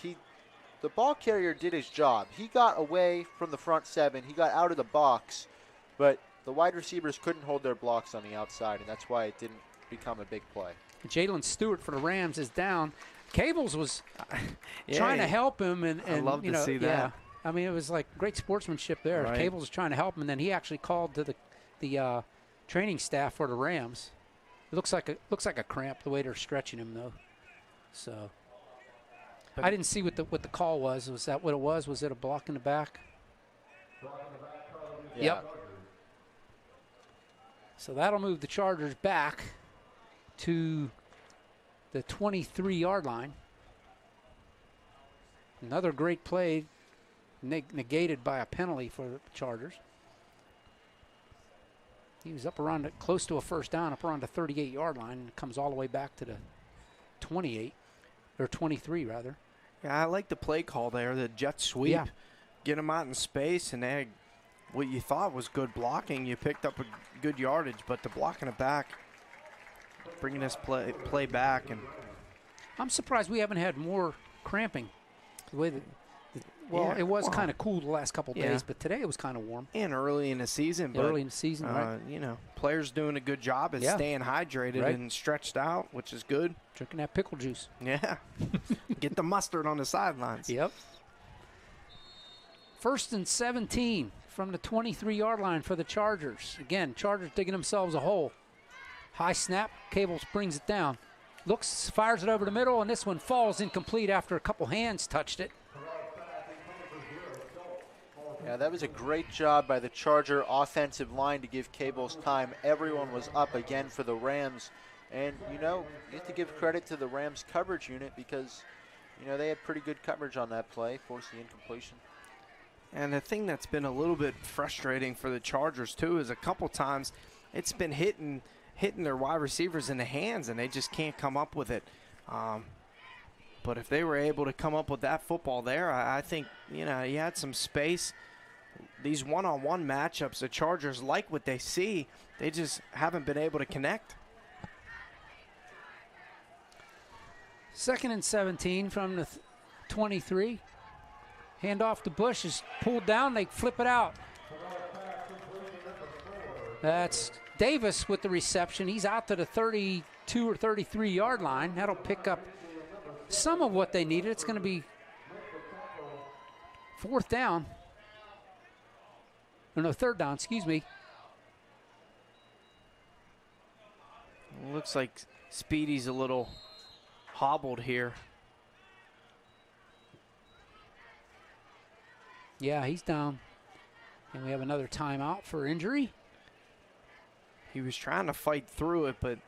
The ball carrier did his job. He got away from the front 7. He got out of the box, but the wide receivers couldn't hold their blocks on the outside, and that's why it didn't become a big play. Jalen Stewart for the Rams is down. Cables was trying to help him, and I love to see that. Yeah, I mean, it was like great sportsmanship there. Right. Cables was trying to help him, and then he actually called to the training staff for the Rams. It looks like a cramp the way they're stretching him though. So I didn't see what the call was. Was that what it was? Was it a block in the back? Yeah. Yep. So that'll move the Chargers back to the 23-yard line. Another great play negated by a penalty for the Chargers. He was up around close to a 1st down, up around the 38-yard line, and comes all the way back to the 28, or 23 rather. Yeah, I like the play call there, the jet sweep. Yeah. get them out in space, and they had what you thought was good blocking. You picked up a good yardage, but the blocking it back, bringing this play back. And I'm surprised we haven't had more cramping. The way that, it was kind of cool the last couple of days, but today it was kind of warm. And early in the season. But, early in the season, right. You know, players doing a good job at staying hydrated and stretched out, which is good. Drinking that pickle juice. Yeah. Get the mustard on the sidelines. Yep. 1st and 17 from the 23-yard line for the Chargers. Again, Chargers digging themselves a hole. High snap. Cables brings it down. Looks, fires it over the middle, and this one falls incomplete after a couple hands touched it. Yeah, that was a great job by the Charger offensive line to give Cables time. Everyone was up again for the Rams. And, you know, you have to give credit to the Rams coverage unit because, you know, they had pretty good coverage on that play, forced the incompletion. And the thing that's been a little bit frustrating for the Chargers, too, is a couple times it's been hitting their wide receivers in the hands, and they just can't come up with it. But if they were able to come up with that football there, I think, you know, you had some space. These one-on-one matchups, the Chargers like what they see. They just haven't been able to connect. 2nd and 17 from the 23. Handoff to Bush is pulled down. They flip it out. That's Davis with the reception. He's out to the 32 or 33-yard line. That'll pick up some of what they needed. It's going to be 4th down. No, 3rd down, excuse me. Looks like Speedy's a little hobbled here. Yeah, he's down. And we have another timeout for injury. He was trying to fight through it, but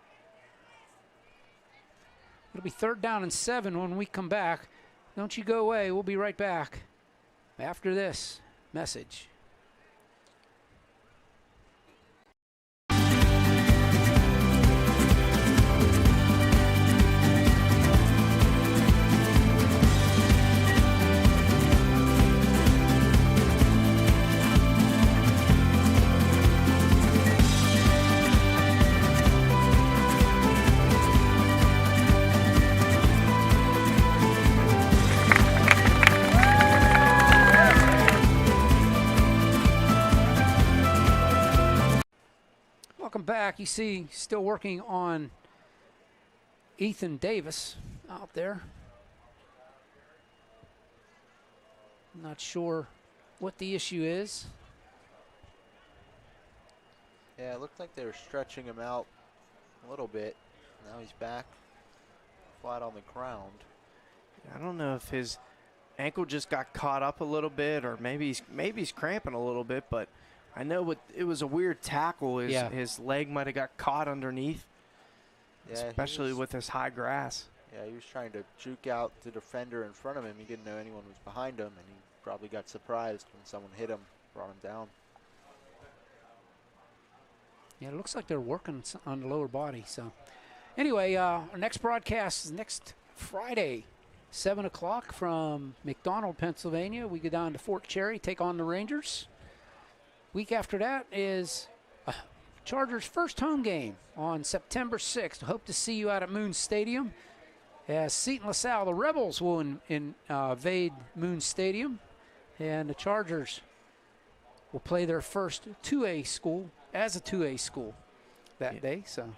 it'll be 3rd down and 7 when we come back. Don't you go away. We'll be right back after this message. Welcome back. You see, still working on Ethan Davis out there. Not sure what the issue is. Yeah, it looked like they were stretching him out a little bit. Now he's back flat on the ground. I don't know if his ankle just got caught up a little bit, or maybe he's cramping a little bit, but I know it was a weird tackle. His leg might have got caught underneath, especially with this high grass. Yeah, he was trying to juke out the defender in front of him. He didn't know anyone was behind him, and he probably got surprised when someone hit him, brought him down. Yeah, it looks like they're working on the lower body. So anyway, our next broadcast is next Friday, 7 o'clock from McDonald, Pennsylvania. We go down to Fort Cherry, take on the Rangers. Week after that is Chargers' first home game on September 6th. Hope to see you out at Moon Stadium. As Seton LaSalle, the Rebels will invade Moon Stadium, and the Chargers will play their first 2A school as a 2A school that day. So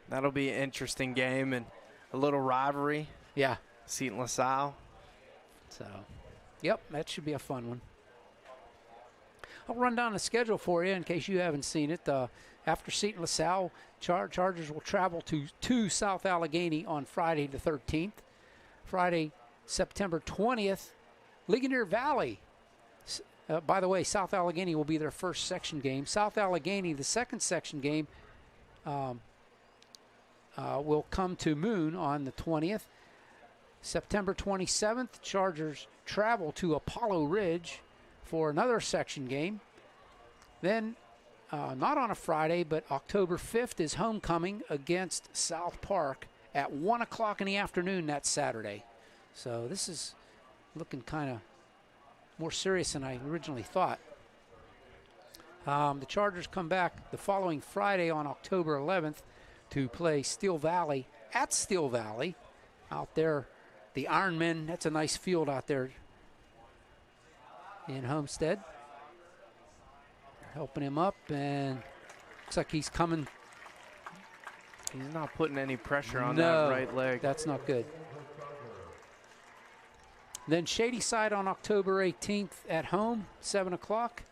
that'll be an interesting game and a little rivalry. Yeah. Seton LaSalle. So, yep, that should be a fun one. I'll run down the schedule for you in case you haven't seen it. After Seton LaSalle, Chargers will travel to South Allegheny on Friday the 13th. Friday, September 20th, Ligonier Valley. By the way, South Allegheny will be their first section game. South Allegheny, the second section game, will come to Moon on the 20th. September 27th, Chargers travel to Apollo Ridge for another section game. Then, not on a Friday, but October 5th is homecoming against South Park at 1 o'clock in the afternoon that Saturday. So this is looking kind of more serious than I originally thought. The Chargers come back the following Friday on October 11th to play Steel Valley at Steel Valley out there. The Ironmen, that's a nice field out there in Homestead. They're helping him up, and looks like he's coming. He's not putting any pressure on No, that right leg. That's not good. Then Shadyside on October 18th at home, 7 o'clock.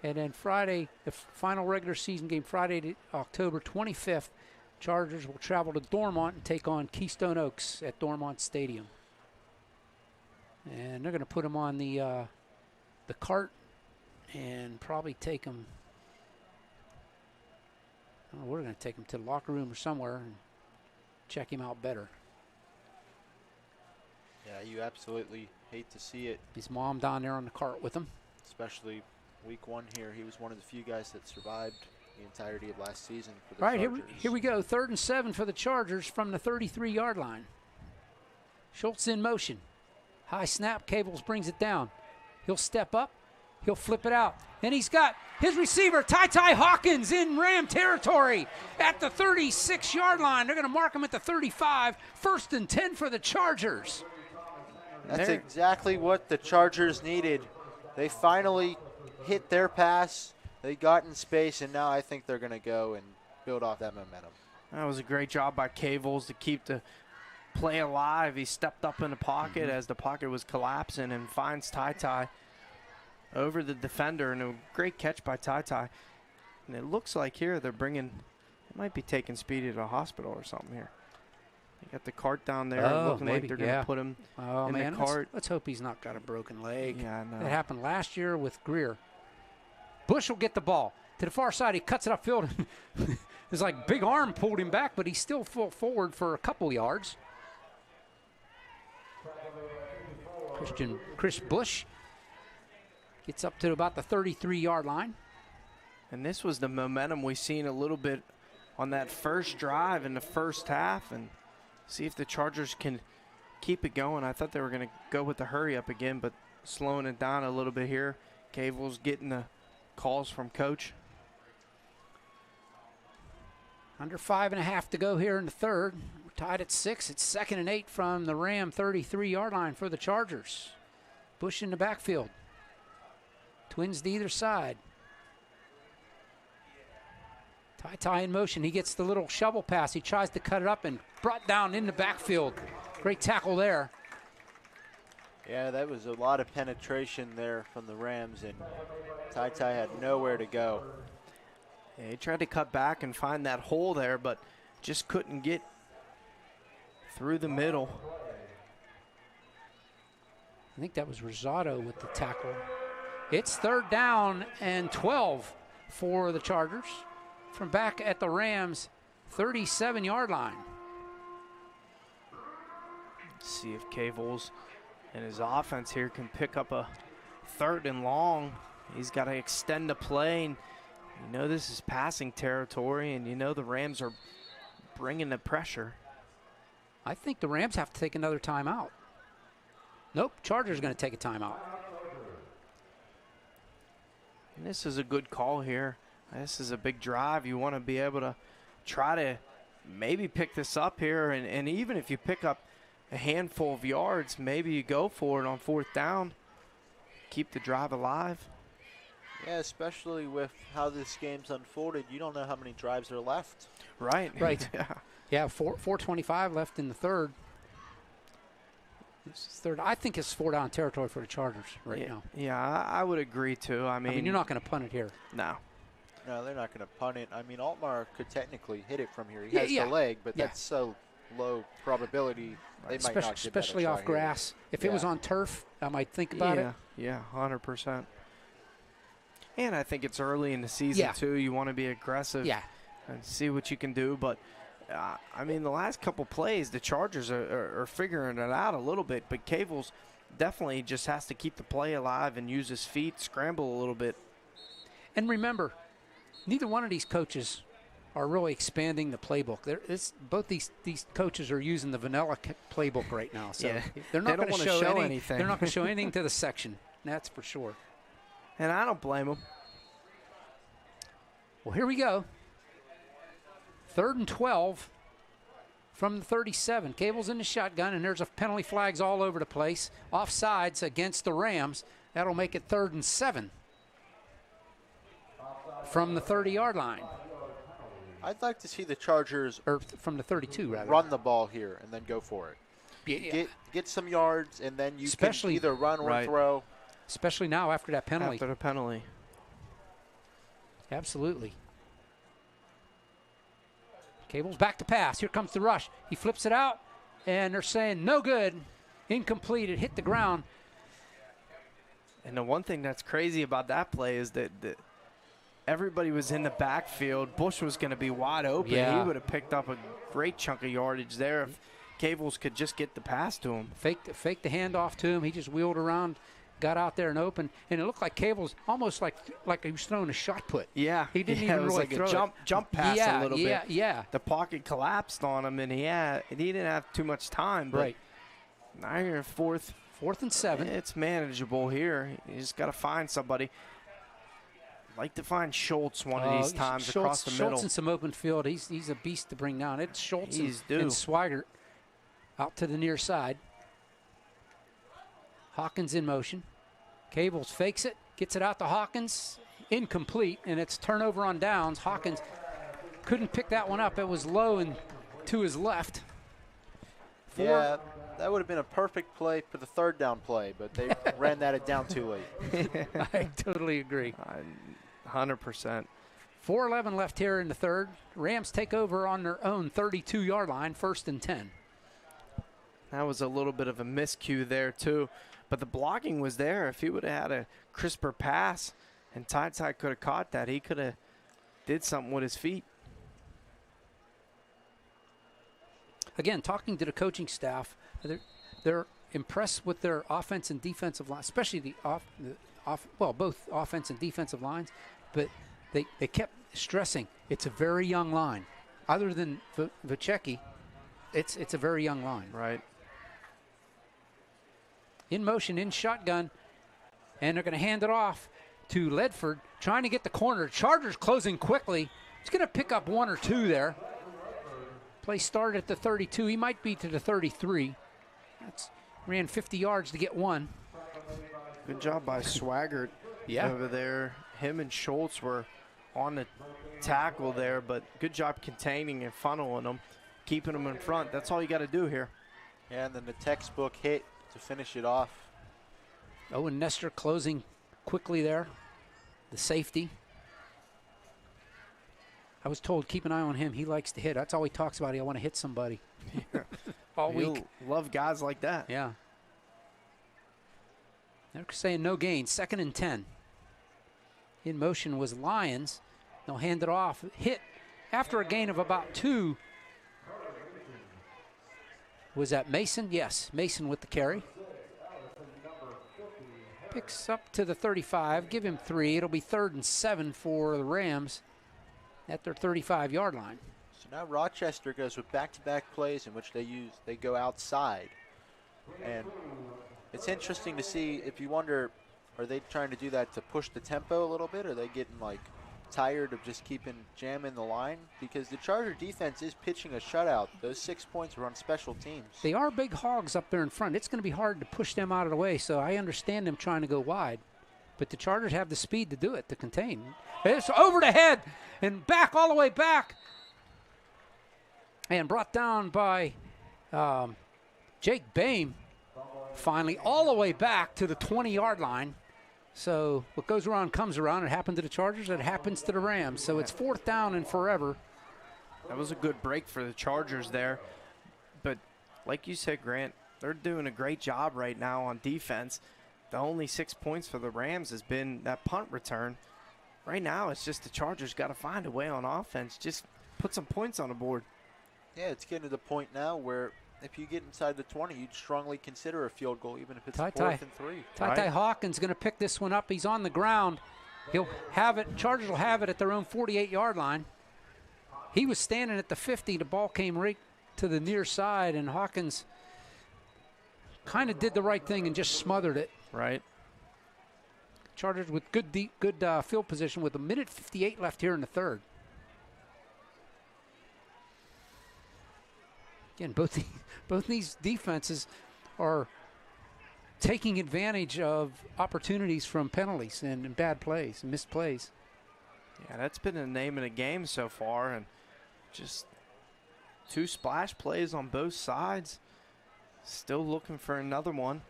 And then Friday, the final regular season game, Friday, October 25th, Chargers will travel to Dormont and take on Keystone Oaks at Dormont Stadium. And they're going to put them on the cart and probably take them. I don't know, we're going to take him to the locker room or somewhere and check him out better. Yeah, you absolutely hate to see it, His mom down there on the cart with him. especially week 1 here. He was one of the few guys that survived the entirety of last season for the All right, Chargers. here we go. 3rd and 7 for the Chargers from the 33-yard line. Schultz in motion. High snap. Cables brings it down. He'll step up. He'll flip it out. And he's got his receiver, Ty Hawkins, in Ram territory at the 36-yard line. They're going to mark him at the 35. 1st and 10 for the Chargers. That's exactly what the Chargers needed. They finally hit their pass. They got in space, and now I think they're going to go and build off that momentum. That was a great job by Cables to keep the play alive. He stepped up in the pocket as the pocket was collapsing and finds Ty over the defender, and a great catch by Ty. And it looks like here they're bringing, they might be taking Speedy to the hospital or something here. They got the cart down there, looking maybe, like they're going to put him in the cart. Let's hope he's not got a broken leg. Yeah, I know. That happened last year with Greer. Bush will get the ball to the far side. He cuts it upfield. It's like big arm pulled him back, but he's still full forward for a couple yards. Chris Bush gets up to about the 33-yard line. And this was the momentum we seen a little bit on that first drive in the first half, and see if the Chargers can keep it going. I thought they were going to go with the hurry up again, but slowing it down a little bit here. Cable's getting the calls from Coach. Under 5.5 to go here in the third. We're tied at 6. It's 2nd and 8 from the Ram 33-yard line for the Chargers. Bush in the backfield. Twins to either side. Ty in motion. He gets the little shovel pass. He tries to cut it up and brought down in the backfield. Great tackle there. Yeah, that was a lot of penetration there from the Rams, and Ty had nowhere to go. Yeah, he tried to cut back and find that hole there, but just couldn't get through the middle. I think that was Rosado with the tackle. It's 3rd down and 12 for the Chargers from back at the Rams 37-yard line. See if Cables and his offense here can pick up a 3rd and long. He's got to extend the play, and you know this is passing territory, and you know the Rams are bringing the pressure. I think the Rams have to take another timeout. Nope, Chargers going to take a timeout. And this is a good call here. This is a big drive. You want to be able to try to maybe pick this up here, and even if you pick up a handful of yards, maybe you go for it on 4th down. Keep the drive alive. Yeah, especially with how this game's unfolded, you don't know how many drives are left. Right. Yeah, 4:25 left in the third. This is third. I think it's 4 down territory for the Chargers now. Yeah, I would agree too. I mean, you're not going to punt it here. No. No, they're not going to punt it. I mean, Altmaier could technically hit it from here. He has the leg, but that's so low probability. They might not give that a especially try off grass. here. If it was on turf, I might think about it. Yeah, 100%. And I think it's early in the season too. You want to be aggressive and see what you can do. But, I mean, the last couple plays, the Chargers are figuring it out a little bit. But Cables definitely just has to keep the play alive and use his feet, scramble a little bit. And remember, neither one of these coaches are really expanding the playbook. Both these coaches are using the vanilla playbook right now. So they're not going to show anything. They're not going to show anything to the section. That's for sure. And I don't blame him. Well, here we go. 3rd and 12 from the 37. Cable's in the shotgun, and there's a penalty flags all over the place. Offsides against the Rams. That'll make it 3rd and 7 from the 30-yard line. I'd like to see the Chargers Or from the 32, rather. run the ball here and then go for it. Yeah. Get some yards, and then you Especially- can either run or Right. throw. Especially now after that penalty. After the penalty. Absolutely. Cable's back to pass. Here comes the rush. He flips it out, and they're saying no good. Incomplete. It hit the ground. And the one thing that's crazy about that play is that everybody was in the backfield. Bush was going to be wide open. Yeah. He would have picked up a great chunk of yardage there if Cables could just get the pass to him. Faked the handoff to him. He just wheeled around, got out there and open, and it looked like Cable's almost like he was throwing a shot put. Yeah. He didn't Yeah, even it was really like throw a jump pass yeah, a little yeah, bit. Yeah, The pocket collapsed on him, and he didn't have too much time. But right. now you're in 4th. 4th and 7. It's manageable here. You just got to find somebody. Like to find Schultz one of these times across the middle. Schultz in some open field. He's a beast to bring down. It's Schultz He's and due. Swigert out to the near side. Hawkins in motion. Cables fakes it, gets it out to Hawkins. Incomplete, and it's turnover on downs. Hawkins couldn't pick that one up. It was low and to his left. Yeah, that would have been a perfect play for the 3rd down play, but they ran that down too late. I totally agree. 100%. 4:11 left here in the 3rd. Rams take over on their own 32-yard line, 1st and 10. That was a little bit of a miscue there, too. But the blocking was there. If he would have had a crisper pass and Ty could have caught that, he could have did something with his feet. Again, talking to the coaching staff, they're impressed with their offense and defensive line, especially both offense and defensive lines. But they kept stressing it's a very young line. Other than Vacecki, it's a very young line. Right. In motion, in shotgun, and they're going to hand it off to Ledford, trying to get the corner. Chargers closing quickly. He's going to pick up 1 or 2 there. Play started at the 32. He might be to the 33. Ran 50 yards to get 1. Good job by Swaggart over there. Him and Schultz were on the tackle there, but good job containing and funneling them, keeping them in front. That's all you got to do here. Yeah, and then the textbook hit to finish it off. Owen Nestor closing quickly there. The safety. I was told keep an eye on him. He likes to hit. That's all he talks about. I want to hit somebody all He'll week. love guys like that. Yeah. They're saying no gain. 2nd and 10. In motion was Lions. They'll hand it off. Hit after a gain of about 2. Was that Mason? Yes, Mason with the carry. Picks up to the 35. Give him 3. It'll be 3rd and 7 for the Rams at their 35-yard line. So now Rochester goes with back-to-back plays in which they go outside. And it's interesting to see if you wonder, are they trying to do that to push the tempo a little bit? Or are they getting tired of just jamming the line? Because the Charger defense is pitching a shutout. Those 6 points were on special teams. They are big hogs up there in front. It's going to be hard to push them out of the way, so I understand them trying to go wide. But the Chargers have the speed to do it, to contain. It's over the head and back, all the way back. And brought down by Jake Boehm, finally, all the way back to the 20-yard line. So what goes around comes around. It happened to the Chargers. It happens to the Rams. So it's 4th down and forever. That was a good break for the Chargers there. But like you said, Grant, they're doing a great job right now on defense. The only 6 points for the Rams has been that punt return. Right now, it's just the Chargers got to find a way on offense. Just put some points on the board. Yeah, it's getting to the point now where if you get inside the 20, you'd strongly consider a field goal, even if it's 4th and 3. Ty Hawkins going to pick this one up. He's on the ground. He'll have it. Chargers will have it at their own 48-yard line. He was standing at the 50. The ball came right to the near side, and Hawkins kind of did the right thing and just smothered it. Right. Chargers with good field position with 1:58 left here in the third. Again, both these defenses are taking advantage of opportunities from penalties and bad plays and missed plays. Yeah, that's been the name of the game so far, and just 2 splash plays on both sides. Still looking for another one.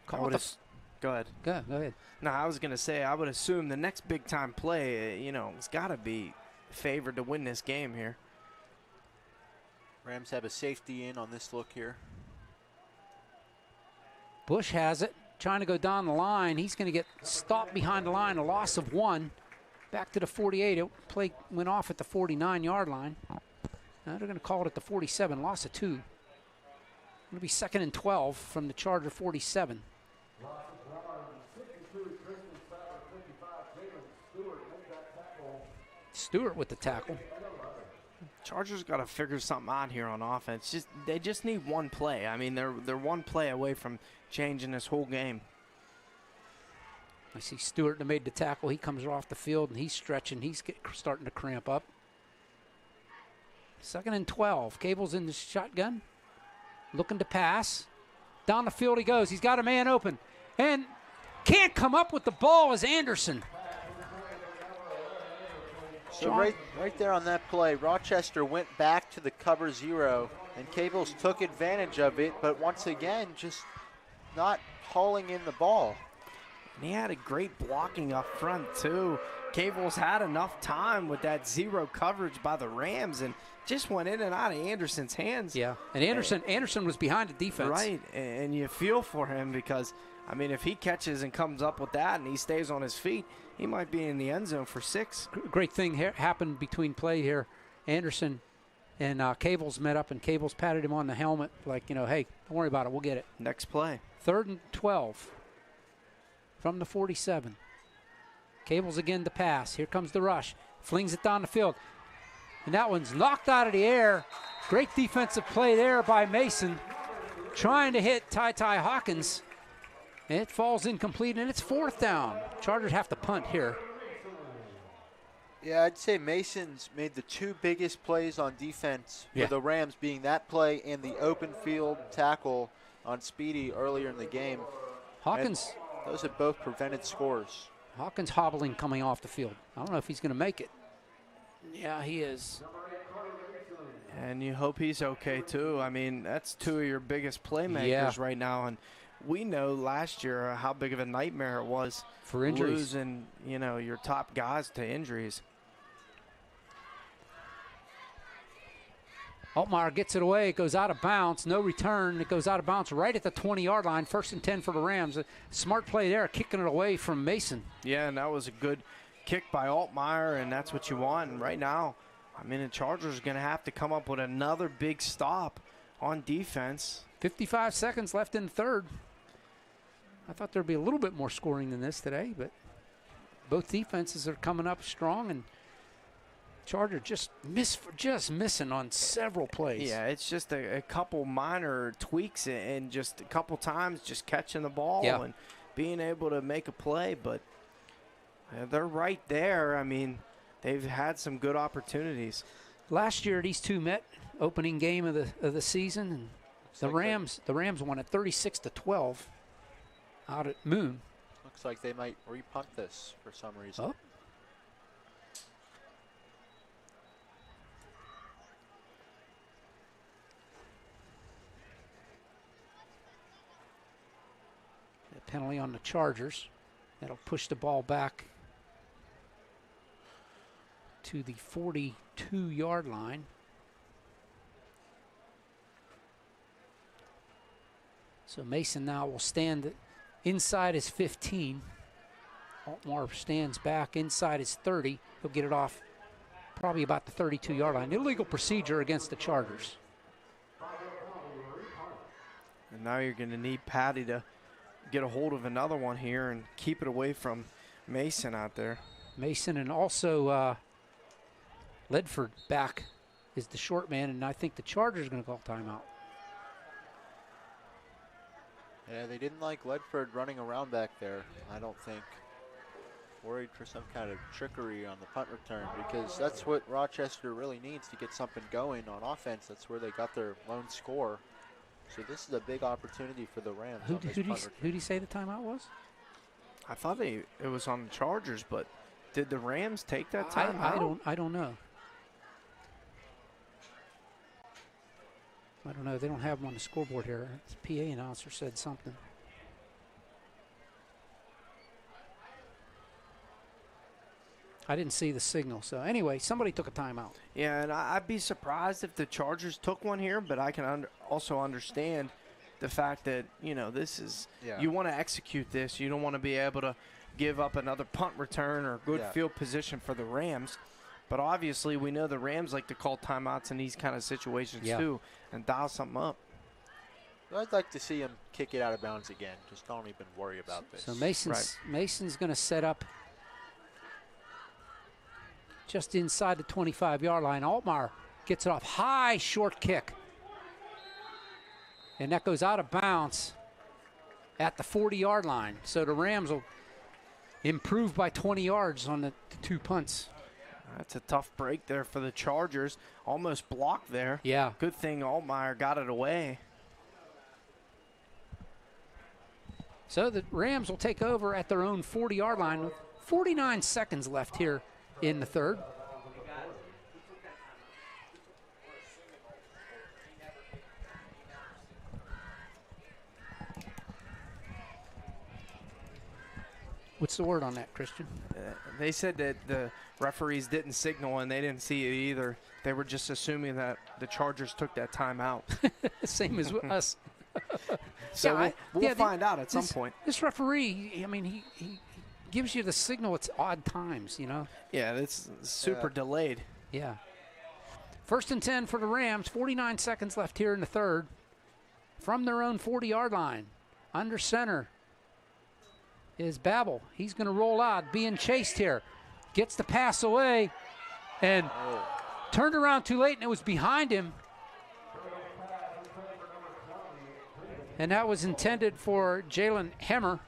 Go ahead. Go ahead. No, I was going to say, I would assume the next big-time play, it's got to be favored to win this game here. Rams have a safety in on this look here. Bush has it, trying to go down the line. He's going to get stopped behind the line, a loss of 1. Back to the 48. Play went off at the 49-yard line. Now they're going to call it at the 47, loss of 2. Going to be 2nd and 12 from the Charger 47. Stewart with the tackle. Chargers got to figure something out here on offense. They just need one play. I mean, they're one play away from changing this whole game. I see Stewart that made the tackle. He comes off the field and he's stretching. He's starting to cramp up. 2nd and 12. Cable's in the shotgun, looking to pass. Down the field he goes. He's got a man open and can't come up with the ball as Anderson. So right there on that play, Rochester went back to the cover 0, and Cables took advantage of it, but once again, just not hauling in the ball. And he had a great blocking up front, too. Cables had enough time with that 0 coverage by the Rams and just went in and out of Anderson's hands. Yeah, and Anderson was behind the defense. Right, and you feel for him because, I mean, if he catches and comes up with that and he stays on his feet, he might be in the end zone for 6. Great thing happened between play here. Anderson and Cables met up, and Cables patted him on the helmet like, hey, don't worry about it. We'll get it. Next play. 3rd and 12 from the 47. Cables again to pass. Here comes the rush. Flings it down the field. And that one's knocked out of the air. Great defensive play there by Mason. Trying to hit Ty Hawkins. It falls incomplete, and it's 4th down. Chargers have to punt here. Yeah, I'd say Mason's made the 2 biggest plays on defense for the Rams, being that play and the open field tackle on Speedy earlier in the game. Hawkins. And those have both prevented scores. Hawkins hobbling coming off the field. I don't know if he's going to make it. Yeah, he is. And you hope he's okay, too. I mean, that's 2 of your biggest playmakers right now. And we know last year how big of a nightmare it was for injuries. Losing, your top guys to injuries. Altmaier gets it away. It goes out of bounds. No return. It goes out of bounds right at the 20-yard line. 1st and 10 for the Rams. A smart play there, kicking it away from Mason. Yeah, and that was a good kick by Altmaier, and that's what you want. And right now, I mean, the Chargers are going to have to come up with another big stop on defense. 55 seconds left in the third. I thought there'd be a little bit more scoring than this today, but both defenses are coming up strong, and Charger just missing on several plays. Yeah, it's just a couple minor tweaks and just a couple times just catching the ball and being able to make a play, but they're right there. I mean, they've had some good opportunities. Last year, these two met, opening game of the season, and the Rams won at 36-12 out at Moon. Looks like they might repunt this for some reason. Oh. A penalty on the Chargers. That'll push the ball back to the 42-yard line. So Mason now will stand inside his 15. Altmaier stands back inside his 30. He'll get it off probably about the 32-yard line. Illegal procedure against the Chargers. And now you're going to need Patty to get a hold of another one here and keep it away from Mason out there. Mason, and also Ledford back is the short man, and I think the Chargers are going to call timeout. Yeah, they didn't like Ledford running around back there, I don't think. worried for some kind of trickery on the punt return, because that's what Rochester really needs to get something going on offense. That's where they got their lone score. So this is a big opportunity for the Rams. Who do you say the timeout was? I thought it was on the Chargers, but did the Rams take that timeout? I don't know. I don't know. They don't have them on the scoreboard here. The PA announcer said something. I didn't see the signal. So anyway, somebody took a timeout. Yeah, and I'd be surprised if the Chargers took one here, but I can also understand the fact that, this is you want to execute this. You don't want to be able to give up another punt return or good field position for the Rams. But obviously we know the Rams like to call timeouts in these kind of situations too and dial something up. I'd like to see him kick it out of bounds again. Just don't even worry about this. So Mason's going to set up just inside the 25-yard line. Altmaier gets it off. High short kick. And that goes out of bounds at the 40-yard line. So the Rams will improve by 20 yards on the 2 punts. That's a tough break there for the Chargers. Almost blocked there. Yeah. Good thing Altmaier got it away. So the Rams will take over at their own 40-yard line with 49 seconds left here in the third. What's the word on that, Christian? They said that the referees didn't signal and they didn't see it either. They were just assuming that the Chargers took that timeout. Same as us. So we'll find out at some point. This referee, I mean, he gives you the signal at odd times, Yeah, it's super delayed. Yeah. 1st and 10 for the Rams. 49 seconds left here in the third. From their own 40-yard line. Under center is Babel. He's going to roll out, being chased here. Gets the pass away and turned around too late, and it was behind him. And that was intended for Jalen Hemmer.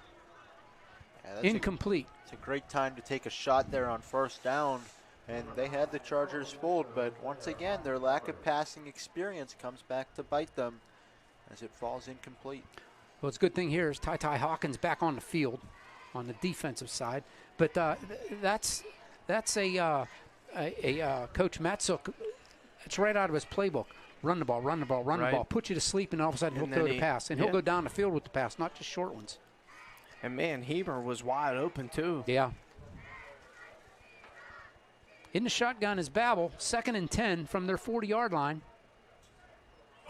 Incomplete. It's a great time to take a shot there on 1st down, and they had the Chargers fooled, but once again, their lack of passing experience comes back to bite them as it falls incomplete. Well, it's a good thing here is Ty Hawkins back on the field on the defensive side, but that's a Coach Matsuk. It's right out of his playbook. Run the ball, run the ball, run the ball. Put you to sleep, and all of a sudden he'll throw the pass, and he'll go down the field with the pass, not just short ones. And man, Heber was wide open too. Yeah. In the shotgun is Babel, 2nd and 10 from their 40-yard line.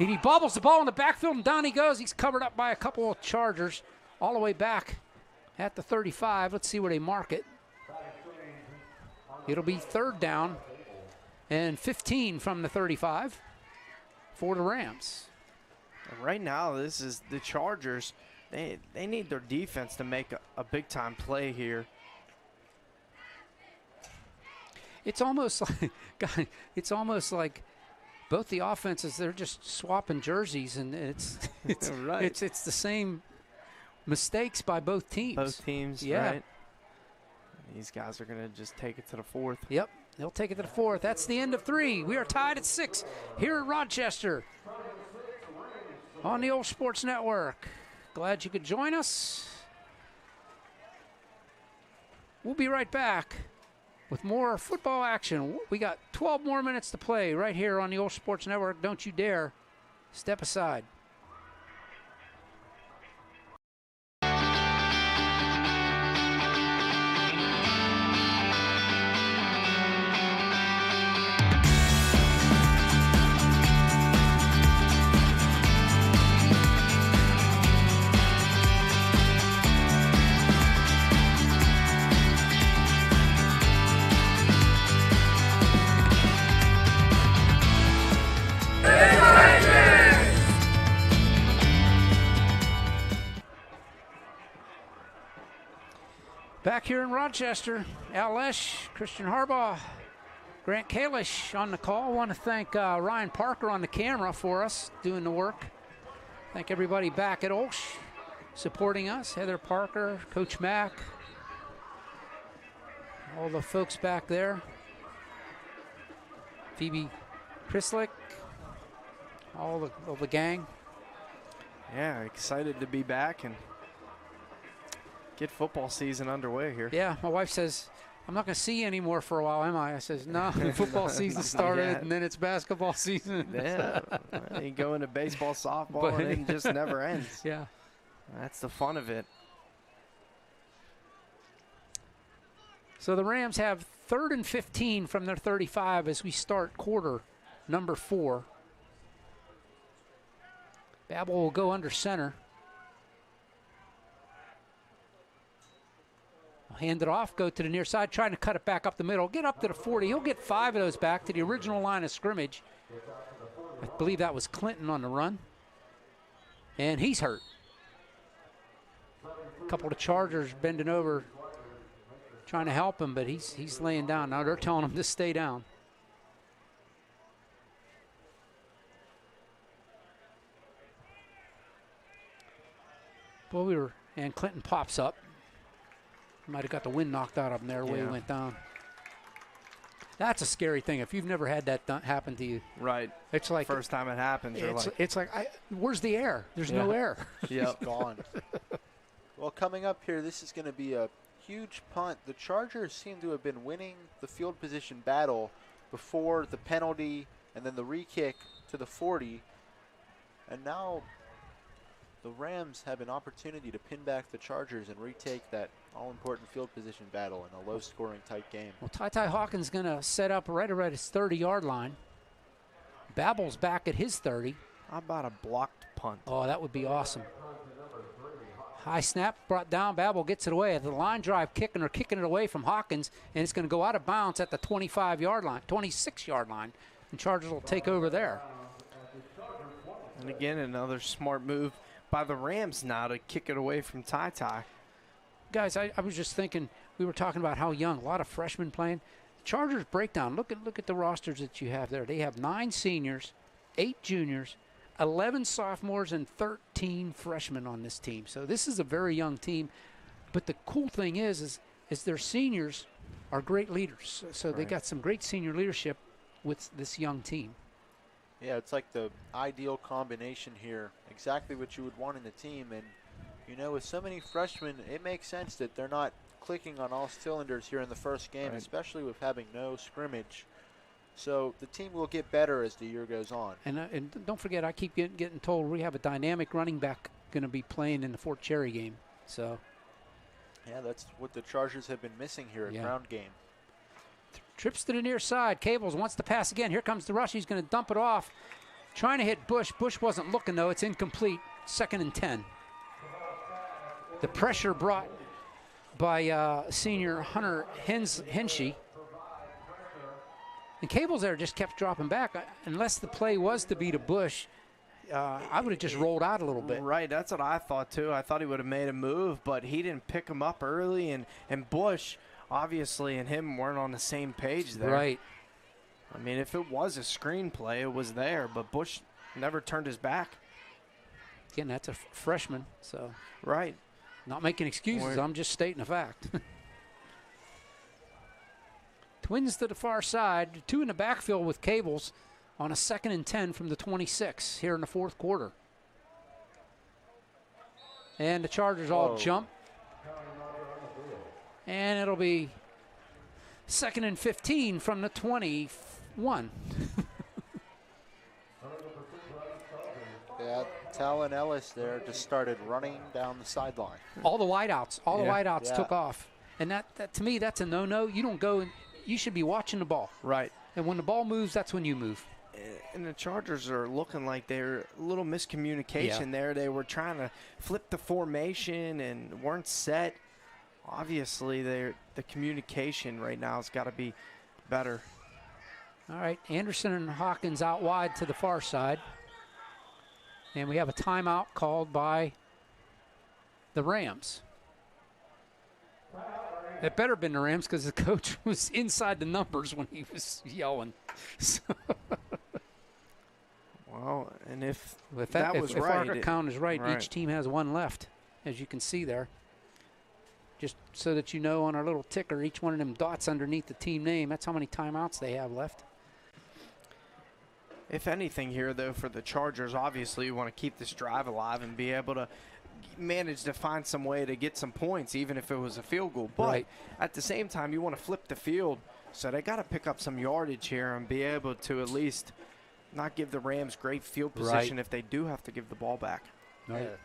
And he bobbles the ball in the backfield, and down he goes. He's covered up by a couple of Chargers all the way back at the 35. Let's see where they mark it. It'll be 3rd down and 15 from the 35 for the Rams. Right now, this is the Chargers. They need their defense to make a big-time play here. It's almost like both the offenses, they're just swapping jerseys, and it's the same mistakes by both teams. Both teams, right. These guys are going to just take it to the 4th. Yep, they'll take it to the 4th. That's the end of 3. We are tied at 6 here at Rochester on the OLSH Sports Network. Glad you could join us. We'll be right back with more football action. We got 12 more minutes to play right here on the OLSH Sports Network. Don't you dare step aside. Back here in Rochester, OLSH, Christian Harbaugh, Grant Kalish on the call. I want to thank Ryan Parker on the camera for us doing the work. Thank everybody back at OLSH supporting us. Heather Parker, Coach Mack, All the folks back there. Phoebe Chrislick, all the gang. Yeah, excited to be back and get football season underway here. Yeah, my wife says, I'm not going to see you anymore for a while, am I? I says, no, football season started, Yeah. and then it's basketball season. Yeah, you go into baseball, softball, But- and it just never ends. Yeah. That's the fun of it. So the Rams have 3rd and 15 from their 35 as we start quarter number 4. Babel will go under center. Hand it off, go to the near side, trying to cut it back up the middle. Get up to the 40. He'll get 5 of those back to the original line of scrimmage. I believe that was Clinton on the run. And he's hurt. A couple of Chargers bending over, trying to help him, but he's laying down. Now they're telling him to stay down. Well, and Clinton pops up. Might have got the wind knocked out of him there, the way he went down. That's a scary thing. If you've never had that happen to you, Right. it's like First time it happens, you're like, it's like where's the air? There's no air. yep. Gone. Well, coming up here, this is going to be a huge punt. The Chargers seem to have been winning the field position battle before the penalty and then the re-kick to the 40. And now the Rams have an opportunity to pin back the Chargers and retake that all-important field position battle in a low-scoring tight game. Well, Ty Hawkins going to set up right around his 30-yard line. Babel's back at his 30. How about a blocked punt? Oh, that would be awesome. High snap, brought down. Babel gets it away. The line drive kicking it away from Hawkins, and it's going to go out of bounds at the 25-yard line, 26-yard line, and Chargers will take over there. And again, another smart move by the Rams now to kick it away from Ty. Guys, I was just thinking, we were talking about how young, a lot of freshmen playing. Chargers breakdown, look at the rosters that you have there. They have 9 seniors, 8 juniors, 11 sophomores, and 13 freshmen on this team. So this is a very young team. But the cool thing is their seniors are great leaders. So they got some great senior leadership with this young team. Yeah, it's like the ideal combination here. Exactly what you would want in a team. And, you know, with so many freshmen, it makes sense that they're not clicking on all cylinders here in the first game, especially with having no scrimmage. So the team will get better as the year goes on. And don't forget, I keep getting told we have a dynamic running back going to be playing in the Fort Cherry game. So, yeah, that's what the Chargers have been missing here at ground game. Trips to the near side. Cables wants to pass again. Here comes the rush. He's going to dump it off. Trying to hit Bush. Bush wasn't looking, though. It's incomplete. 2nd and 10. The pressure brought by senior Hunter Henshey. And Cables there just kept dropping back. Unless the play was to beat a Bush, I would have just rolled out a little bit. Right, that's what I thought too. I thought he would have made a move, but he didn't pick him up early, and Bush, obviously, and him weren't on the same page there. Right. I mean, if it was a screenplay, it was there, but Bush never turned his back. Again, that's a freshman, so. Right. Not making excuses, I'm just stating a fact. Twins to the far side, 2 in the backfield with Cables on a 2nd and 10 from the 26 here in the 4th quarter. And the Chargers all jump. And it'll be 2nd and 15 from the 21. Yeah, Talon Ellis there just started running down the sideline. All the wideouts took off. And that to me, that's a no-no. You don't go and you should be watching the ball. Right. And when the ball moves, that's when you move. And the Chargers are looking like they're a little miscommunication there. They were trying to flip the formation and weren't set. Obviously, the communication right now has got to be better. All right, Anderson and Hawkins out wide to the far side. And we have a timeout called by the Rams. It better have been the Rams because the coach was inside the numbers when he was yelling. So well, and if if that was right, our count is right, each team has 1 left, as you can see there. just so that you know on our little ticker, each one of them dots underneath the team name, that's how many timeouts they have left. If anything here, though, for the Chargers, obviously you want to keep this drive alive and be able to manage to find some way to get some points, even if it was a field goal. But Right. at the same time, you want to flip the field, so they got to pick up some yardage here and be able to at least not give the Rams great field position if they do have to give the ball back. Right. Yeah,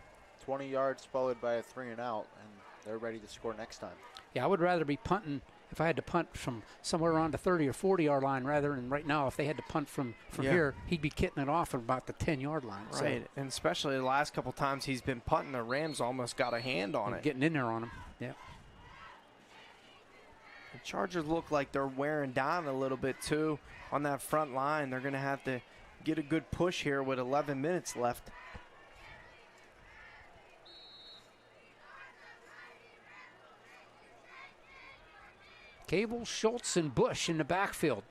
20 yards followed by a 3 and out, and they're ready to score next time. Yeah, I would rather be punting if I had to punt from somewhere around the 30 or 40-yard line rather than right now if they had to punt from here, he'd be kitting it off at about the 10-yard line. Right, So, and especially the last couple times he's been punting, the Rams almost got a hand on it. getting in there on him. Yeah. The Chargers look like they're wearing down a little bit, too, on that front line. They're going to have to get a good push here with 11 minutes left. Cable, Schultz, and Bush in the backfield.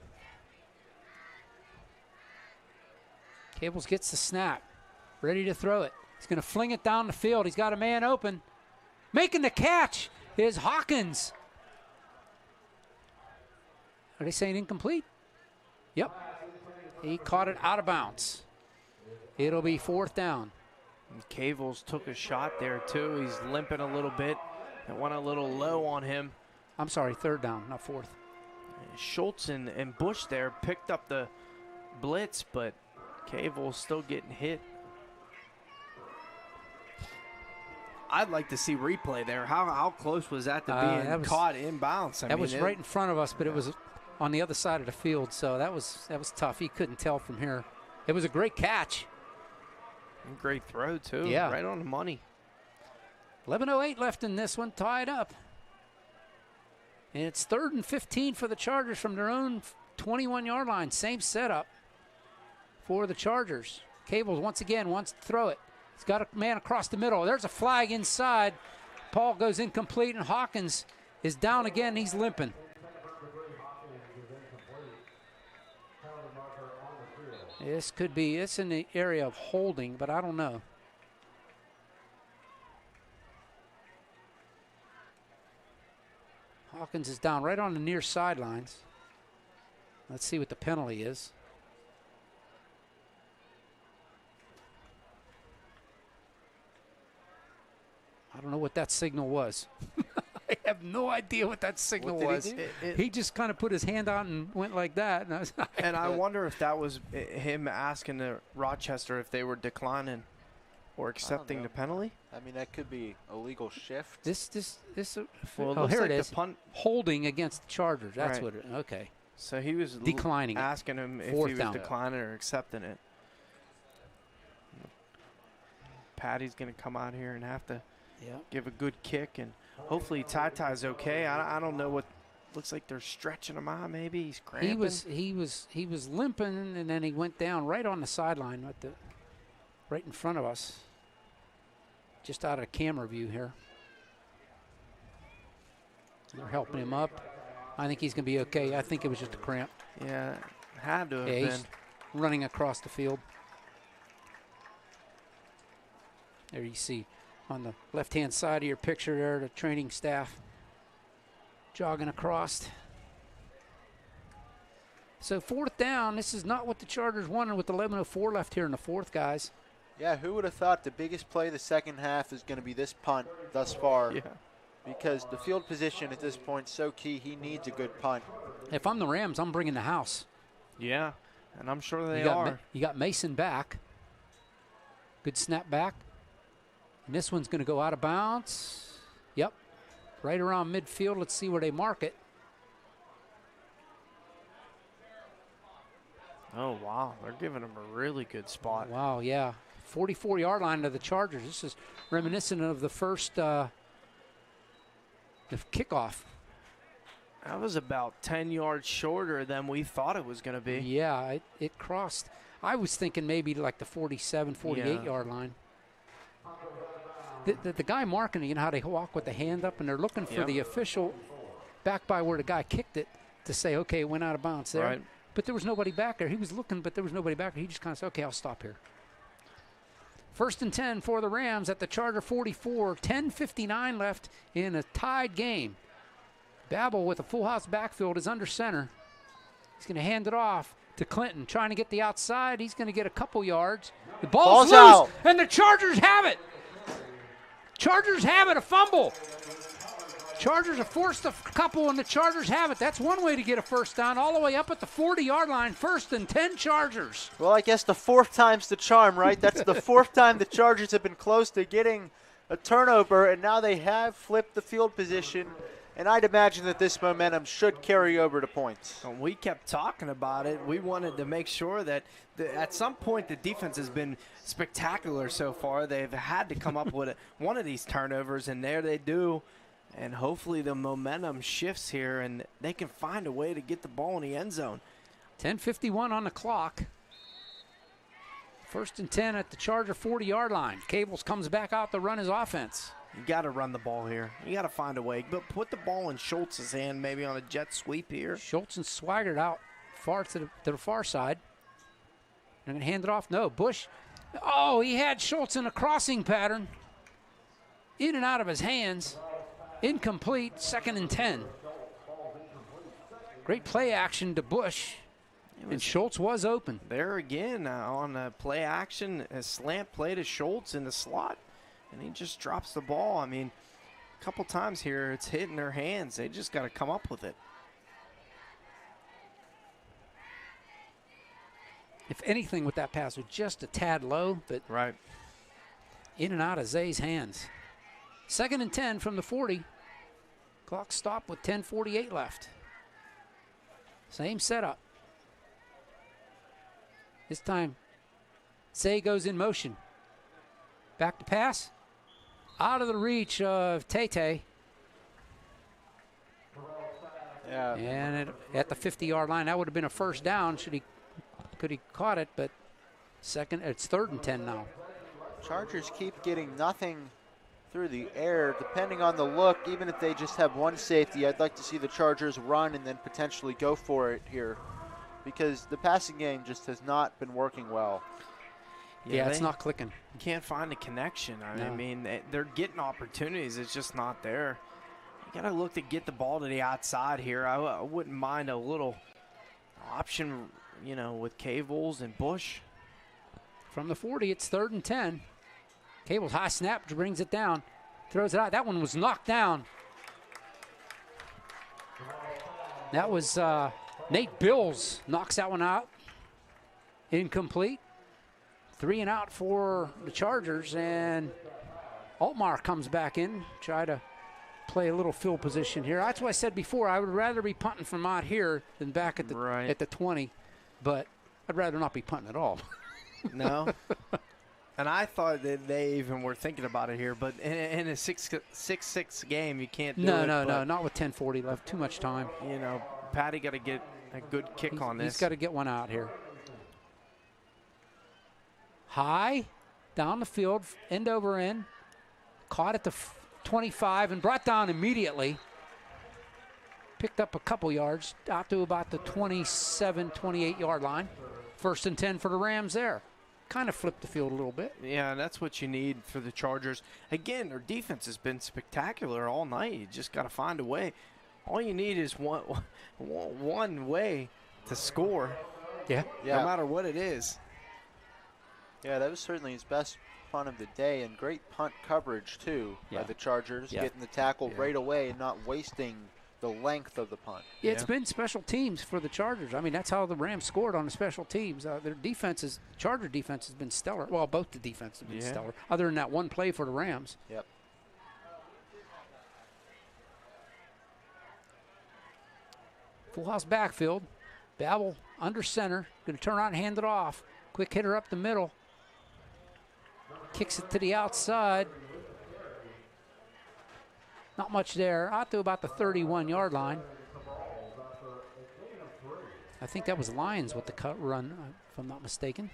Cables gets the snap. Ready to throw it. He's going to fling it down the field. He's got a man open. Making the catch is Hawkins. Are they saying incomplete? Yep. He caught it out of bounds. It'll be 4th down. And Cavels took a shot there, too. He's limping a little bit. It went a little low on him. I'm sorry, 3rd down, not 4th. Schultz and Bush there picked up the blitz, but Cavels still getting hit. I'd like to see replay there. How close was that to being caught inbounds? That was right in front of us, but it was on the other side of the field, so that was tough. He couldn't tell from here. It was a great catch. And great throw, too. Yeah. Right on the money. 11:08 left in this one, tied up. And it's 3rd and 15 for the Chargers from their own 21-yard line. Same setup for the Chargers. Cables once again wants to throw it. He's got a man across the middle. There's a flag inside. Paul goes incomplete, and Hawkins is down again. He's limping. It's in the area of holding, but I don't know. Hawkins is down right on the near sidelines. Let's see what the penalty is. I don't know what that signal was. I have no idea what that signal was. He just kind of put his hand out and went like that. And I wonder if that was him asking the Rochester if they were declining or accepting the penalty. I mean, that could be a legal shift. Well, here it is. Holding against the Chargers. That's what it is. Okay. So he was declining asking him if he was declining or accepting it. Patty's going to come out here and have to give a good kick, and hopefully Ty's okay. I don't know what looks like they're stretching him out. Maybe he's cramping. He was limping, and then he went down right on the sideline, right in front of us, just out of camera view here. They're helping him up. I think he's going to be okay. I think it was just a cramp. Yeah, had to have been. He's running across the field. There you see on the left-hand side of your picture there, the training staff jogging across. So 4th down. This is not what the Chargers wanted with 11:04 left here in the 4th, guys. Yeah, who would have thought the biggest play of the second half is going to be this punt thus far? Yeah. Because the field position at this point is so key. He needs a good punt. If I'm the Rams, I'm bringing the house. Yeah, and I'm sure they are. You got Mason back. Good snap back. And this one's going to go out of bounds. Yep. Right around midfield. Let's see where they mark it. Oh, wow. They're giving him a really good spot. Wow, yeah. 44-yard line of the Chargers. This is reminiscent of the first the kickoff. That was about 10 yards shorter than we thought it was going to be. Yeah, it crossed. I was thinking maybe like the 47, 48-yard line. The guy marking it, you know how they walk with the hand up, and they're looking for the official back by where the guy kicked it to say, okay, it went out of bounds there. Right. But there was nobody back there. He was looking, but there was nobody back there. He just kind of said, okay, I'll stop here. First and 10 for the Rams at the Charger 44. 10:59 left in a tied game. Babel with a full house backfield is under center. He's going to hand it off to Clinton, trying to get the outside. He's going to get a couple yards. The ball's loose, out. and the Chargers have it. Chargers have it, a fumble. Chargers have forced a couple, and the Chargers have it. That's one way to get a first down, all the way up at the 40-yard line. First and 10 Chargers. Well, I guess the fourth time's the charm, right? That's the fourth time the Chargers have been close to getting a turnover, and now they have flipped the field position. And I'd imagine that this momentum should carry over to points. And we kept talking about it. We wanted to make sure that at some point the defense has been spectacular so far. They've had to come up with one of these turnovers, and there they do. And hopefully the momentum shifts here, and they can find a way to get the ball in the end zone. 10:51 on the clock. First and 10 at the Charger 40-yard line. Cables comes back out to run his offense. You got to run the ball here. You got to find a way. But put the ball in Schultz's hand, maybe on a jet sweep here. Schultz and Swigert out far to the far side. They're going to hand it off. No, Bush. Oh, he had Schultz in a crossing pattern. In and out of his hands. Incomplete. Second and 10. Great play action to Bush. And Schultz was open. There again on a play action, a slant play to Schultz in the slot. And he just drops the ball. I mean, a couple times here, it's hitting their hands. They just got to come up with it. If anything with that pass was just a tad low, but right in and out of Zay's hands. Second and 10 from the 40. Clock stopped with 10:48 left. Same setup. This time, Zay goes in motion. Back to pass. Out of the reach of Tete. Yeah. And at the 50-yard line, that would have been a first down. Could he caught it? But it's third and 10 now. Chargers keep getting nothing through the air, depending on the look. Even if they just have one safety, I'd like to see the Chargers run and then potentially go for it here, because the passing game just has not been working well. Yeah, it's not clicking. Can't find a connection. I mean, they're getting opportunities. It's just not there. You got to look to get the ball to the outside here. I wouldn't mind a little option, with Cables and Bush. From the 40, it's third and 10. Cable's high snap brings it down. Throws it out. That one was knocked down. That was Nate Bills knocks that one out. Incomplete. 3 and out for the Chargers, and Altmaier comes back in, try to play a little field position here. That's what I said before. I would rather be punting from out here than back at the 20, but I'd rather not be punting at all. No. And I thought that they even were thinking about it here, but in a 6-6 game, you can't do it. No, not with 10:40 left. Too much time. Patty got to get a good kick on this. He's got to get one out here. High, down the field, end over end. Caught at the 25 and brought down immediately. Picked up a couple yards, out to about the 27, 28-yard line. First and 10 for the Rams there. Kind of flipped the field a little bit. Yeah, and that's what you need for the Chargers. Again, their defense has been spectacular all night. You just got to find a way. All you need is one way to score. Yeah. No matter what it is. Yeah, that was certainly his best punt of the day, and great punt coverage, too, by the Chargers, getting the tackle right away and not wasting the length of the punt. Yeah, it's been special teams for the Chargers. I mean, that's how the Rams scored on the special teams. Their defense Charger defense has been stellar. Well, both the defenses have been stellar, other than that one play for the Rams. Yep. Full house backfield. Babel under center. Going to turn around and hand it off. Quick hitter up the middle. Kicks it to the outside. Not much there. Out to about the 31-yard line. I think that was Lions with the cut run, if I'm not mistaken.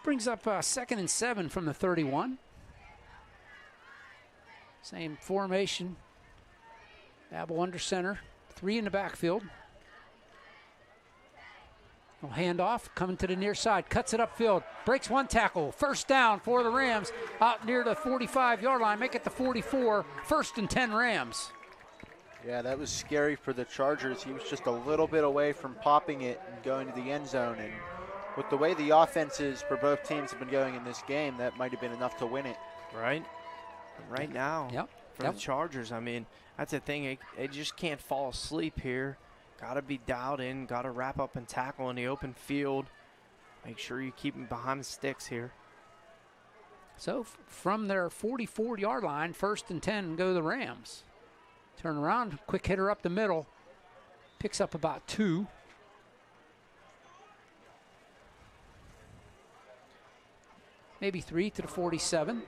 Brings up 2nd and 7 from the 31. Same formation. Babel under center. 3 in the backfield. Well, hand off, coming to the near side, cuts it upfield, breaks one tackle. First down for the Rams out near the 45-yard line. Make it the 44. 1st and 10 Rams. Yeah, that was scary for the Chargers. He was just a little bit away from popping it and going to the end zone. And with the way the offenses for both teams have been going in this game, that might have been enough to win it. Right? Right now, for Yep. the Chargers, I mean, that's the thing. They just can't fall asleep here. Got to be dialed in. Got to wrap up and tackle in the open field. Make sure you keep them behind the sticks here. So from their 44-yard line, 1st and 10 go the Rams. Turn around, quick hitter up the middle. Picks up about 2. Maybe 3 to the 47.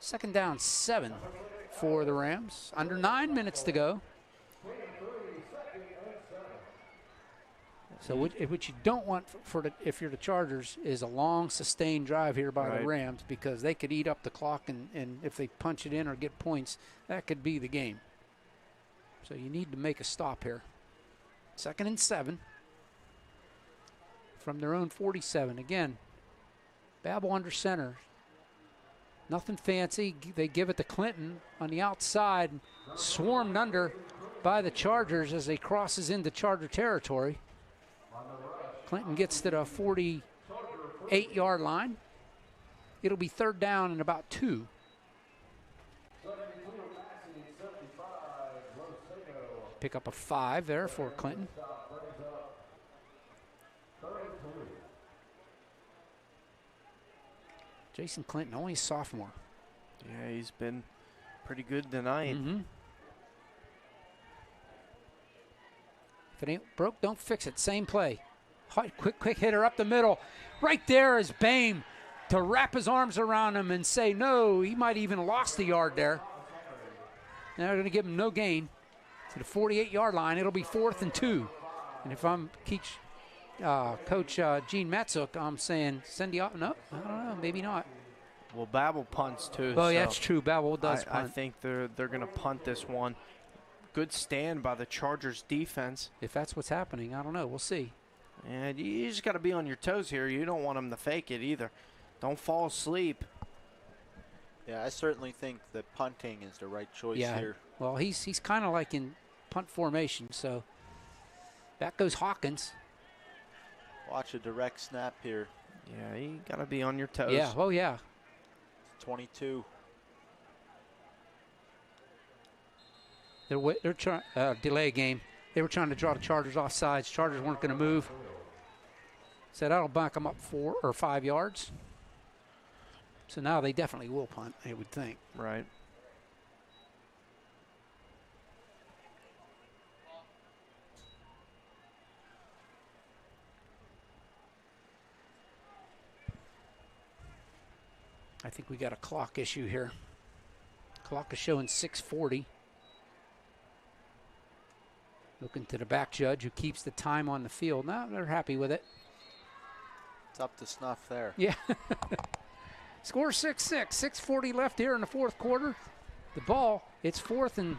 2nd down, 7 for the Rams. Under 9 minutes to go. So what you don't want if you're the Chargers is a long, sustained drive here by the Rams, because they could eat up the clock, and if they punch it in or get points, that could be the game. So you need to make a stop here. 2nd and 7 from their own 47. Again, Babel under center. Nothing fancy. They give it to Clinton on the outside, swarmed under by the Chargers as they crosses into Charger territory. Clinton gets to the 48-yard line. It'll be 3rd down and about 2. Pick up a 5 there for Clinton. Jason Clinton, only a sophomore. Yeah, he's been pretty good tonight. If it ain't broke, don't fix it. Same play. Quick hitter up the middle. Right there is Bame to wrap his arms around him and say no. He might even lost the yard there. Now they're going to give him no gain to the 48-yard line. It'll be 4th and 2. And if I'm Coach Gene Matzuk, I'm saying send the no, I don't know, maybe not. Well, Babel punts too. Oh, yeah, that's true. Babel does punt. I think they're going to punt this one. Good stand by the Chargers defense. If that's what's happening, I don't know. We'll see. And you just got to be on your toes here. You don't want them to fake it either. Don't fall asleep. Yeah, I certainly think that punting is the right choice here. Well, he's kind of like in punt formation, so back goes Hawkins. Watch a direct snap here. Yeah, you got to be on your toes. Yeah, oh yeah. 22. They're trying delay game. They were trying to draw the Chargers off sides. Chargers weren't going to move. So that'll back them up 4 or 5 yards. So now they definitely will punt, I would think. Right. I think we got a clock issue here. Clock is showing 6:40. Looking to the back judge who keeps the time on the field. No, they're happy with it. It's up to snuff there. Yeah. Score 6-6. 6:40 left here in the 4th quarter. The ball, it's 4th and,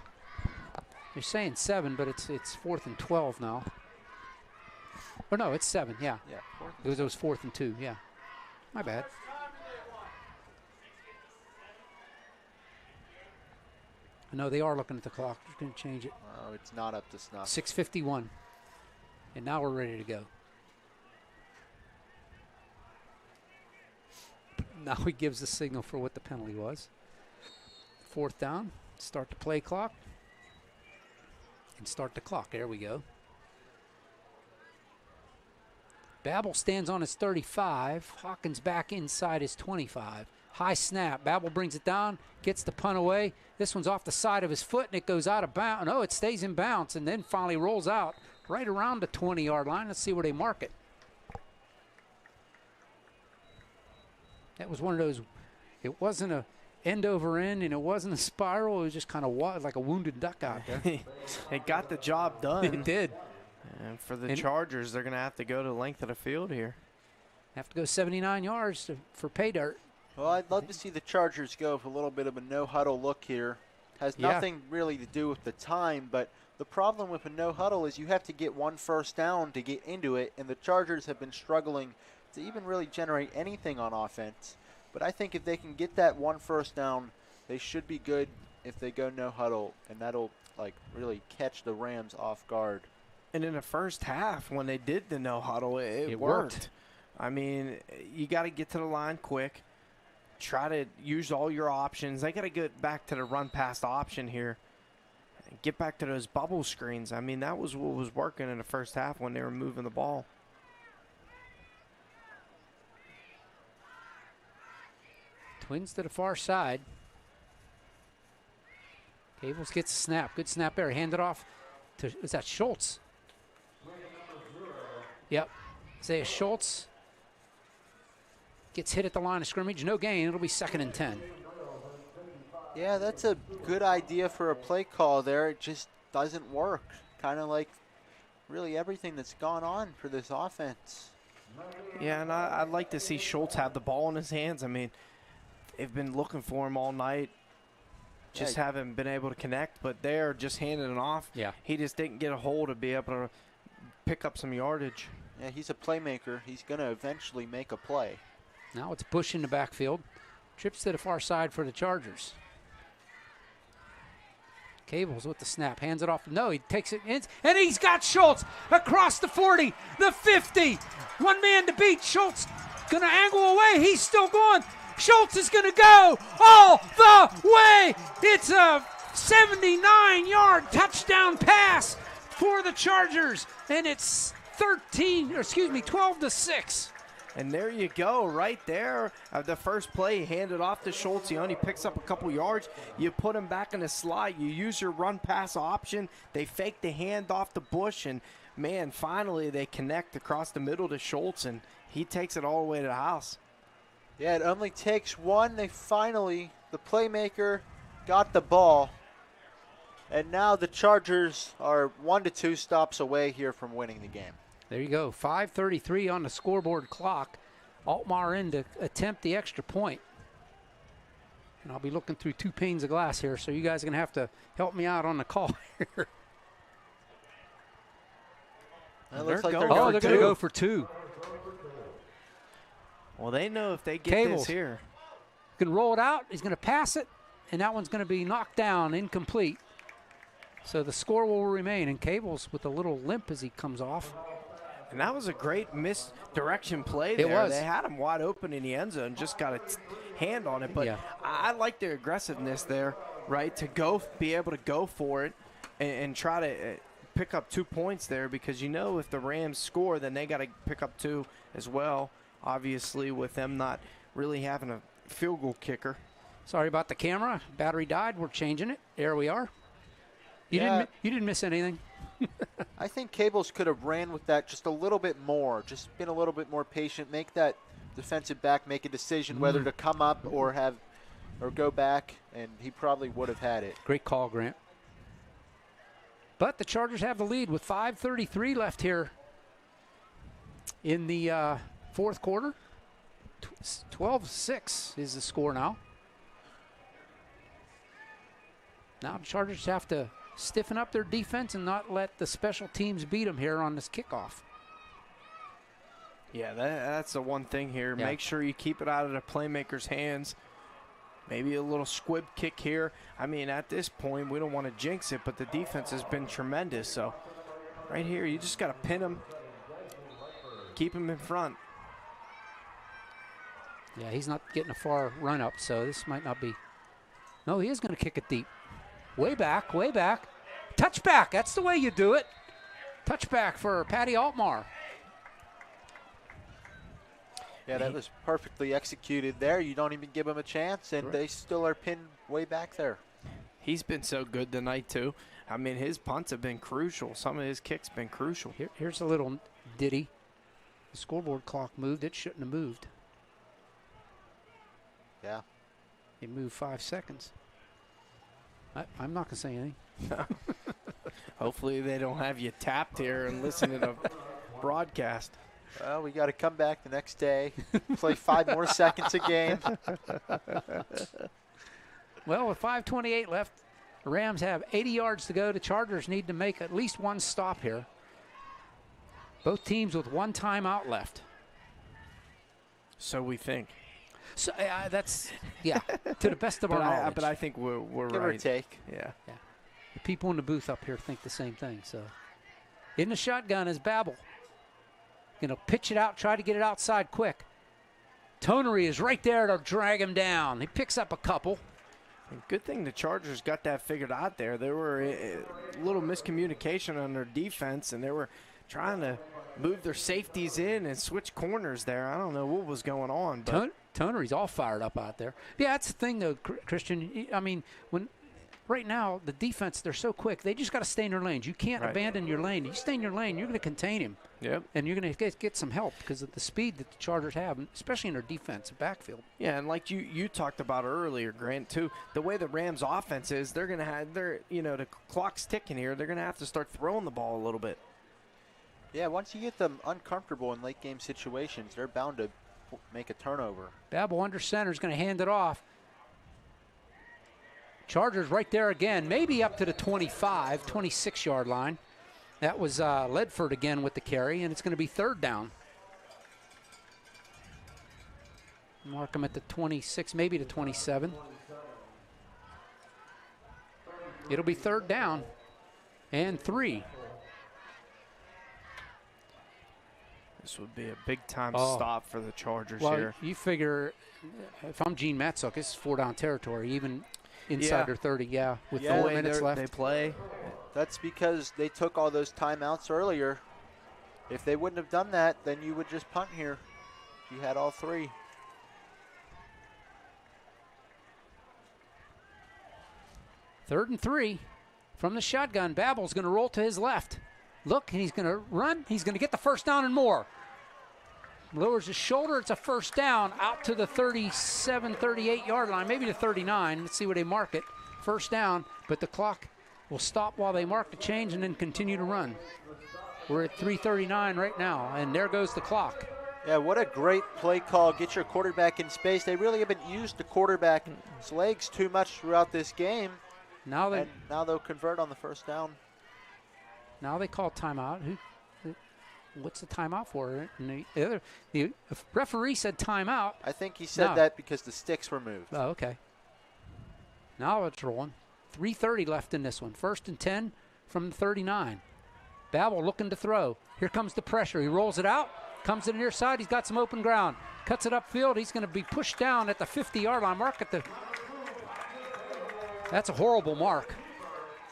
they're saying 7, but it's 4th and 12 now. Oh, no, it's 7, yeah. Yeah. It was 4th and 2, yeah. My bad. No, they are looking at the clock. They're going to change it. Oh, it's not up to snuff. 6:51. And now we're ready to go. Now he gives the signal for what the penalty was. 4th down. Start the play clock. And start the clock. There we go. Babel stands on his 35. Hawkins back inside his 25. High snap. Babel brings it down, gets the punt away. This one's off the side of his foot, and it goes out of bounds. No, it stays in bounds, and then finally rolls out right around the 20-yard line. Let's see where they mark it. That was one of those, it wasn't a end over end, and it wasn't a spiral. It was just kind of like a wounded duck out there. It got the job done. It did. And for the Chargers, they're going to have to go to the length of the field here. Have to go 79 yards for pay dirt. Well, I'd love to see the Chargers go with a little bit of a no-huddle look here. Has Yeah. nothing really to do with the time, but the problem with a no-huddle is you have to get one first down to get into it, and the Chargers have been struggling to even really generate anything on offense. But I think if they can get that one first down, they should be good if they go no-huddle, and that'll really catch the Rams off guard. And in the first half, when they did the no huddle, it worked. I mean, you got to get to the line quick. Try to use all your options. They got to get back to the run past option here. Get back to those bubble screens. I mean, that was what was working in the first half when they were moving the ball. Twins to the far side. Cables gets a snap. Good snap there. Hand it off to, is that Schultz? Yep. Isaiah Schultz gets hit at the line of scrimmage. No gain. It'll be 2nd and 10. Yeah, that's a good idea for a play call there. It just doesn't work. Kind of like really everything that's gone on for this offense. Yeah, and I'd like to see Schultz have the ball in his hands. I mean, they've been looking for him all night. Just haven't been able to connect, but they're just handing it off. Yeah. He just didn't get a hold to be able to pick up some yardage. Yeah, he's a playmaker. He's going to eventually make a play. Now it's Bush in the backfield. Trips to the far side for the Chargers. Cables with the snap. Hands it off. No, he takes it in. And he's got Schultz across the 40, the 50. One man to beat. Schultz going to angle away. He's still going. Schultz is going to go all the way. It's a 79-yard touchdown pass for the Chargers. And it's 12-6. And there you go, right there. The first play, handed off to Schultz. He only picks up a couple yards. You put him back in the slot. You use your run-pass option. They fake the handoff to Bush, and, man, finally they connect across the middle to Schultz, and he takes it all the way to the house. Yeah, it only takes one. The playmaker got the ball. And now the Chargers are 1 to 2 stops away here from winning the game. There you go. 5:33 on the scoreboard clock. Altmaier in to attempt the extra point. And I'll be looking through 2 panes of glass here, so you guys are going to have to help me out on the call here. It looks like they're going to go for 2. Well, they know if they get Cables this here. Going to roll it out. He's going to pass it, and that one's going to be knocked down, incomplete. So the score will remain, and Cables with a little limp as he comes off. And that was a great misdirection play there. It was. They had him wide open in the end zone, just got a hand on it. But Yeah. I like their aggressiveness there, right, to be able to go for it and try to pick up 2 points there, because you know if the Rams score, then they got to pick up 2 as well, obviously, with them not really having a field goal kicker. Sorry about the camera. Battery died. We're changing it. There we are. You didn't miss anything. I think Cables could have ran with that just a little bit more, just been a little bit more patient, make that defensive back make a decision whether to come up or go back, and he probably would have had it. Great call, Grant. But the Chargers have the lead with 5:33 left here in the fourth quarter. 12-6 is the score now. Now the Chargers have to stiffen up their defense and not let the special teams beat them here on this kickoff. Yeah, that's the one thing here. Yeah. Make sure you keep it out of the playmaker's hands. Maybe a little squib kick here. I mean, at this point, we don't want to jinx it, but the defense has been tremendous. So right here, you just got to pin him, keep him in front. Yeah, he's not getting a far run up, so this might not be. No, he is going to kick it deep. Way back, way back. Touchback, that's the way you do it. Touchback for Patty Altmaier. Yeah, that was perfectly executed there. You don't even give them a chance, and they still are pinned way back there. He's been so good tonight, too. I mean, his punts have been crucial. Some of his kicks have been crucial. Here's a little ditty. The scoreboard clock moved. It shouldn't have moved. Yeah. It moved 5 seconds. I'm not going to say anything. Hopefully they don't have you tapped here and listen to the broadcast. Well, we got to come back the next day, play 5 more seconds a game. Well, with 5:28 left, the Rams have 80 yards to go. The Chargers need to make at least one stop here. Both teams with one timeout left. So we think. So that's, yeah, to the best of our knowledge. But I think we're Give right. or take. Yeah. The people in the booth up here think the same thing. So in the shotgun is Babel. Pitch it out, try to get it outside quick. Tonery is right there to drag him down. He picks up a couple. And good thing the Chargers got that figured out there. There were a little miscommunication on their defense, and they were trying to move their safeties in and switch corners there. I don't know what was going on. But Tonery's all fired up out there. Yeah, that's the thing, though, Christian. I mean, right now, the defense, they're so quick. They just got to stay in their lanes. You can't abandon your lane. You stay in your lane, you're going to contain him. Yep. And you're going to get some help because of the speed that the Chargers have, especially in their defensive backfield. Yeah, and like you talked about earlier, Grant, too, the way the Rams offense is, they're going to have the clock's ticking here. They're going to have to start throwing the ball a little bit. Yeah, once you get them uncomfortable in late game situations, they're bound to make a turnover. Babel under center is going to hand it off. Chargers right there again, maybe up to the 25, 26-yard line. That was Ledford again with the carry, and it's going to be 3rd down. Mark him at the 26, maybe the 27. It'll be 3rd down and 3. This would be a big-time stop for the Chargers here. You figure if I'm Gene Matzook, this is 4-down territory, even inside their 30, with 4 minutes left. They play. That's because they took all those timeouts earlier. If they wouldn't have done that, then you would just punt here. You had all 3. Third and 3 from the shotgun. Babel's going to roll to his left. Look, and he's going to run. He's going to get the 1st down and more. Lowers his shoulder. It's a 1st down out to the 37, 38-yard line, maybe the 39. Let's see where they mark it. 1st down, but the clock will stop while they mark the change and then continue to run. We're at 3:39 right now, and there goes the clock. Yeah, what a great play call. Get your quarterback in space. They really haven't used the quarterback's legs too much throughout this game. Now they'll convert on the 1st down. Now they call timeout. What's the timeout for? And the referee said timeout. I think he said that because the sticks were moved. Oh, okay. Now it's rolling. 3:30 left in this one. 1st and 10 from the 39. Babel looking to throw. Here comes the pressure. He rolls it out. Comes to the near side. He's got some open ground. Cuts it upfield. He's going to be pushed down at the 50-yard line. That's a horrible mark.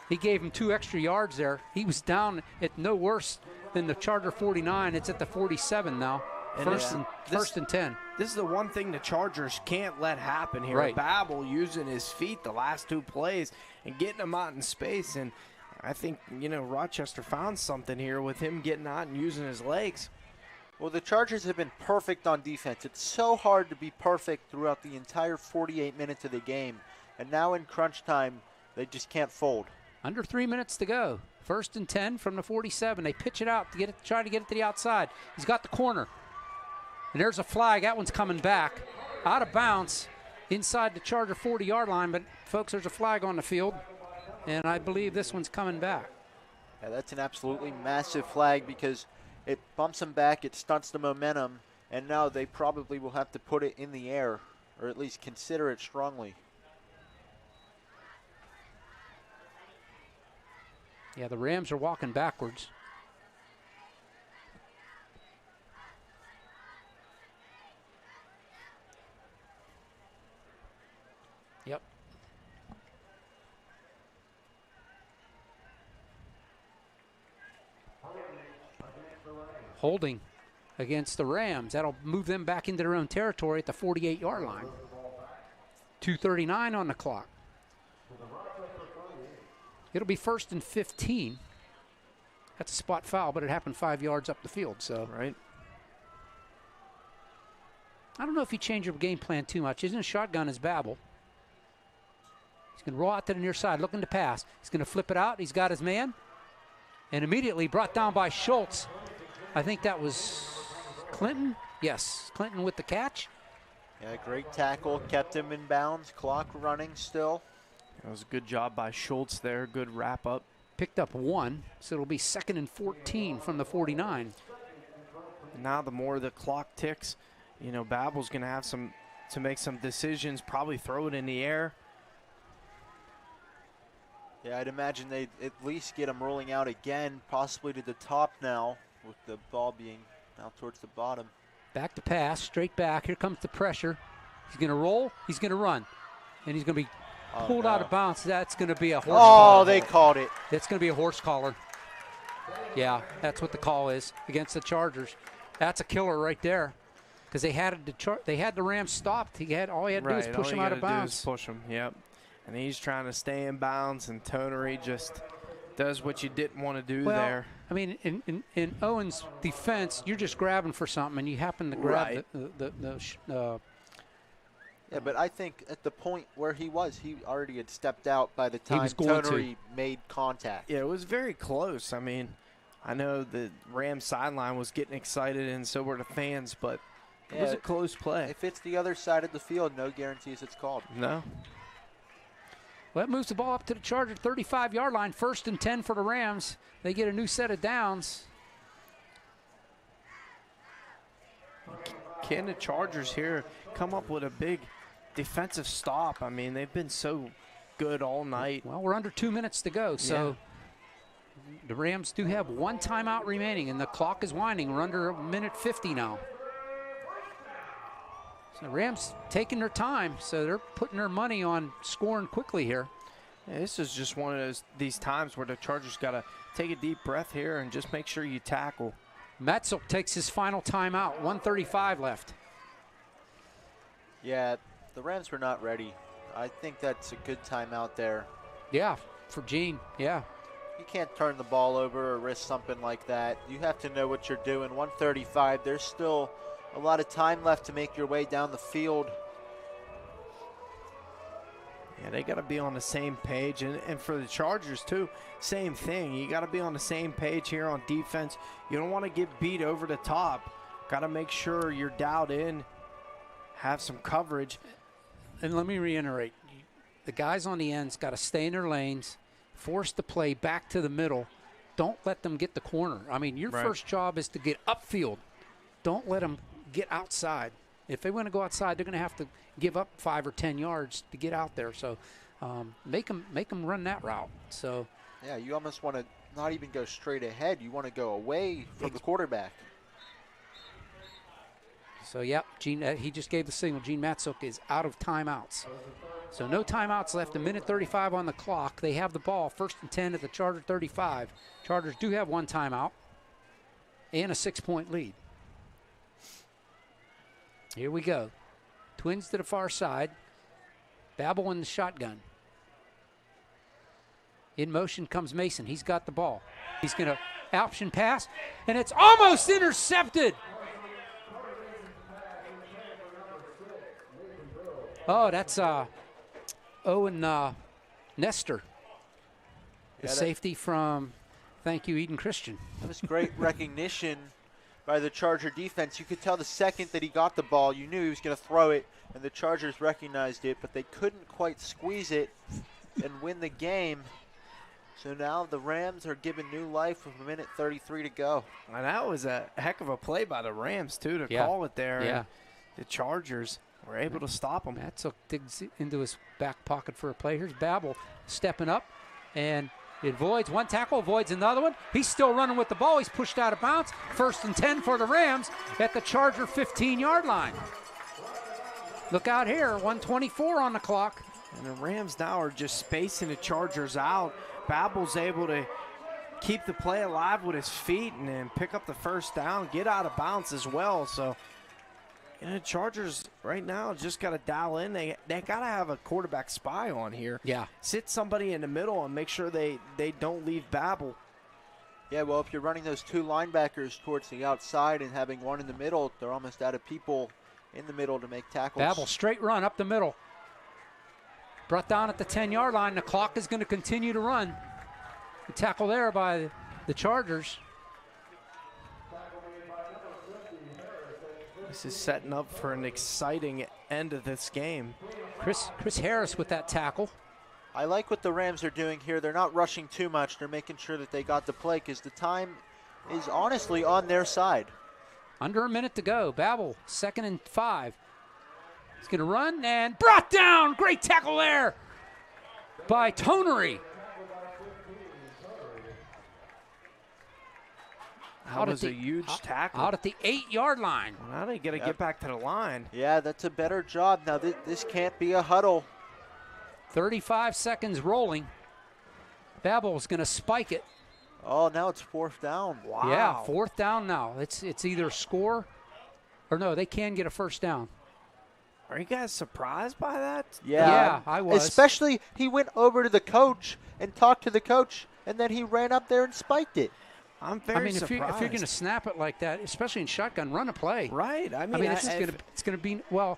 He gave him 2 extra yards there. He was down at no worse than the Charger 49. It's at the 47 now. First and 10. This is the one thing the Chargers can't let happen here. Right. Babel using his feet the last 2 plays and getting them out in space. And I think, Rochester found something here with him getting out and using his legs. Well, the Chargers have been perfect on defense. It's so hard to be perfect throughout the entire 48 minutes of the game. And now in crunch time, they just can't fold. Under 3 minutes to go. 1st and 10 from the 47. They pitch it out to try to get it to the outside. He's got the corner. And there's a flag. That one's coming back. Out of bounds inside the Charger 40-yard line. But, folks, there's a flag on the field. And I believe this one's coming back. Yeah, that's an absolutely massive flag because it bumps them back. It stunts the momentum. And now they probably will have to put it in the air or at least consider it strongly. Yeah, the Rams are walking backwards. Yep. Holding against the Rams. That'll move them back into their own territory at the 48-yard line. 2:39 on the clock. It'll be 1st and 15. That's a spot foul, but it happened 5 yards up the field. So right. I don't know if you change your game plan too much. Isn't a shotgun as Babel? He's going to roll out to the near side, looking to pass. He's going to flip it out. He's got his man. And immediately brought down by Schultz. I think that was Clinton? Yes, Clinton with the catch. Yeah, great tackle, kept him in bounds, clock running still. That was a good job by Schultz there, good wrap up. Picked up 1, so it'll be 2nd and 14 from the 49. Now the more the clock ticks, Babel's going to have to make some decisions, probably throw it in the air. Yeah, I'd imagine they'd at least get him rolling out again, possibly to the top now, with the ball being now towards the bottom. Back to pass, straight back. Here comes the pressure. He's going to roll. He's going to run. And he's going to be pulled out of bounds. That's going to be a horse collar. They called it. It's going to be a horse collar. Yeah, that's what the call is against the Chargers. That's a killer right there, because they had the Rams stopped. All he had to do was push him out of bounds. Push him. Yep. And he's trying to stay in bounds, and Tonery just does what you didn't want to do there. I mean, in Owen's defense, you're just grabbing for something, and you happen to grab yeah, but I think at the point where he already had stepped out by the time Tonery made contact. Yeah, it was very close. I mean, I know the Rams sideline was getting excited, and so were the fans, but it was a close play. If it's the other side of the field, no guarantees it's called. No. Well, that moves the ball up to the Charger 35-yard line. 1st and 10 for the Rams. They get a new set of downs. Can the Chargers here come up with a big defensive stop? I mean, they've been so good all night. Well, we're under 2 minutes to go, so the Rams do have 1 timeout remaining, and the clock is winding. We're under a minute 50 now. So the Rams taking their time, so they're putting their money on scoring quickly here. Yeah, this is just one of these times where the Chargers got to take a deep breath here and just make sure you tackle. Metzl takes his final timeout. 1:35 left. Yeah, the Rams were not ready. I think that's a good timeout there. Yeah, for Gene, yeah. You can't turn the ball over or risk something like that. You have to know what you're doing. 1:35, there's still a lot of time left to make your way down the field. Yeah, they got to be on the same page. And for the Chargers, too, same thing. You got to be on the same page here on defense. You don't want to get beat over the top. Got to make sure you're dialed in, have some coverage. And let me reiterate, the guys on the ends got to stay in their lanes, force the play back to the middle. Don't let them get the corner. I mean, your first job is to get upfield. Don't let them get outside. If they want to go outside, they're going to have to give up 5 or 10 yards to get out there. So make them run that route. So yeah, you almost want to not even go straight ahead. You want to go away from the quarterback. So, yeah, Gene, he just gave the signal. Gene Matzuk is out of timeouts. So no timeouts left, 1:35 on the clock. They have the ball, 1st and 10 at the Charger 35. Chargers do have 1 timeout and a 6-point lead. Here we go. Twins to the far side. Babel in the shotgun. In motion comes Mason. He's got the ball. He's going to option pass, and it's almost intercepted. Oh, that's Owen Nestor, the safety from, thank you, Eden Christian. That was great recognition by the Charger defense. You could tell the second that he got the ball, you knew he was going to throw it, and the Chargers recognized it, but they couldn't quite squeeze it and win the game. So now the Rams are given new life with 1:33 to go. And that was a heck of a play by the Rams, too, to call it there. Yeah. The Chargers were able to stop him. Matzuk digs into his back pocket for a play. Here's Babel stepping up, and it avoids one tackle, avoids another one. He's still running with the ball. He's pushed out of bounds. 1st and 10 for the Rams at the Charger 15-yard line. Look out here, 1:24 on the clock. And the Rams now are just spacing the Chargers out. Babel's able to keep the play alive with his feet and then pick up the 1st down, get out of bounds as well. So, the Chargers right now just got to dial in. They got to have a quarterback spy on here. Yeah. Sit somebody in the middle and make sure they don't leave Babel. Yeah, well, if you're running those 2 linebackers towards the outside and having one in the middle, they're almost out of people in the middle to make tackles. Babel, straight run up the middle. Brought down at the 10-yard line. The clock is going to continue to run. The tackle there by the Chargers. This is setting up for an exciting end of this game. Chris Harris with that tackle. I like what the Rams are doing here. They're not rushing too much. They're making sure that they got the play because the time is honestly on their side. Under a minute to go. Babel, 2nd and 5. He's going to run and brought down. Great tackle there by Tonery. That was a huge tackle. Out at the 8-yard line. Well, now they got to get back to the line. Yeah, that's a better job. Now, this can't be a huddle. 35 seconds rolling. Babel's going to spike it. Oh, now it's 4th down. Wow. Yeah, 4th down now. It's either score or no, they can get a first down. Are you guys surprised by that? Yeah, I was. Especially he went over to the coach and talked to the coach, and then he ran up there and spiked it. I'm very surprised. If you're going to snap it like that, especially in shotgun, run a play. Right. I mean it's going to be well.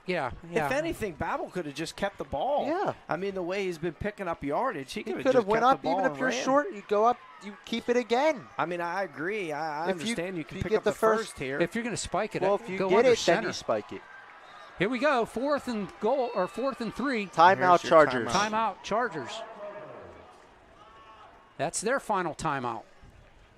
Yeah. If anything, Babel could have just kept the ball. Yeah. I mean, the way he's been picking up yardage, he He could have went kept up. the ball Even if and you're ran. short, you go up, you keep it again. I mean, I agree. I If you- understand you if can you pick get up the the first- first here. If you're going to spike it, Well, if you go get under it, then center. you spike it. Here we go. 4th and goal or 4th and 3. Timeout, Here's your Chargers. timeout. Timeout, Chargers. That's their final timeout.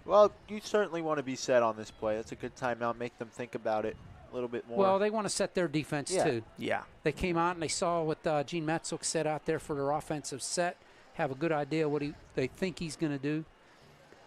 Well, you certainly want to be set on this play. That's a good timeout. Make them think about it a little bit more. Well, they want to set their defense Yeah. too. Yeah. They came out and they saw what Gene Metzuk said out there for their offensive set, have a good idea what they think he's going to do.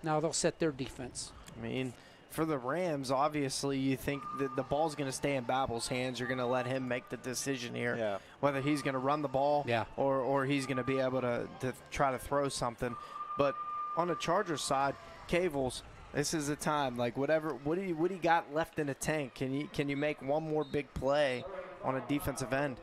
Now they'll set their defense. I mean, for the Rams, obviously you think that the ball's going to stay in Babel's hands. You're going to let him make the decision here, Yeah. whether he's going to run the ball Yeah. or he's going to be able to try to throw something. But on the Chargers side, Cavels, this is the time. Like what do you got left in the tank? Can you make one more big play on a defensive end?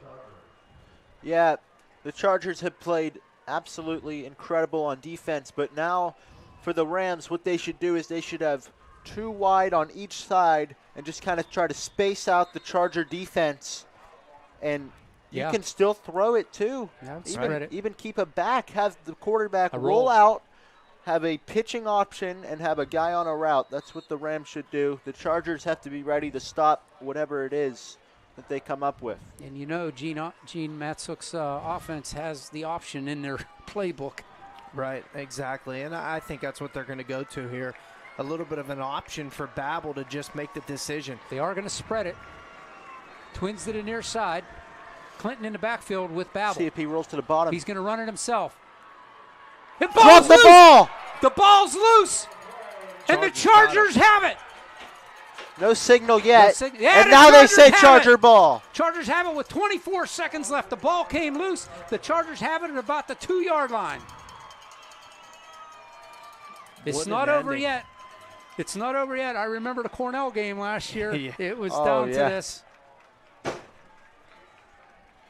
Yeah, the Chargers have played absolutely incredible on defense, but now for the Rams, what they should do is they should have 2 wide on each side and just kind of try to space out the Charger defense, and Yeah. you can still throw it too. Yeah, spread it. Even keep a back, have the quarterback A roll roll. out, have a pitching option, and have a guy on a route. That's what the Rams should do. The Chargers have to be ready to stop whatever it is that they come up with. And you know Gene Metzuk's offense has the option in their playbook. Right, exactly. And I think that's what they're going to go to here. A little bit of an option for Babel to just make the decision. They are going to spread it. Twins to the near side. Clinton in the backfield with Babel. See if he rolls to the bottom. He's going to run it himself. The Drop ball's the loose! ball! The ball's loose! And the Chargers have it! No signal yet. Yeah, and the now they Chargers say have Charger it. ball. Chargers have it with 24 seconds left. The ball came loose. The Chargers have it at about the 2-yard line. It's What an not over ending. yet. It's not over yet. I remember the Cornell game last year. Yeah. It was Oh, down to yeah. this.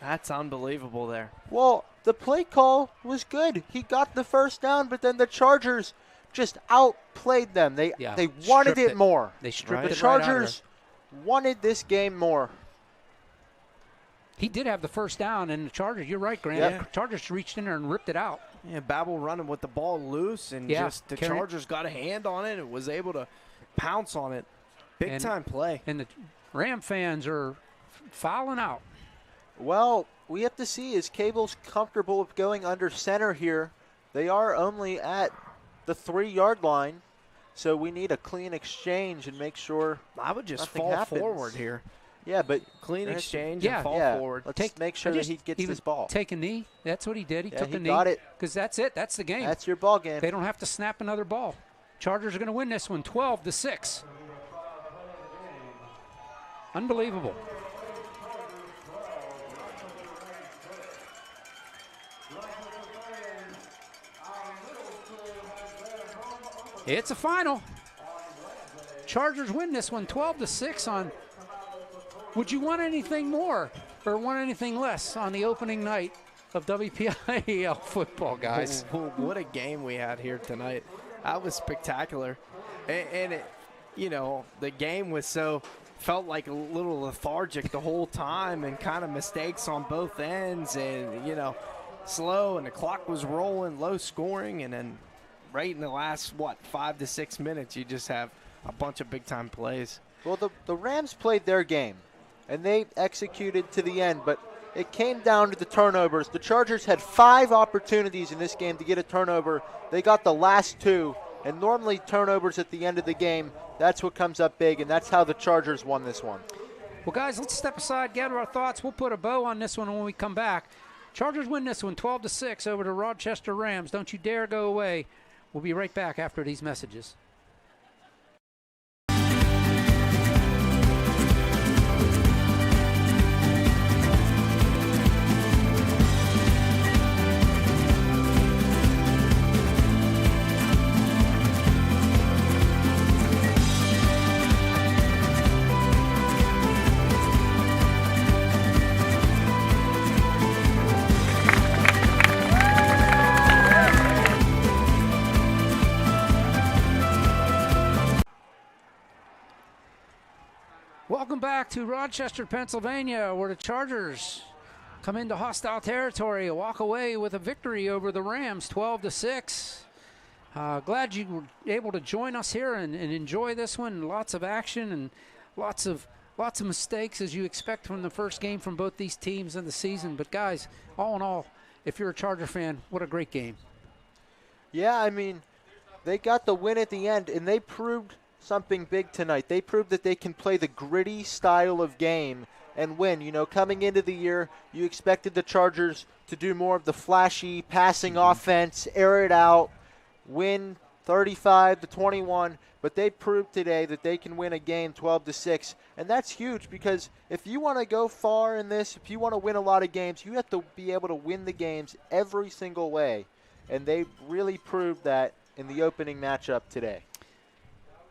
That's unbelievable there. Well, the play call was good. He got the first down, but then the Chargers just outplayed them. They wanted stripped it more. They stripped The it right out of Chargers wanted this game more. He did have the first down, and the Chargers, you're right, Grant. Yep. The Chargers reached in there and ripped it out. Yeah, Babel running with the ball loose, and Yeah, just the carry- Chargers got a hand on it and was able to pounce on it. Big time play. And the Ram fans are fouling out. Well, we have to see, is Cable's comfortable with going under center here? They are only at the 3-yard line, so we need a clean exchange and make sure I would just nothing fall happens. forward here. Yeah, but Clean there has to- exchange Yeah. and fall yeah, forward. let's make sure that he gets even this ball. Take a knee. That's what he did. He Yeah, took he a knee. got it. Because that's it. That's the game. That's your ball game. They don't have to snap another ball. Chargers are going to win this one 12-6. Unbelievable. It's a final. Chargers win this one 12-6 on. Would you want anything more or want anything less on the opening night of WPIAL football, guys? What a game we had here tonight. That was spectacular. And it, you know, the game was felt like a little lethargic the whole time, and kind of mistakes on both ends, and, you know, slow, and the clock was rolling, low scoring, and then right in the last, 5 to 6 minutes, you just have a bunch of big-time plays. Well, the Rams played their game, and they executed to the end, but it came down to the turnovers. The Chargers had 5 opportunities in this game to get a turnover. They got the last 2, and normally turnovers at the end of the game, that's what comes up big, and that's how the Chargers won this one. Well, guys, let's step aside, gather our thoughts. We'll put a bow on this one when we come back. Chargers win this one 12-6 over the Rochester Rams. Don't you dare go away. We'll be right back after these messages. Welcome back to Rochester, Pennsylvania, where the Chargers come into hostile territory, walk away with a victory over the Rams, 12-6. Glad you were able to join us here and enjoy this one. Lots of action and lots of mistakes, as you expect from the first game from both these teams in the season. But guys, all in all, if you're a Charger fan, what a great game. Yeah, I mean, they got the win at the end, and they proved something big tonight. They proved that they can play the gritty style of game and win. You know, coming into the year, you expected the Chargers to do more of the flashy passing offense, air it out, win 35-21, but they proved today that they can win a game 12-6, and that's huge because if you want to go far in this, if you want to win a lot of games, you have to be able to win the games every single way, and they really proved that in the opening matchup today.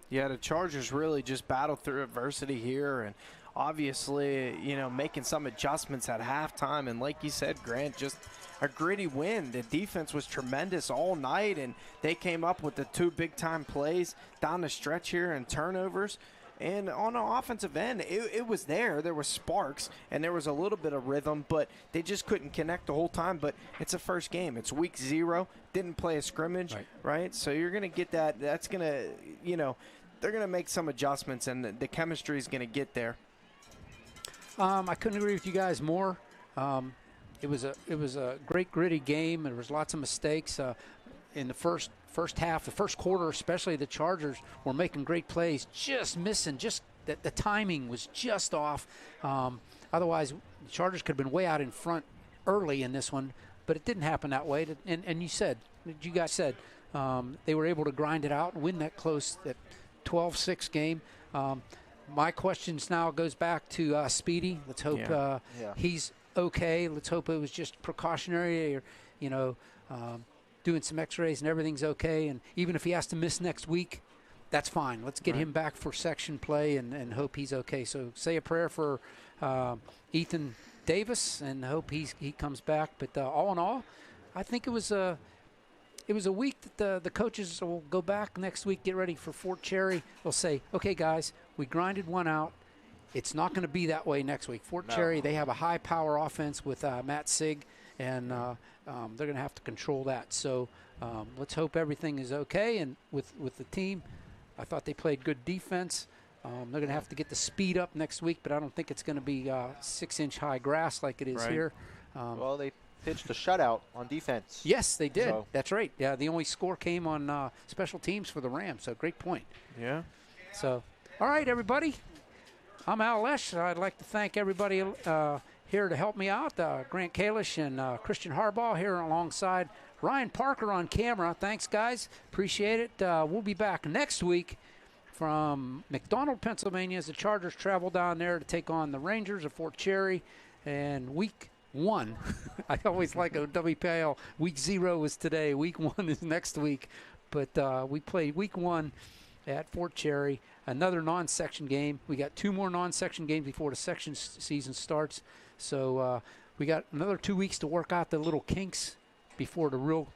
Yeah, the Chargers really just battled through adversity here, and obviously, you know, making some adjustments at halftime. And like you said, Grant, just a gritty win. The defense was tremendous all night, and they came up with the 2 big-time plays down the stretch here and turnovers. And on the offensive end, it was there. There were sparks, and there was a little bit of rhythm, but they just couldn't connect the whole time. But it's a first game. It's week 0. Didn't play a scrimmage, right? So you're going to get that. That's going to, you know, they're going to make some adjustments, and the chemistry is going to get there. I couldn't agree with you guys more. It was a great gritty game. There was lots of mistakes in the first half, the first quarter especially. The Chargers were making great plays, just missing. Just the timing was just off. Otherwise, the Chargers could have been way out in front early in this one, but it didn't happen that way. And you guys said they were able to grind it out and win that close, that 12-6 game. My questions now goes back to Speedy. Let's hope he's okay. Let's hope it was just precautionary, or doing some X-rays and everything's okay. And even if he has to miss next week, that's fine. Let's get him back for section play and hope he's okay. So say a prayer for Ethan Davis and hope he comes back. But all in all, I think it was a week that the coaches will go back next week, get ready for Fort Cherry. They'll say, okay, guys, we grinded one out. It's not going to be that way next week. Fort Cherry, they have a high-power offense with Matt Sig, and they're going to have to control that. So let's hope everything is okay. And with the team, I thought they played good defense. They're going to have to get the speed up next week, but I don't think it's going to be 6-inch high grass like it is here. Well, they pitched a shutout on defense. Yes, they did. So. That's right. Yeah, the only score came on special teams for the Rams, so great point. Yeah. So, all right, everybody. I'm OLSH. I'd like to thank everybody here to help me out. Grant Kalish and Christian Harbaugh here alongside Ryan Parker on camera. Thanks, guys. Appreciate it. We'll be back next week from McDonald, Pennsylvania, as the Chargers travel down there to take on the Rangers of Fort Cherry. And week 1, I always like a WPL. Week 0 is today. Week 1 is next week. But we played week 1 at Fort Cherry. Another non-section game. We got 2 more non-section games before the section season starts. So we got another 2 weeks to work out the little kinks before the real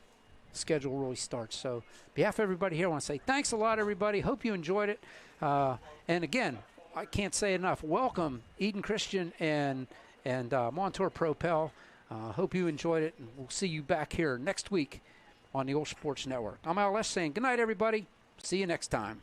schedule really starts. So on behalf of everybody here, I want to say thanks a lot, everybody. Hope you enjoyed it. And again, I can't say enough. Welcome, Eden Christian and Montour Propel. Hope you enjoyed it, and we'll see you back here next week on the OLSH Sports Network. I'm OLSH saying good night, everybody. See you next time.